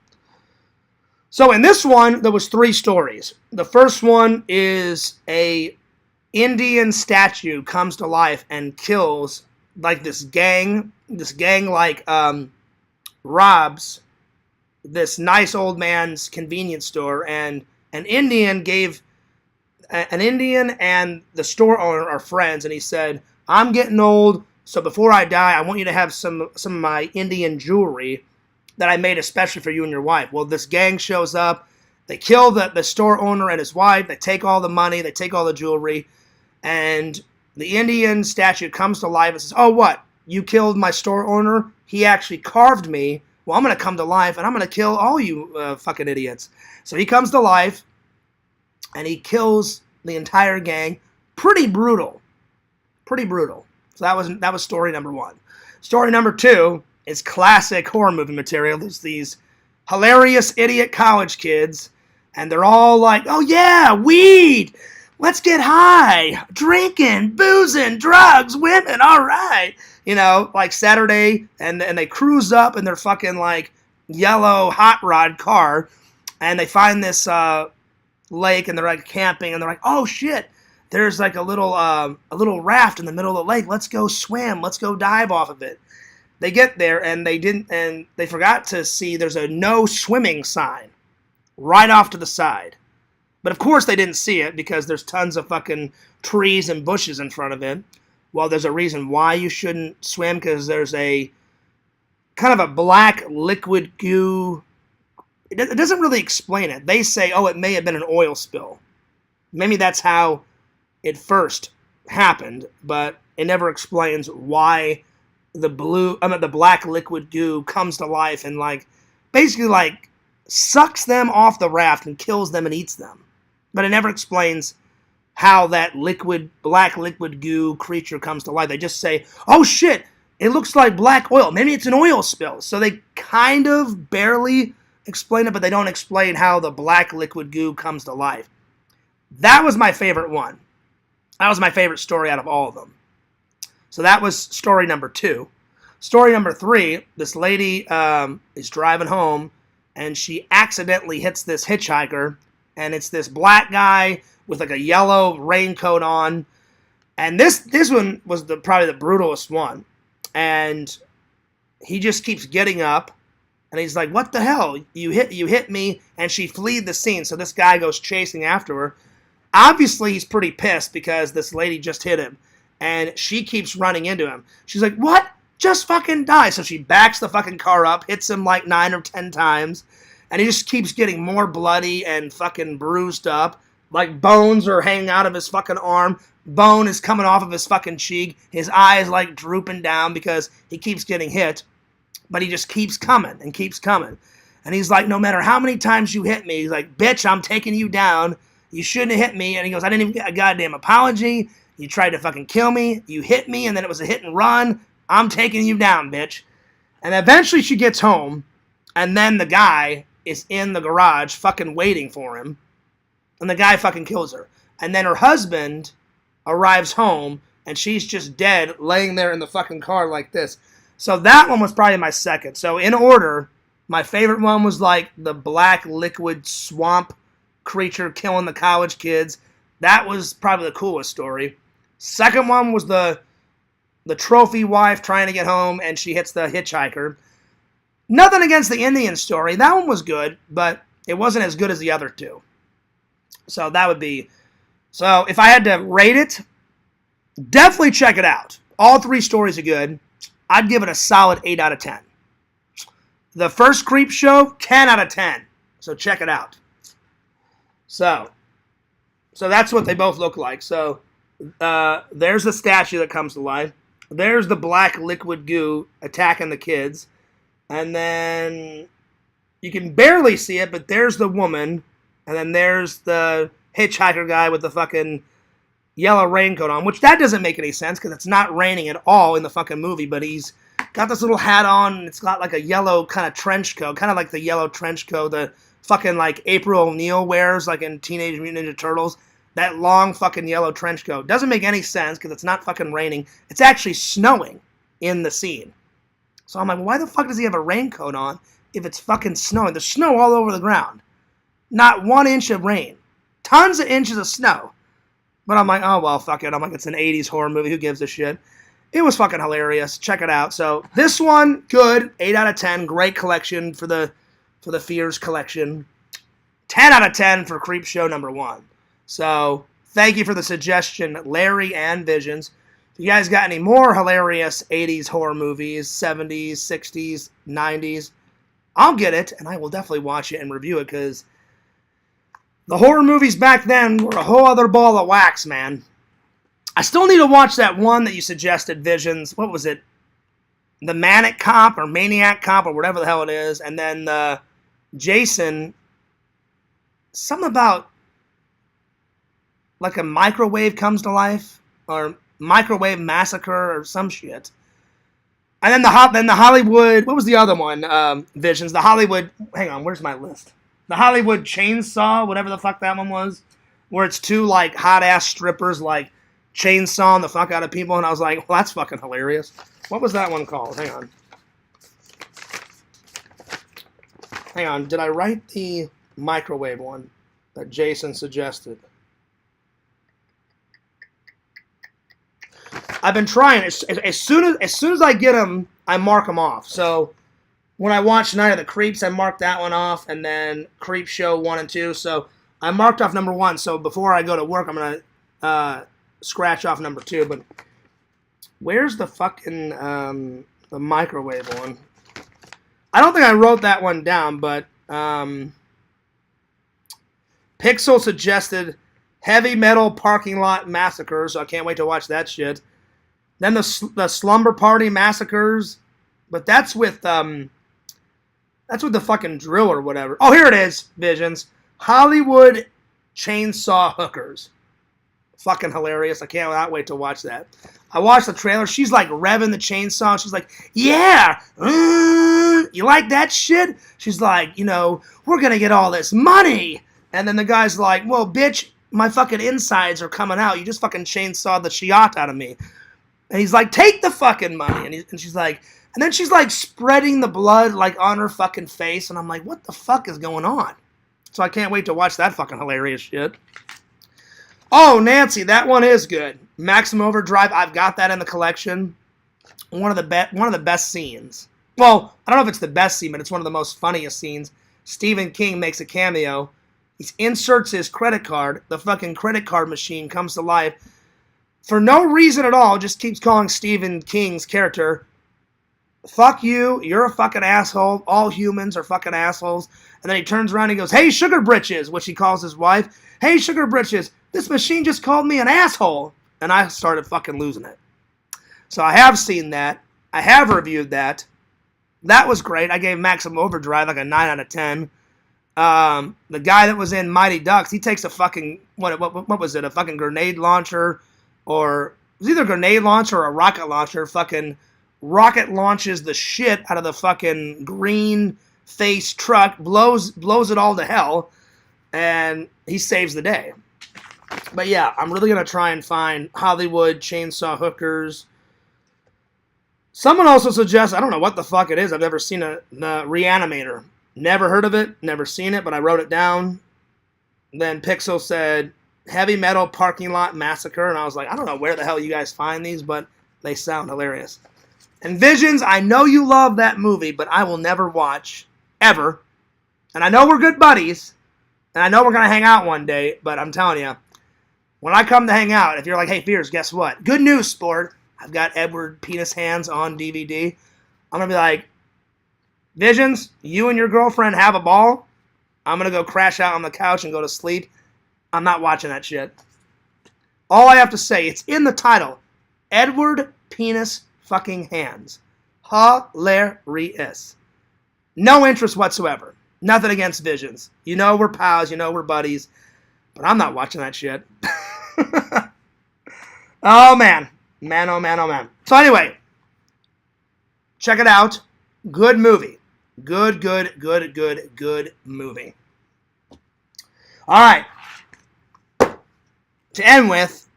Speaker 1: in this one, there was 3 stories. The first one is a Indian statue comes to life and kills, like, this gang robs this nice old man's convenience store, and an Indian and the store owner are friends, and he said, I'm getting old, so before I die, I want you to have some of my Indian jewelry that I made especially for you and your wife. Well, this gang shows up, they kill the store owner and his wife, they take all the money, they take all the jewelry, and the Indian statue comes to life and says, oh, what? You killed my store owner? He actually carved me. Well, I'm going to come to life, and I'm going to kill all you fucking idiots. So he comes to life, and he kills the entire gang. Pretty brutal. Pretty brutal. So that was story number 1. Story number 2 is classic horror movie material. There's these hilarious idiot college kids, and they're all like, oh yeah, weed! Let's get high! Drinking, boozing, drugs, women, alright! You know, like Saturday, and they cruise up in their fucking, like, yellow hot rod car, and they find this lake, and they're, like, camping, and they're like, oh shit, there's, like, a little raft in the middle of the lake. Let's go swim. Let's go dive off of it. They get there, and they forgot to see there's a no swimming sign right off to the side. But of course they didn't see it because there's tons of fucking trees and bushes in front of it. Well, there's a reason why you shouldn't swim, because there's a kind of a black liquid goo. It doesn't really explain it. They say, oh, it may have been an oil spill. Maybe that's how it first happened, but it never explains why the black liquid goo comes to life and, like, basically, like, sucks them off the raft and kills them and eats them. But it never explains how that black liquid goo creature comes to life. They just say, oh shit, it looks like black oil. Maybe it's an oil spill. So they kind of barely explain it, but they don't explain how the black liquid goo comes to life. That was my favorite one. That was my favorite story out of all of them. So that was story number 2. Story number 3, this lady is driving home, and she accidentally hits this hitchhiker, and it's this black guy with like a yellow raincoat on. And this one was probably the brutalest one. And he just keeps getting up, and he's like, what the hell? You hit me, and she fled the scene. So this guy goes chasing after her. Obviously, he's pretty pissed because this lady just hit him, and she keeps running into him. She's like, what? Just fucking die. So she backs the fucking car up, hits him like 9 or 10 times, and he just keeps getting more bloody and fucking bruised up. Like bones are hanging out of his fucking arm. Bone is coming off of his fucking cheek. His eye is like drooping down because he keeps getting hit. But he just keeps coming and keeps coming. And he's like, no matter how many times you hit me, he's like, bitch, I'm taking you down. You shouldn't have hit me. And he goes, I didn't even get a goddamn apology. You tried to fucking kill me. You hit me, and then it was a hit and run. I'm taking you down, bitch. And eventually she gets home, and then the guy is in the garage fucking waiting for him. And the guy fucking kills her. And then her husband arrives home, and she's just dead, laying there in the fucking car like this. So that one was probably my second. So in order, my favorite one was like the black liquid swamp creature killing the college kids. That was probably the coolest story. Second one was the trophy wife trying to get home, and she hits the hitchhiker. Nothing against the Indian story. That one was good, but it wasn't as good as the other 2. So that would be... So if I had to rate it, definitely check it out. All 3 stories are good. I'd give it a solid 8 out of 10. The first Creep Show, 10 out of 10. So check it out. So that's what they both look like. So there's the statue that comes to life. There's the black liquid goo attacking the kids. And then you can barely see it, but there's the woman. And then there's the hitchhiker guy with the fucking yellow raincoat on, which that doesn't make any sense because it's not raining at all in the fucking movie, but he's got this little hat on, and it's got like a yellow kind of trench coat, kind of like the yellow trench coat the fucking like April O'Neil wears like in Teenage Mutant Ninja Turtles. That long fucking yellow trench coat. Doesn't make any sense because it's not fucking raining. It's actually snowing in the scene. So I'm like, why the fuck does he have a raincoat on if it's fucking snowing? There's snow all over the ground. Not 1 inch of rain. Tons of inches of snow. But I'm like, oh, well, fuck it. I'm like, it's an 80s horror movie. Who gives a shit? It was fucking hilarious. Check it out. So this one, good. 8 out of 10. Great collection for the Fears collection. 10 out of 10 for Creep Show number 1. So thank you for the suggestion, Larry and Visions. If you guys got any more hilarious 80s horror movies, 70s, 60s, 90s, I'll get it, and I will definitely watch it and review it, because the horror movies back then were a whole other ball of wax, man. I still need to watch that one that you suggested, Visions. What was it? The Manic Cop or Maniac Cop or whatever the hell it is. And then the Jason, something about like a microwave comes to life or microwave massacre or some shit. And then the Hollywood, what was the other one? Visions, the Hollywood, hang on, where's my list? The Hollywood Chainsaw, whatever the fuck that one was, where it's 2 like hot ass strippers like chainsawing the fuck out of people, and I was like, well, that's fucking hilarious. What was that one called? Hang on, did I write the microwave one that Jason suggested? I've been trying. As soon as I get them, I mark them off. So when I watch Night of the Creeps, I marked that one off, and then Creep Show 1 and 2. So I marked off number 1. So before I go to work, I'm gonna scratch off number 2. But where's the fucking the microwave one? I don't think I wrote that one down, but Pixel suggested Heavy Metal Parking Lot Massacre, so I can't wait to watch that shit. Then the Slumber Party Massacres, but that's with the fucking drill or whatever. Oh, here it is, Visions. Hollywood Chainsaw Hookers. Fucking hilarious. I can't wait to watch that. I watched the trailer. She's like revving the chainsaw. She's like, yeah, you like that shit? She's like, we're going to get all this money. And then the guy's like, well, bitch, my fucking insides are coming out. You just fucking chainsawed the shit out of me. And he's like, take the fucking money. And she's like, and then she's like spreading the blood like on her fucking face. And I'm like, what the fuck is going on? So I can't wait to watch that fucking hilarious shit. Oh, Nancy, that one is good. Maximum Overdrive, I've got that in the collection. One of the best scenes. Well, I don't know if it's the best scene, but it's one of the most funniest scenes. Stephen King makes a cameo. He inserts his credit card. The fucking credit card machine comes to life. For no reason at all, just keeps calling Stephen King's character, fuck you, you're a fucking asshole, all humans are fucking assholes. And then he turns around and he goes, hey, Sugar Britches, which he calls his wife. Hey, Sugar Britches, this machine just called me an asshole. And I started fucking losing it. So I have seen that. I have reviewed that. That was great. I gave Maximum Overdrive like a 9 out of 10. The guy that was in Mighty Ducks, he takes a fucking, what was it, a fucking grenade launcher, or it was either a grenade launcher or a rocket launcher, fucking rocket launches the shit out of the fucking green face truck, blows it all to hell, and he saves the day. But yeah, I'm really going to try and find Hollywood Chainsaw Hookers. Someone also suggests, I don't know what the fuck it is, I've never seen the Reanimator. Never heard of it, never seen it, but I wrote it down. Then Pixel said, Heavy Metal Parking Lot Massacre, and I was like, I don't know where the hell you guys find these, but they sound hilarious. And Visions, I know you love that movie, but I will never watch, ever. And I know we're good buddies, and I know we're going to hang out one day, but I'm telling you, when I come to hang out, if you're like, hey, Fears, guess what? Good news, sport. I've got Edward Penis Hands on DVD. I'm going to be like, Visions, you and your girlfriend have a ball. I'm going to go crash out on the couch and go to sleep. I'm not watching that shit. All I have to say, it's in the title. Edward Penis fucking Hands. Hilarious. No interest whatsoever. Nothing against Visions. You know we're pals. You know we're buddies. But I'm not watching that shit. Oh, man. Man, oh, man, oh, man. So anyway, check it out. Good movie. Good movie. All right. To end with,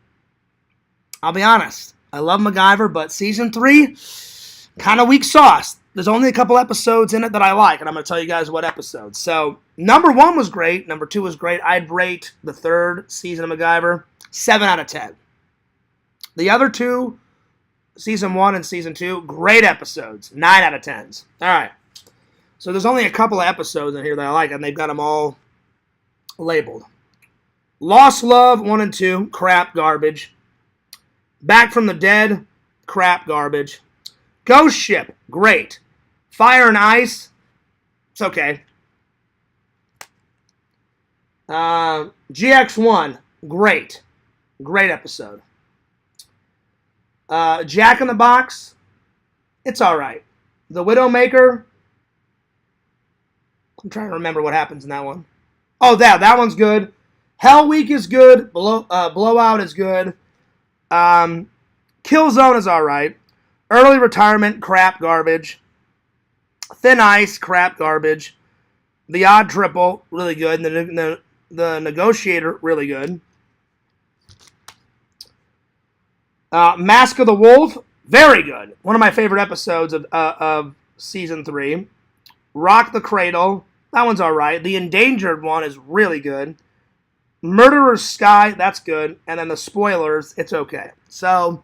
Speaker 1: I'll be honest. I love Macgyver, but season 3, kind of weak sauce. There's only a couple episodes in it that I like, and I'm going to tell you guys what episodes. So, number 1 was great. Number 2 was great. I'd rate the 3rd season of Macgyver 7 out of 10. The other 2, season 1 and season 2, great episodes. 9 out of 10s. All right. So there's only a couple of episodes in here that I like, and they've got them all labeled. Lost Love 1 and 2, crap, garbage. Back from the Dead, crap, garbage. Ghost Ship, great. Fire and Ice, it's okay. GX1, great. Great episode. Jack in the Box, it's alright. The Widowmaker, I'm trying to remember what happens in that one. Oh, that one's good. Hell Week is good. Blowout is good. Killzone is alright. Early Retirement, crap, garbage. Thin Ice, crap, garbage. The Odd Triple, really good. And the Negotiator, really good. Mask of the Wolf, very good. One of my favorite episodes of season 3. Rock the Cradle, that one's alright. The Endangered one is really good. Murderer's Sky, that's good. And then the Spoilers, it's okay. So,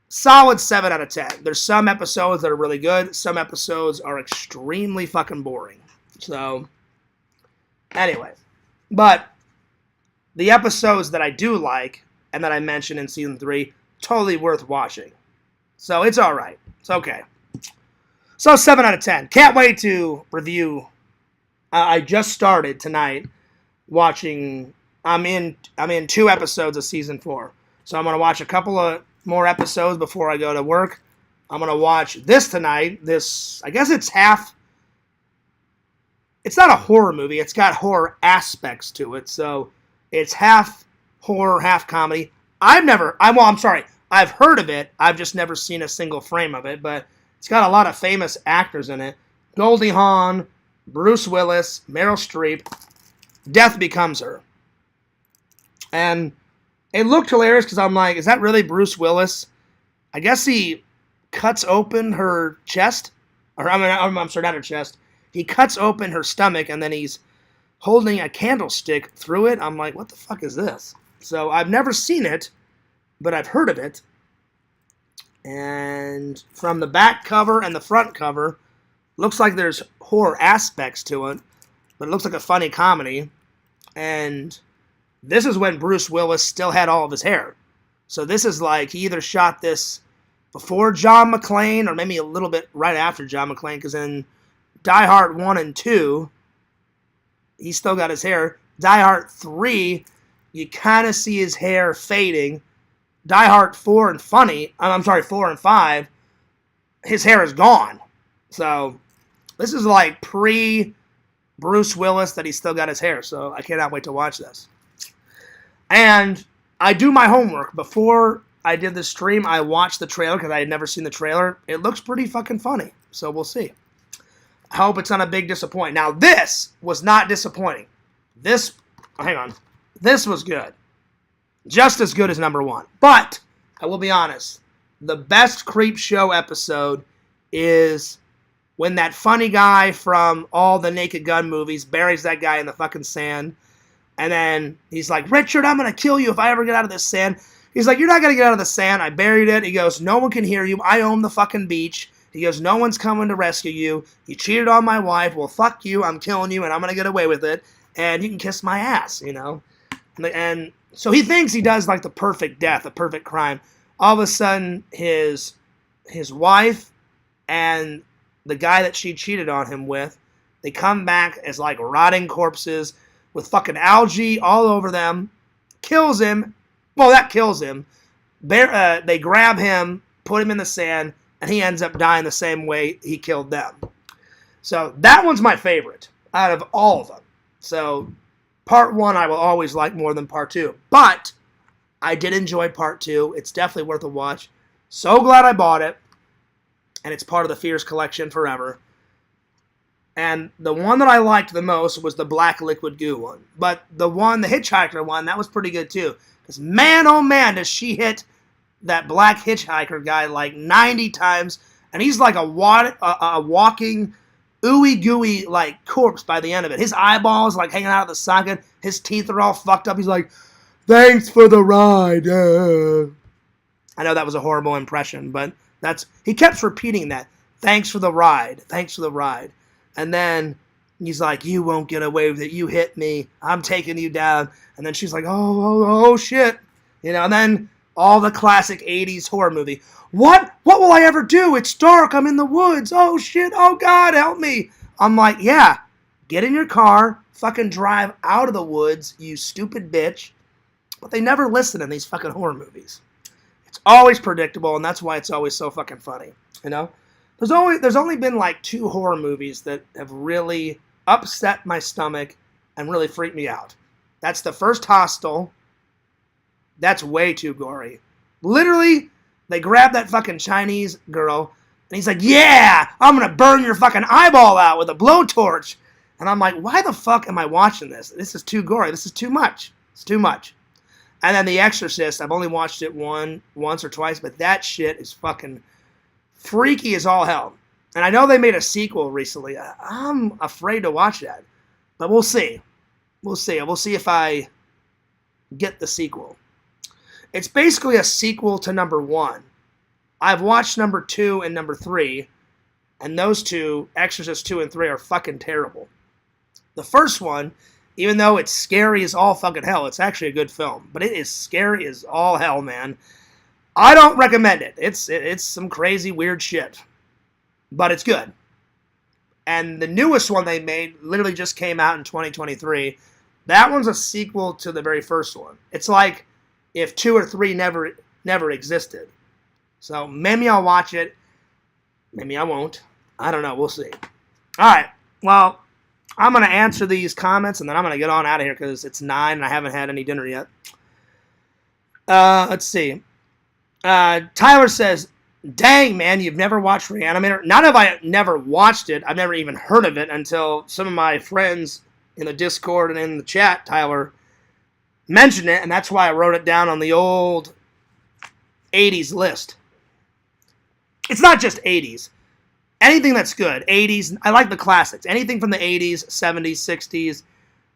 Speaker 1: solid 7 out of 10. There's some episodes that are really good. Some episodes are extremely fucking boring. So, anyway. But, the episodes that I do like, and that I mentioned in season 3, totally worth watching. So, it's alright. It's okay. So, 7 out of 10. Can't wait to review. I just started tonight watching. I'm in 2 episodes of season 4. So, I'm going to watch a couple of more episodes before I go to work. I'm going to watch this tonight. I guess it's half. It's not a horror movie. It's got horror aspects to it. So, it's half horror, half comedy. I've heard of it. I've just never seen a single frame of it. But it's got a lot of famous actors in it. Goldie Hawn, Bruce Willis, Meryl Streep. Death Becomes Her. And it looked hilarious because I'm like, is that really Bruce Willis? I guess he cuts open her chest. Or, I'm sorry, not her chest. He cuts open her stomach, and then he's holding a candlestick through it. I'm like, what the fuck is this? So I've never seen it, but I've heard of it. And from the back cover and the front cover, looks like there's horror aspects to it, but it looks like a funny comedy. And this is when Bruce Willis still had all of his hair. So this is like he either shot this before John McClane or maybe a little bit right after John McClane, because in Die Hard 1 and 2, he still got his hair. Die Hard 3, you kind of see his hair fading. Die Hard 4 and 4 and 5, his hair is gone. So this is like pre-Bruce Willis that he still got his hair. So I cannot wait to watch this. And I do my homework. Before I did the stream, I watched the trailer because I had never seen the trailer. It looks pretty fucking funny. So we'll see. I hope it's not a big disappointment. Now, this was not disappointing. This was good. Just as good as number 1. But, I will be honest, the best Creep Show episode is when that funny guy from all the Naked Gun movies buries that guy in the fucking sand. And then he's like, Richard, I'm going to kill you if I ever get out of this sand. He's like, you're not going to get out of the sand. I buried it. He goes, no one can hear you. I own the fucking beach. He goes, no one's coming to rescue you. You cheated on my wife. Well, fuck you. I'm killing you, and I'm going to get away with it. And you can kiss my ass, you know. And so he thinks he does like the perfect death, the perfect crime. All of a sudden, his wife and the guy that she cheated on him with, they come back as like rotting corpses with fucking algae all over them. Kills him. Well, that kills him. They grab him, put him in the sand, and he ends up dying the same way he killed them. So that one's my favorite out of all of them. So part 1 I will always like more than part 2. But I did enjoy part 2. It's definitely worth a watch. So glad I bought it. And it's part of the Fears collection forever. And the one that I liked the most was the black liquid goo one. But the hitchhiker one, that was pretty good too. Because man, oh man, does she hit that black hitchhiker guy like 90 times. And he's like a walking ooey gooey like corpse by the end of it. His eyeballs like hanging out of the socket. His teeth are all fucked up. He's like, thanks for the ride. I know that was a horrible impression, but he kept repeating that. Thanks for the ride. Thanks for the ride. And then he's like, you won't get away with it. You hit me. I'm taking you down. And then she's like, oh shit. You know, and then all the classic 80s horror movie. What will I ever do? It's dark. I'm in the woods. Oh shit. Oh God, help me. I'm like, yeah, get in your car, fucking drive out of the woods, you stupid bitch. But they never listen in these fucking horror movies. It's always predictable, and that's why it's always so fucking funny. You know? There's only been like 2 horror movies that have really upset my stomach and really freaked me out. That's the first Hostel. That's way too gory. Literally, they grab that fucking Chinese girl, and he's like, yeah, I'm going to burn your fucking eyeball out with a blowtorch. And I'm like, why the fuck am I watching this? This is too gory. This is too much. It's too much. And then The Exorcist, I've only watched it once or twice, but that shit is fucking freaky as all hell. And I know they made a sequel recently. I'm afraid to watch that. But we'll see. We'll see. We'll see if I get the sequel. It's basically a sequel to number 1. I've watched number 2 and number 3, and those 2, Exorcist 2 and 3, are fucking terrible. The first one, even though it's scary as all fucking hell, it's actually a good film. But it is scary as all hell, man. I don't recommend it. It's some crazy, weird shit. But it's good. And the newest one they made literally just came out in 2023. That one's a sequel to the very first one. It's like if 2 or 3 never existed. So maybe I'll watch it. Maybe I won't. I don't know. We'll see. All right. Well, I'm going to answer these comments, and then I'm going to get on out of here because it's 9 and I haven't had any dinner yet. Let's see. Tyler says, dang, man, you've never watched Reanimator? Not have I never watched it. I've never even heard of it until some of my friends in the Discord and in the chat, Tyler, mentioned it, and that's why I wrote it down on the old 80s list. It's not just 80s. Anything that's good. 80s. I like the classics. Anything from the 80s, 70s, 60s,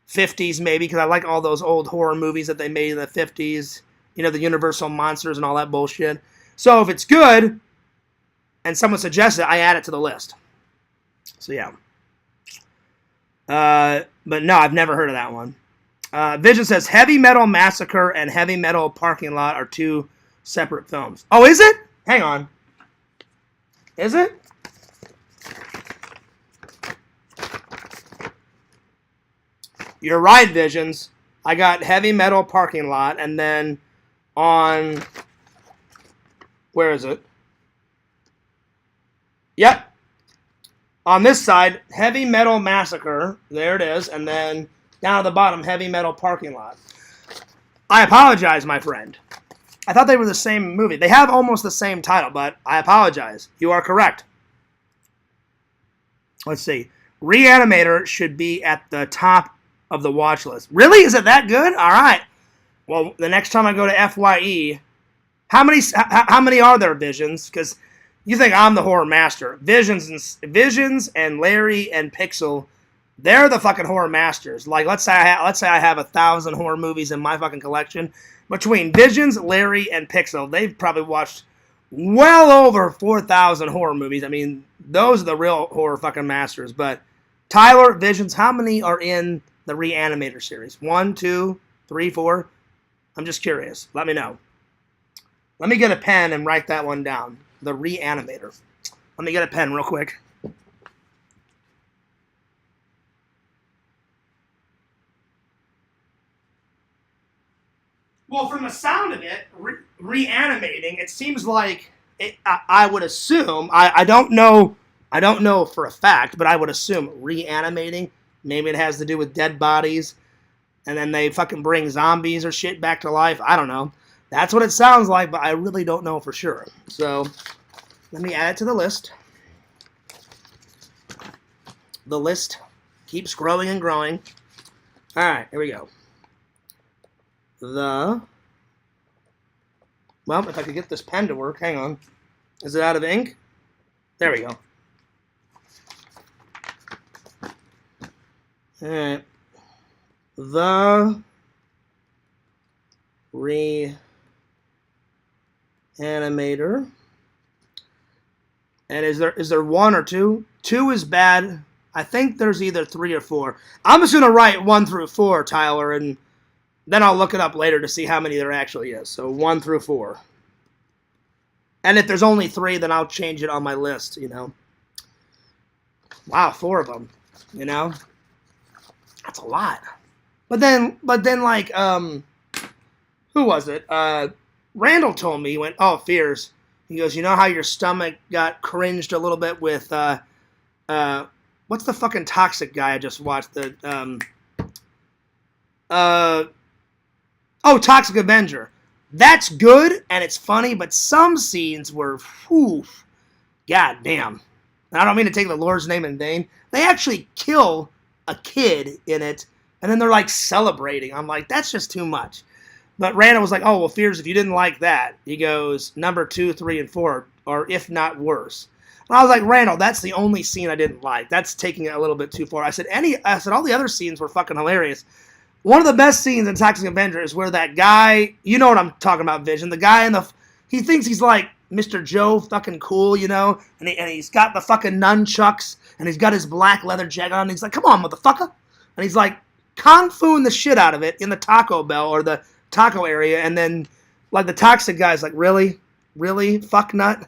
Speaker 1: 50s maybe, because I like all those old horror movies that they made in the 50s. You know, the Universal Monsters and all that bullshit. So if it's good and someone suggests it, I add it to the list. So yeah. But no, I've never heard of that one. Vision says Heavy Metal Massacre and Heavy Metal Parking Lot are two separate films. Oh, is it? Hang on. Is it? You're right, Visions. I got Heavy Metal Parking Lot, and then on... Where is it? Yep. On this side, Heavy Metal Massacre. There it is. And then down at the bottom, Heavy Metal Parking Lot. I apologize, my friend. I thought they were the same movie. They have almost the same title, but I apologize. You are correct. Let's see. Reanimator should be at the top of the watch list. Really? Is it that good? All right. Well, the next time I go to FYE, how many are there, Visions? Because you think I'm the horror master. Visions and Larry and Pixel, they're the fucking horror masters. Like, let's say I have 1,000 horror movies in my fucking collection. Between Visions, Larry, and Pixel, they've probably watched well over 4,000 horror movies. I mean, those are the real horror fucking masters. But Tyler, Visions, how many are in the Reanimator series? 1, 2, 3, 4? I'm just curious. Let me know. Let me get a pen and write that one down. The Reanimator. Let me get a pen real quick. Well, from the sound of it, reanimating, it seems like I would assume. I don't know for a fact, but I would assume reanimating. Maybe it has to do with dead bodies, and then they fucking bring zombies or shit back to life. I don't know. That's what it sounds like, but I really don't know for sure. So, let me add it to the list. The list keeps growing and growing. All right, here we go. Well, if I could get this pen to work, hang on. Is it out of ink? There we go. All right. The Reanimator. And is there 1 or 2? 2 is bad. I think there's either 3 or 4. I'm just gonna write 1 through 4, Tyler, and then I'll look it up later to see how many there actually is. So 1 through 4. And if there's only 3, then I'll change it on my list, you know. Wow, 4 of them, you know. That's a lot. But then like, who was it? Randall told me, he went, oh, Fears. He goes, you know how your stomach got cringed a little bit with, what's the fucking toxic guy I just watched? Toxic Avenger. That's good, and it's funny, but some scenes were, god damn. And I don't mean to take the Lord's name in vain. They actually kill a kid in it, and then they're, like, celebrating. I'm like, that's just too much. But Randall was like, oh, well, Fears, if you didn't like that, he goes, number 2, 3, and 4, or if not worse. And I was like, Randall, that's the only scene I didn't like. That's taking it a little bit too far. I said, all the other scenes were fucking hilarious. One of the best scenes in Toxic Avenger is where that guy, you know what I'm talking about, Vision, the guy he thinks he's like Mr. Joe fucking cool, you know, and he's got the fucking nunchucks, and he's got his black leather jacket on, and he's like, come on, motherfucker. And he's like, kung fuing the shit out of it in the Taco Bell, or the taco area, and then, like, the toxic guy's like, really? Really? Fuck nut?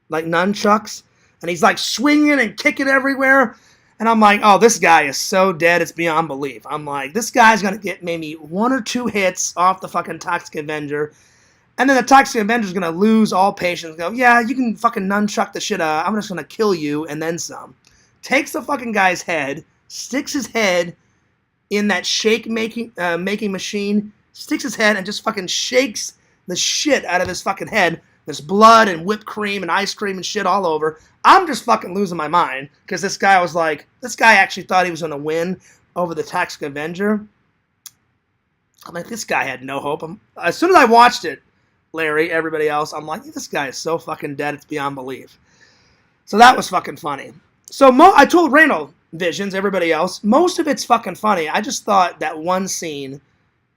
Speaker 1: Like, nunchucks? And he's, like, swinging and kicking everywhere. And I'm like, oh, this guy is so dead, it's beyond belief. I'm like, this guy's going to get maybe 1 or 2 hits off the fucking Toxic Avenger. And then the Toxic Avenger's going to lose all patience. Go, yeah, you can fucking nunchuck the shit out. I'm just going to kill you and then some. Takes the fucking guy's head, sticks his head in that making machine, sticks his head and just fucking shakes the shit out of his fucking head. There's blood and whipped cream and ice cream and shit all over. I'm just fucking losing my mind because this guy actually thought he was going to win over the Toxic Avenger. I'm like, this guy had no hope. As soon as I watched it, Larry, everybody else. I'm like, this guy is so fucking dead, it's beyond belief. So that was fucking funny. So I told Randall, Visions, everybody else, most of it's fucking funny. I just thought that one scene,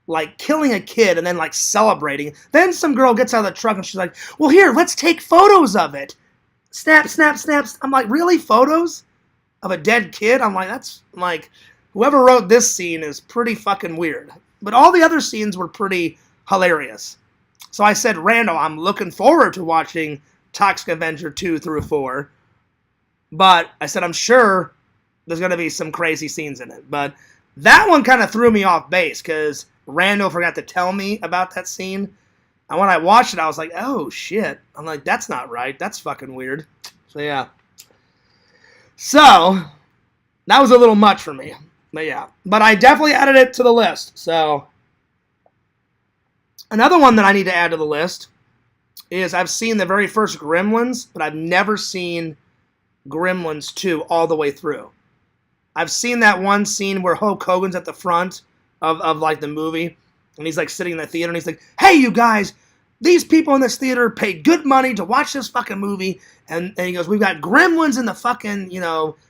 Speaker 1: like killing a kid and then like celebrating. Then some girl gets out of the truck and she's like, well, here, let's take photos of it. Snap, snap, snaps. I'm like, really? Photos of a dead kid? I'm like, that's like, whoever wrote this scene is pretty fucking weird. But all the other scenes were pretty hilarious. So I said, Randall, I'm looking forward to watching Toxic Avenger 2 through 4. But I said, I'm sure there's going to be some crazy scenes in it. But that one kind of threw me off base because Randall forgot to tell me about that scene. And when I watched it, I was like, oh, shit. I'm like, that's not right. That's fucking weird. So, yeah. So, that was a little much for me. But, yeah. But I definitely added it to the list. So, another one that I need to add to the list is I've seen the very first Gremlins, but I've never seen Gremlins 2 all the way through. I've seen that one scene where Hulk Hogan's at the front of like the movie, and he's like sitting in the theater, and he's like, hey, you guys, these people in this theater paid good money to watch this fucking movie, and he goes, we've got Gremlins in the fucking,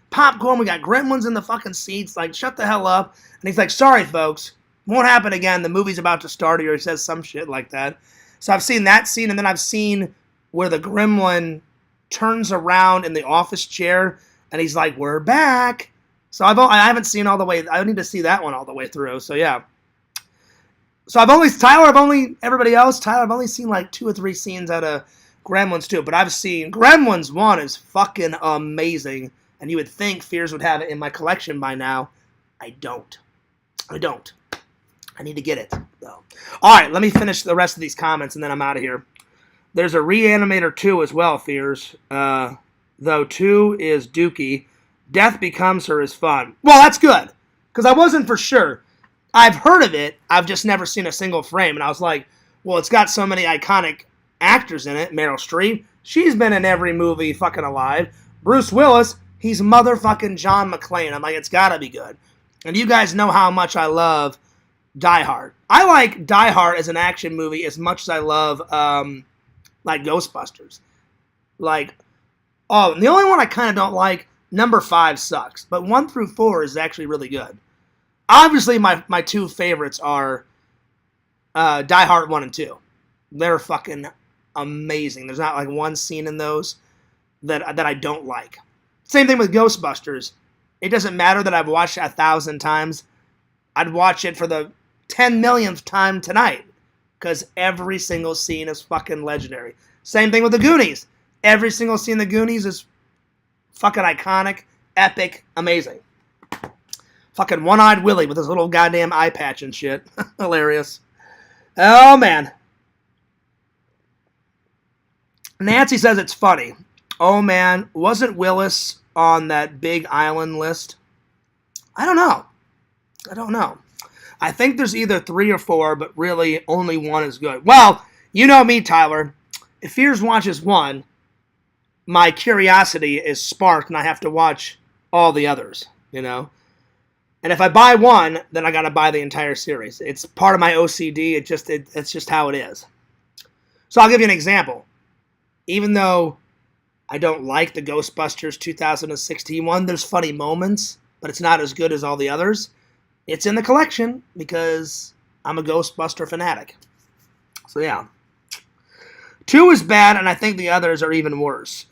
Speaker 1: popcorn, we got Gremlins in the fucking seats, like, shut the hell up. And he's like, sorry, folks, won't happen again, the movie's about to start, or he says some shit like that. So I've seen that scene, and then I've seen where the Gremlin turns around in the office chair, and he's like, we're back. So I haven't seen all the way. I need to see that one all the way through. So yeah. So everybody else, Tyler, I've only seen like 2 or 3 scenes out of Gremlins 2. But I've seen Gremlins 1 is fucking amazing. And you would think Fears would have it in my collection by now. I don't. I need to get it, though. All right, let me finish the rest of these comments, and then I'm out of here. There's a Reanimator 2 as well, Fears. Though 2 is dookie. Death Becomes Her is fun. Well, that's good, because I wasn't for sure. I've heard of it. I've just never seen a single frame. And I was like, well, it's got so many iconic actors in it. Meryl Streep, she's been in every movie fucking alive. Bruce Willis, he's motherfucking John McClane. I'm like, it's got to be good. And you guys know how much I love Die Hard. I like Die Hard as an action movie as much as I love, like, Ghostbusters. Like, and the only one I kind of don't like, number 5 sucks, but 1 through 4 is actually really good. Obviously, my 2 favorites are Die Hard 1 and 2. They're fucking amazing. There's not like one scene in those that I don't like. Same thing with Ghostbusters. It doesn't matter that I've watched it 1,000 times. I'd watch it for the 10 millionth time tonight because every single scene is fucking legendary. Same thing with the Goonies. Every single scene in the Goonies is fucking iconic, epic, amazing. Fucking One-Eyed Willie with his little goddamn eye patch and shit. Hilarious. Oh, man. Nancy says it's funny. Oh, man. Wasn't Willis on that Big Island list? I don't know. I think there's either 3 or 4, but really only 1 is good. Well, you know me, Tyler. If Fears watches 1, my curiosity is sparked and I have to watch all the others, And if I buy 1, then I got to buy the entire series. It's part of my OCD. It's just how it is. So I'll give you an example. Even though I don't like the Ghostbusters 2016 one, there's funny moments, but it's not as good as all the others. It's in the collection because I'm a Ghostbuster fanatic. So yeah. 2 is bad, and I think the others are even worse.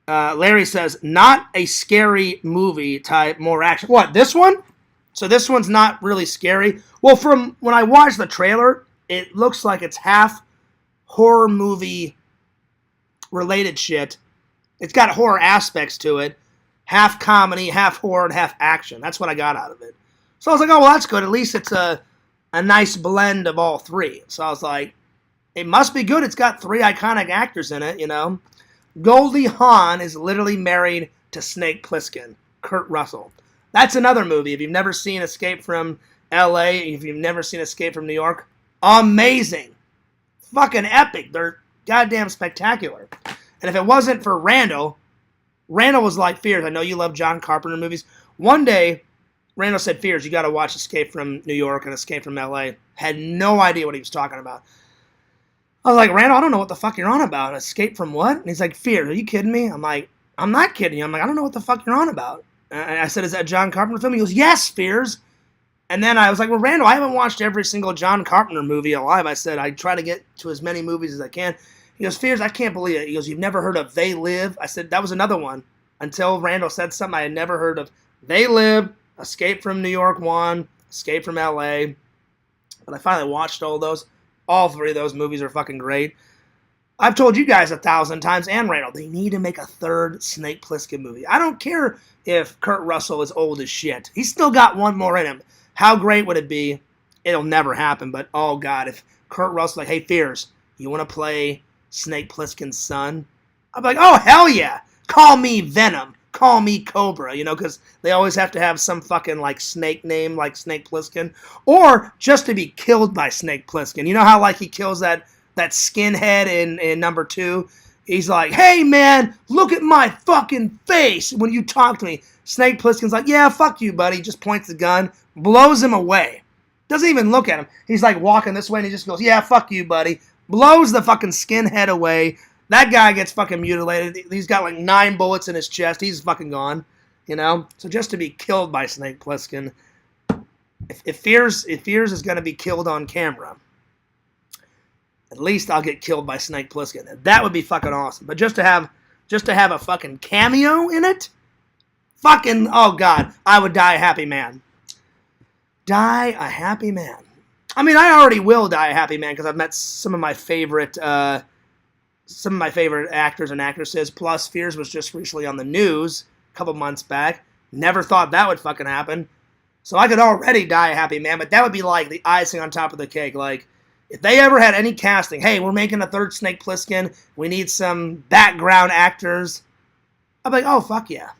Speaker 1: Larry says, not a scary movie type, more action. What, this one? So this one's not really scary? Well, from when I watched the trailer, it looks like it's half horror movie related shit. It's got horror aspects to it. Half comedy, half horror, and half action. That's what I got out of it. So I was like, oh, well, that's good. At least it's a nice blend of all 3. So I was like, it must be good. It's got 3 iconic actors in it, Goldie Hawn is literally married to Snake Plissken, Kurt Russell. That's another movie. If you've never seen Escape from L.A., if you've never seen Escape from New York, amazing. Fucking epic. They're goddamn spectacular. And if it wasn't for Randall was like Fears. I know you love John Carpenter movies. One day, Randall said, Fears, you got to watch Escape from New York and Escape from L.A. Had no idea what he was talking about. I was like, Randall, I don't know what the fuck you're on about. Escape from what? And he's like, Fears, are you kidding me? I'm like, I'm not kidding you. I'm like, I don't know what the fuck you're on about. And I said, is that a John Carpenter film? He goes, yes, Fears. And then I was like, well, Randall, I haven't watched every single John Carpenter movie alive. I said, I try to get to as many movies as I can. He goes, Fears, I can't believe it. He goes, you've never heard of They Live? I said, that was another one. Until Randall said something I had never heard of. They Live, Escape from New York 1, Escape from L.A. But I finally watched all those. All three of those movies are fucking great. I've told you guys 1,000 times, and Randall, they need to make a third Snake Plissken movie. I don't care if Kurt Russell is old as shit. He's still got one more in him. How great would it be? It'll never happen, but oh god, if Kurt Russell like, hey Fears, you want to play Snake Plissken's son? I'd be like, oh hell yeah! Call me Venom. Call me Cobra, because they always have to have some fucking like snake name like Snake Plissken. Or just to be killed by Snake Plissken. You know how like he kills that skinhead in number 2? He's like, hey man, look at my fucking face when you talk to me. Snake Plissken's like, yeah, fuck you, buddy. Just points the gun, blows him away. Doesn't even look at him. He's like walking this way and he just goes, yeah, fuck you, buddy. Blows the fucking skinhead away. That guy gets fucking mutilated. He's got like 9 bullets in his chest. He's fucking gone, So just to be killed by Snake Plissken, if Fears is going to be killed on camera, at least I'll get killed by Snake Plissken. That would be fucking awesome. But just to have a fucking cameo in it, fucking, oh god, I would die a happy man. Die a happy man. I mean, I already will die a happy man because I've met some of my favorite actors and actresses. Plus, Fears was just recently on the news a couple months back. Never thought that would fucking happen. So I could already die a happy man, but that would be like the icing on top of the cake. Like, if they ever had any casting, hey, we're making a third Snake Plissken, we need some background actors, I'd be like, oh, fuck yeah.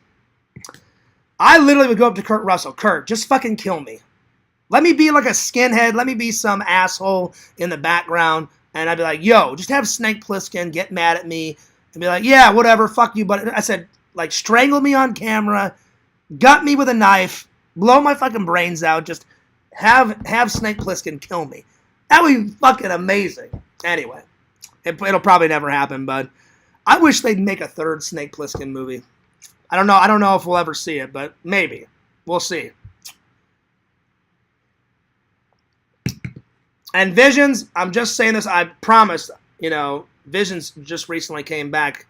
Speaker 1: I literally would go up to Kurt Russell. Kurt, just fucking kill me. Let me be like a skinhead. Let me be some asshole in the background. And I'd be like, yo, just have Snake Plissken get mad at me and be like, yeah, whatever, fuck you. But I said, like, strangle me on camera, gut me with a knife, blow my fucking brains out, just have Snake Plissken kill me. That would be fucking amazing. Anyway, it'll probably never happen, but I wish they'd make a third Snake Plissken movie. I don't know if we'll ever see it, but maybe. We'll see. And Visions, I'm just saying this, I promise, Visions just recently came back,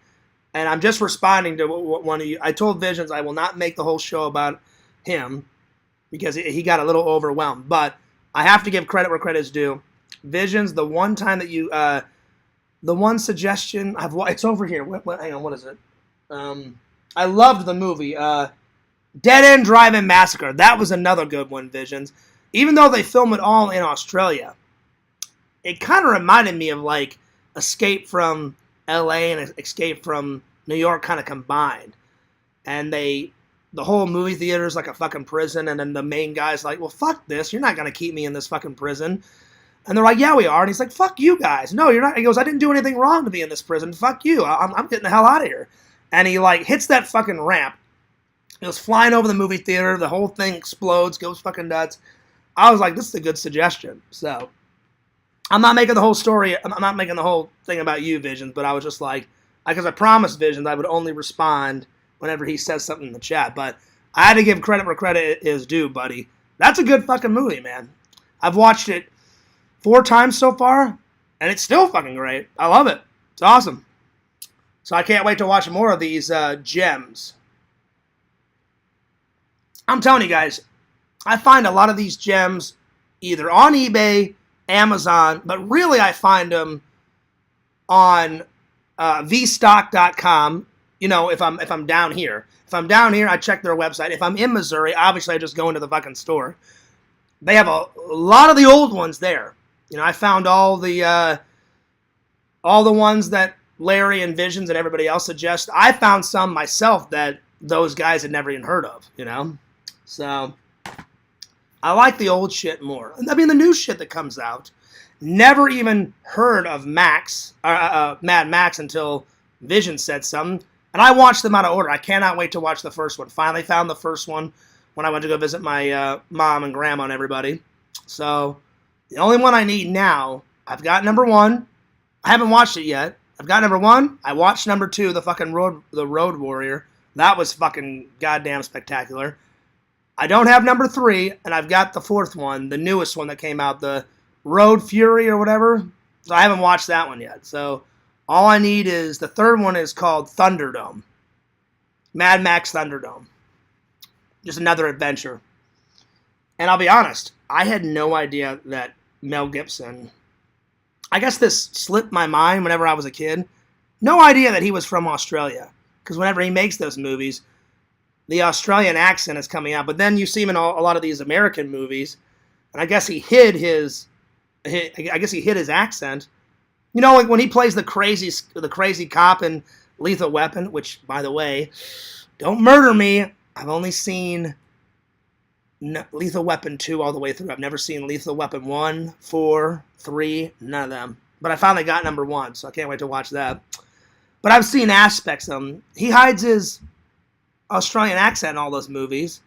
Speaker 1: and I'm just responding to what one of you, I told Visions I will not make the whole show about him, because he got a little overwhelmed, but I have to give credit where credit is due. Visions, the one time that you, the one suggestion, it's over here, hang on, what is it? I loved the movie, Dead End Drive-In Massacre, that was another good one, Visions. Even though they film it all in Australia, it kind of reminded me of like Escape from L.A. and Escape from New York kind of combined. And the whole movie theater is like a fucking prison, and then the main guy's like, well, fuck this, you're not going to keep me in this fucking prison. And they're like, yeah, we are. And he's like, fuck you guys. No, you're not. He goes, I didn't do anything wrong to be in this prison. Fuck you. I'm getting the hell out of here. And he like hits that fucking ramp. He goes flying over the movie theater. The whole thing explodes, goes fucking nuts. I was like, this is a good suggestion. So I'm not making the whole story. I'm not making the whole thing about you, Visions. But I was just like, because I promised Visions I would only respond whenever he says something in the chat. But I had to give credit where credit is due, buddy. That's a good fucking movie, man. I've watched it 4 times so far, and it's still fucking great. I love it. It's awesome. So I can't wait to watch more of these gems. I'm telling you guys, I find a lot of these gems either on eBay, Amazon, but really I find them on vstock.com. If I'm down here. If I'm down here, I check their website. If I'm in Missouri, obviously I just go into the fucking store. They have a lot of the old ones there. I found all the ones that Larry and Visions and everybody else suggest. I found some myself that those guys had never even heard of, So I like the old shit more. I mean, the new shit that comes out. Never even heard of Mad Max until Vision said something. And I watched them out of order. I cannot wait to watch the first one. Finally found the first one. when I went to go visit my mom and grandma and everybody. So the only one I need now, I've got number 1. I haven't watched it yet. I've got number 1. I watched number 2, the Road Warrior. That was fucking goddamn spectacular. I don't have number 3, and I've got the 4th one, the newest one that came out, the Road Fury or whatever. So I haven't watched that one yet. So all I need is, the 3rd one is called Thunderdome. Mad Max Thunderdome. Just another adventure. And I'll be honest, I had no idea that Mel Gibson, I guess this slipped my mind whenever I was a kid. No idea that he was from Australia. Because whenever he makes those movies, the Australian accent is coming out. But then you see him in a lot of these American movies, and I guess he hid his accent. You know, like when he plays the crazy cop in Lethal Weapon, which, by the way, don't murder me. I've only seen Lethal Weapon 2 all the way through. I've never seen Lethal Weapon 1, 4, 3, none of them. But I finally got number 1, so I can't wait to watch that. But I've seen aspects of him. He hides his Australian accent in all those movies.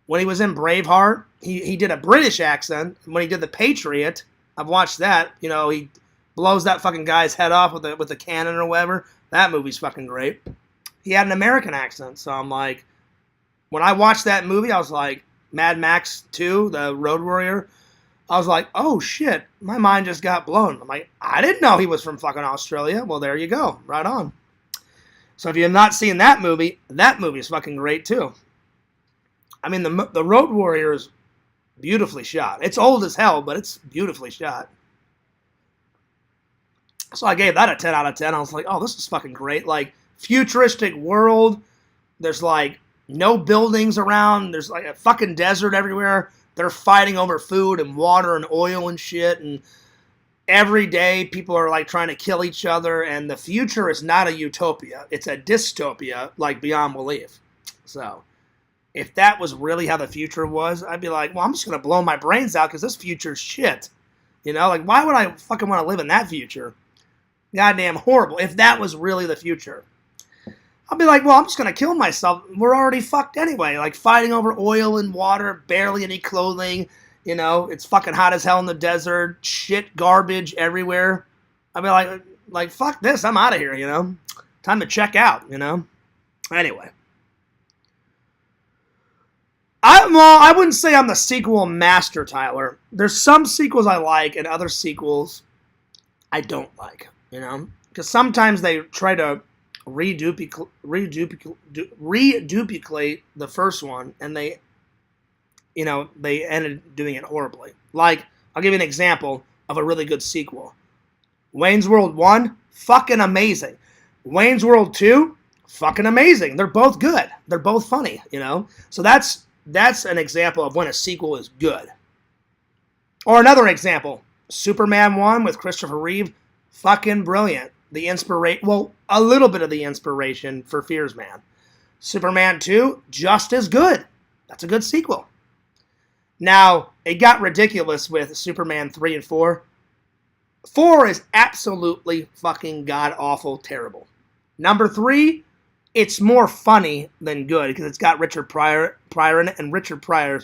Speaker 1: When he was in Braveheart, he did a British accent. When he did The Patriot, I've watched that. You know, he blows that fucking guy's head off with a cannon or whatever. That movie's fucking great. He had an American accent, so I'm like, when I watched that movie, I was like, Mad Max 2, the Road Warrior, I was like, oh shit, my mind just got blown. I'm like, I didn't know he was from fucking Australia. Well, there you go. Right on. So if you have not seen that movie is fucking great too. I mean, the Road Warrior is beautifully shot. It's old as hell, but it's beautifully shot. So I gave that a 10 out of 10. I was like, oh, this is fucking great. Like, futuristic world. There's like no buildings around. There's like a fucking desert everywhere. They're fighting over food and water and oil and shit. And every day people are like trying to kill each other. And the future is not a utopia. It's a dystopia, like beyond belief. So if that was really how the future was, I'd be like, well, I'm just going to blow my brains out because this future's shit. You know, like, why would I fucking want to live in that future? Goddamn horrible. If that was really the future, I'll be like, well, I'm just going to kill myself. We're already fucked anyway. Like, fighting over oil and water, barely any clothing. You know, it's fucking hot as hell in the desert. Shit, garbage everywhere. I'll be like, fuck this. I'm out of here, you know. Time to check out, you know. Anyway. I wouldn't say I'm the sequel master, Tyler. There's some sequels I like and other sequels I don't like, you know. Because sometimes they try to reduplicate the first one, and they ended doing it horribly. Like, I'll give you an example of a really good sequel. Wayne's World 1, fucking amazing. Wayne's World 2, fucking amazing. They're both good. They're both funny, you know? So that's an example of when a sequel is good. Or another example, Superman 1 with Christopher Reeve, fucking brilliant. A little bit of the inspiration for Fears Man. Superman 2, just as good. That's a good sequel. Now, it got ridiculous with Superman 3 and 4. 4 is absolutely fucking god-awful terrible. Number 3, it's more funny than good because it's got Richard Pryor in it, and Richard Pryor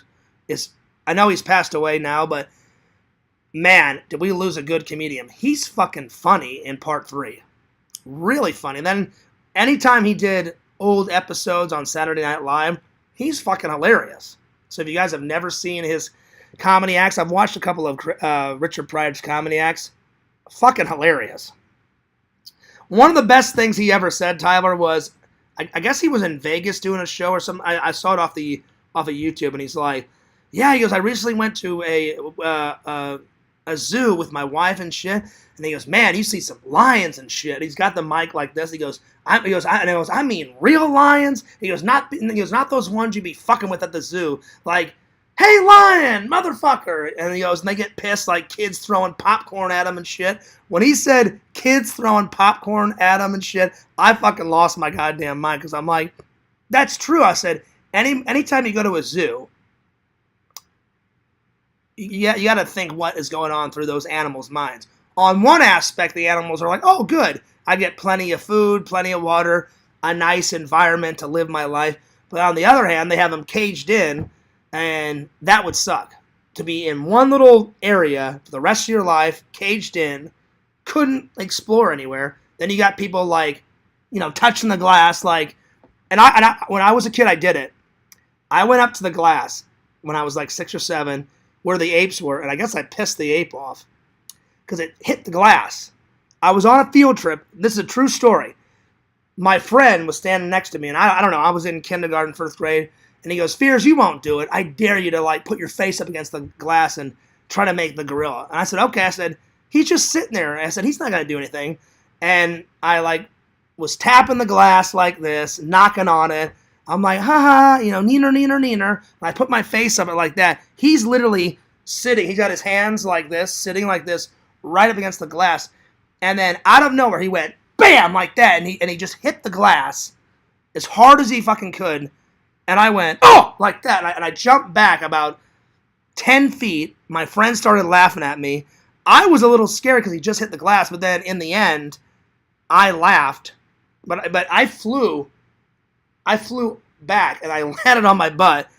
Speaker 1: is, I know he's passed away now, but man, did we lose a good comedian. He's fucking funny in part 3. Really funny. And then anytime he did old episodes on Saturday Night Live, he's fucking hilarious. So if you guys have never seen his comedy acts, I've watched a couple of Richard Pryor's comedy acts. Fucking hilarious. One of the best things he ever said, Tyler, was, I guess he was in Vegas doing a show or something. I saw it off of YouTube, and he's like, yeah, he goes, I recently went to a zoo with my wife and shit, and he goes, man, you see some lions and shit. He's got the mic like this. He goes, I mean real lions. He goes, not those ones you be fucking with at the zoo. Like, hey, lion, motherfucker. And he goes, and they get pissed, like kids throwing popcorn at him and shit. When he said kids throwing popcorn at him and shit, I fucking lost my goddamn mind, because I'm like, that's true. I said, anytime you go to a zoo, you got to think what is going on through those animals' minds. On one aspect, the animals are like, oh, good. I get plenty of food, plenty of water, a nice environment to live my life. But on the other hand, they have them caged in, And that would suck. To be in one little area for the rest of your life, caged in, couldn't explore anywhere. Then you got people like, touching the glass. Like, and when I was a kid, I did it. I went up to the glass when I was like 6 or 7, where the apes were, and I guess I pissed the ape off because it hit the glass. I was on a field trip. This is a true story. My friend was standing next to me, and I don't know, I was in kindergarten, 1st grade, and he goes, Fears, you won't do it. I dare you to, like, put your face up against the glass and try to make the gorilla. And I said, okay. I said, he's just sitting there. I said, he's not going to do anything. And I, like, was tapping the glass like this, knocking on it. I'm like, ha, neener, neener, neener. And I put my face up it like that. He's literally sitting. He's got his hands like this, sitting like this, right up against the glass. And then out of nowhere, he went, bam, like that. And he just hit the glass as hard as he fucking could. And I went, oh, like that. And I jumped back about 10 feet. My friend started laughing at me. I was a little scared because he just hit the glass. But then in the end, I laughed. But I flew back and I landed on my butt.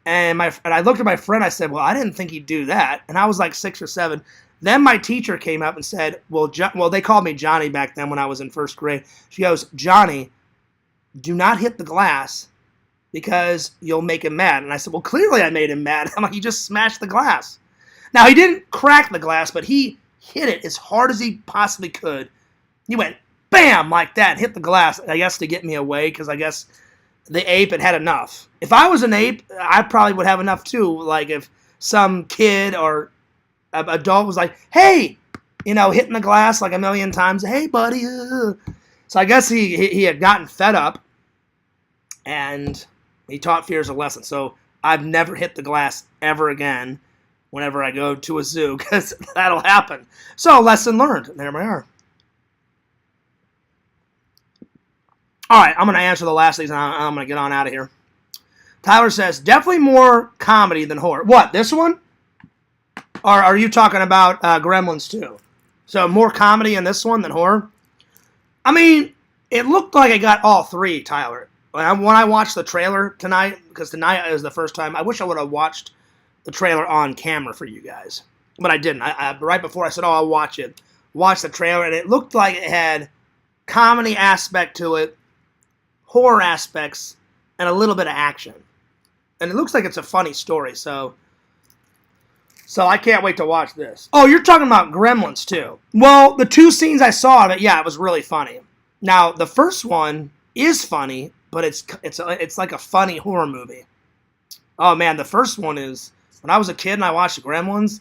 Speaker 1: And I looked at my friend. I said, well, I didn't think he'd do that. And I was like 6 or 7. Then my teacher came up and said, well, they called me Johnny back then when I was in 1st grade. She goes, Johnny, do not hit the glass because you'll make him mad. And I said, well, clearly I made him mad. I'm like, he just smashed the glass. Now, he didn't crack the glass, but he hit it as hard as he possibly could. He went, bam, like that, hit the glass, I guess to get me away, because I guess the ape had enough. If I was an ape, I probably would have enough too. Like if some kid or adult was like, hey, hitting the glass like a million times, hey, buddy. So I guess he had gotten fed up, and he taught Fears a lesson. So I've never hit the glass ever again whenever I go to a zoo, because that'll happen. So lesson learned. There we are. All right, I'm going to answer the last of these, and I'm going to get on out of here. Tyler says, definitely more comedy than horror. What, this one? Or are you talking about Gremlins 2? So more comedy in this one than horror? I mean, it looked like I got all 3, Tyler. When I watched the trailer tonight, because tonight is the first time, I wish I would have watched the trailer on camera for you guys. But I didn't. Right before I said, I'll watch it, watched the trailer, and it looked like it had comedy aspect to it, horror aspects, and a little bit of action. And it looks like it's a funny story, so I can't wait to watch this. Oh, you're talking about Gremlins 2. Well, the 2 scenes I saw of it, yeah, it was really funny. Now, the first one is funny, but it's like a funny horror movie. Oh, man, the first one is, when I was a kid and I watched Gremlins,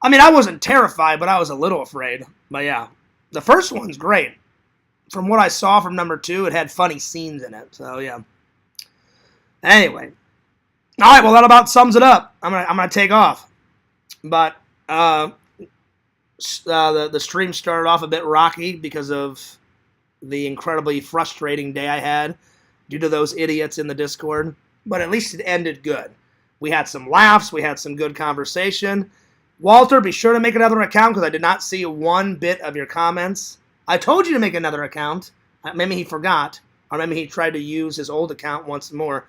Speaker 1: I mean, I wasn't terrified, but I was a little afraid. But yeah, the first one's great. From what I saw from number 2, it had funny scenes in it. So yeah. Anyway, all right. Well, that about sums it up. I'm gonna take off. But the stream started off a bit rocky because of the incredibly frustrating day I had due to those idiots in the Discord. But at least it ended good. We had some laughs. We had some good conversation. Walter, be sure to make another account because I did not see one bit of your comments. I told you to make another account. Maybe he forgot. Or maybe he tried to use his old account once more.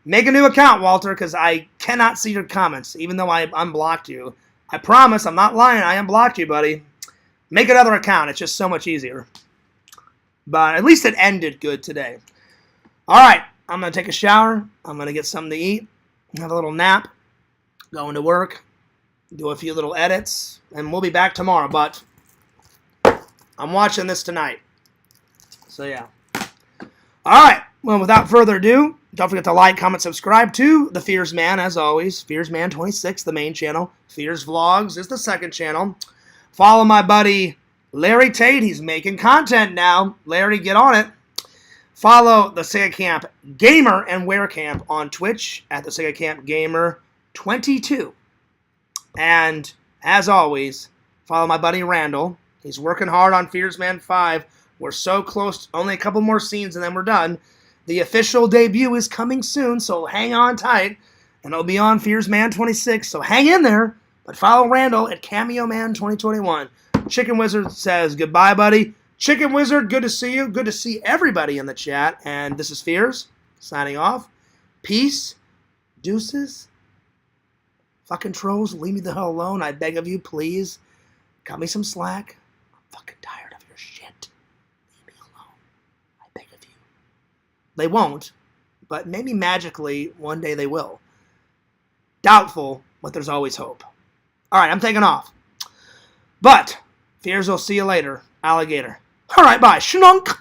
Speaker 1: Make a new account, Walter, because I cannot see your comments, even though I unblocked you. I promise, I'm not lying. I unblocked you, buddy. Make another account. It's just so much easier. But at least it ended good today. All right. I'm going to take a shower. I'm going to get something to eat. Have a little nap. Going to work. Do a few little edits. And we'll be back tomorrow. But I'm watching this tonight. So, yeah. All right. Well, without further ado, don't forget to like, comment, subscribe to The Fears Man, as always. Fears Man 26, the main channel. Fears Vlogs is the second channel. Follow my buddy Larry Tate. He's making content now. Larry, get on it. Follow the Sega Camp Gamer and Wear Camp on Twitch at the Sega Camp Gamer 22. And, as always, follow my buddy Randall. He's working hard on Fears Man 5. We're so close. Only a couple more scenes and then we're done. The official debut is coming soon, so hang on tight. And it'll be on Fears Man 26, so hang in there. But follow Randall at Cameo Man 2021. Chicken Wizard says goodbye, buddy. Chicken Wizard, good to see you. Good to see everybody in the chat. And this is Fears, signing off. Peace, deuces, Fucking trolls, leave me the hell alone. I beg of you, please. Cut me some slack. I'm fucking tired of your shit. Leave me alone. I beg of you. They won't, but maybe magically one day they will. Doubtful, but there's always hope. All right, I'm taking off. But, fears will see you later, alligator. All right, bye. Schnunk.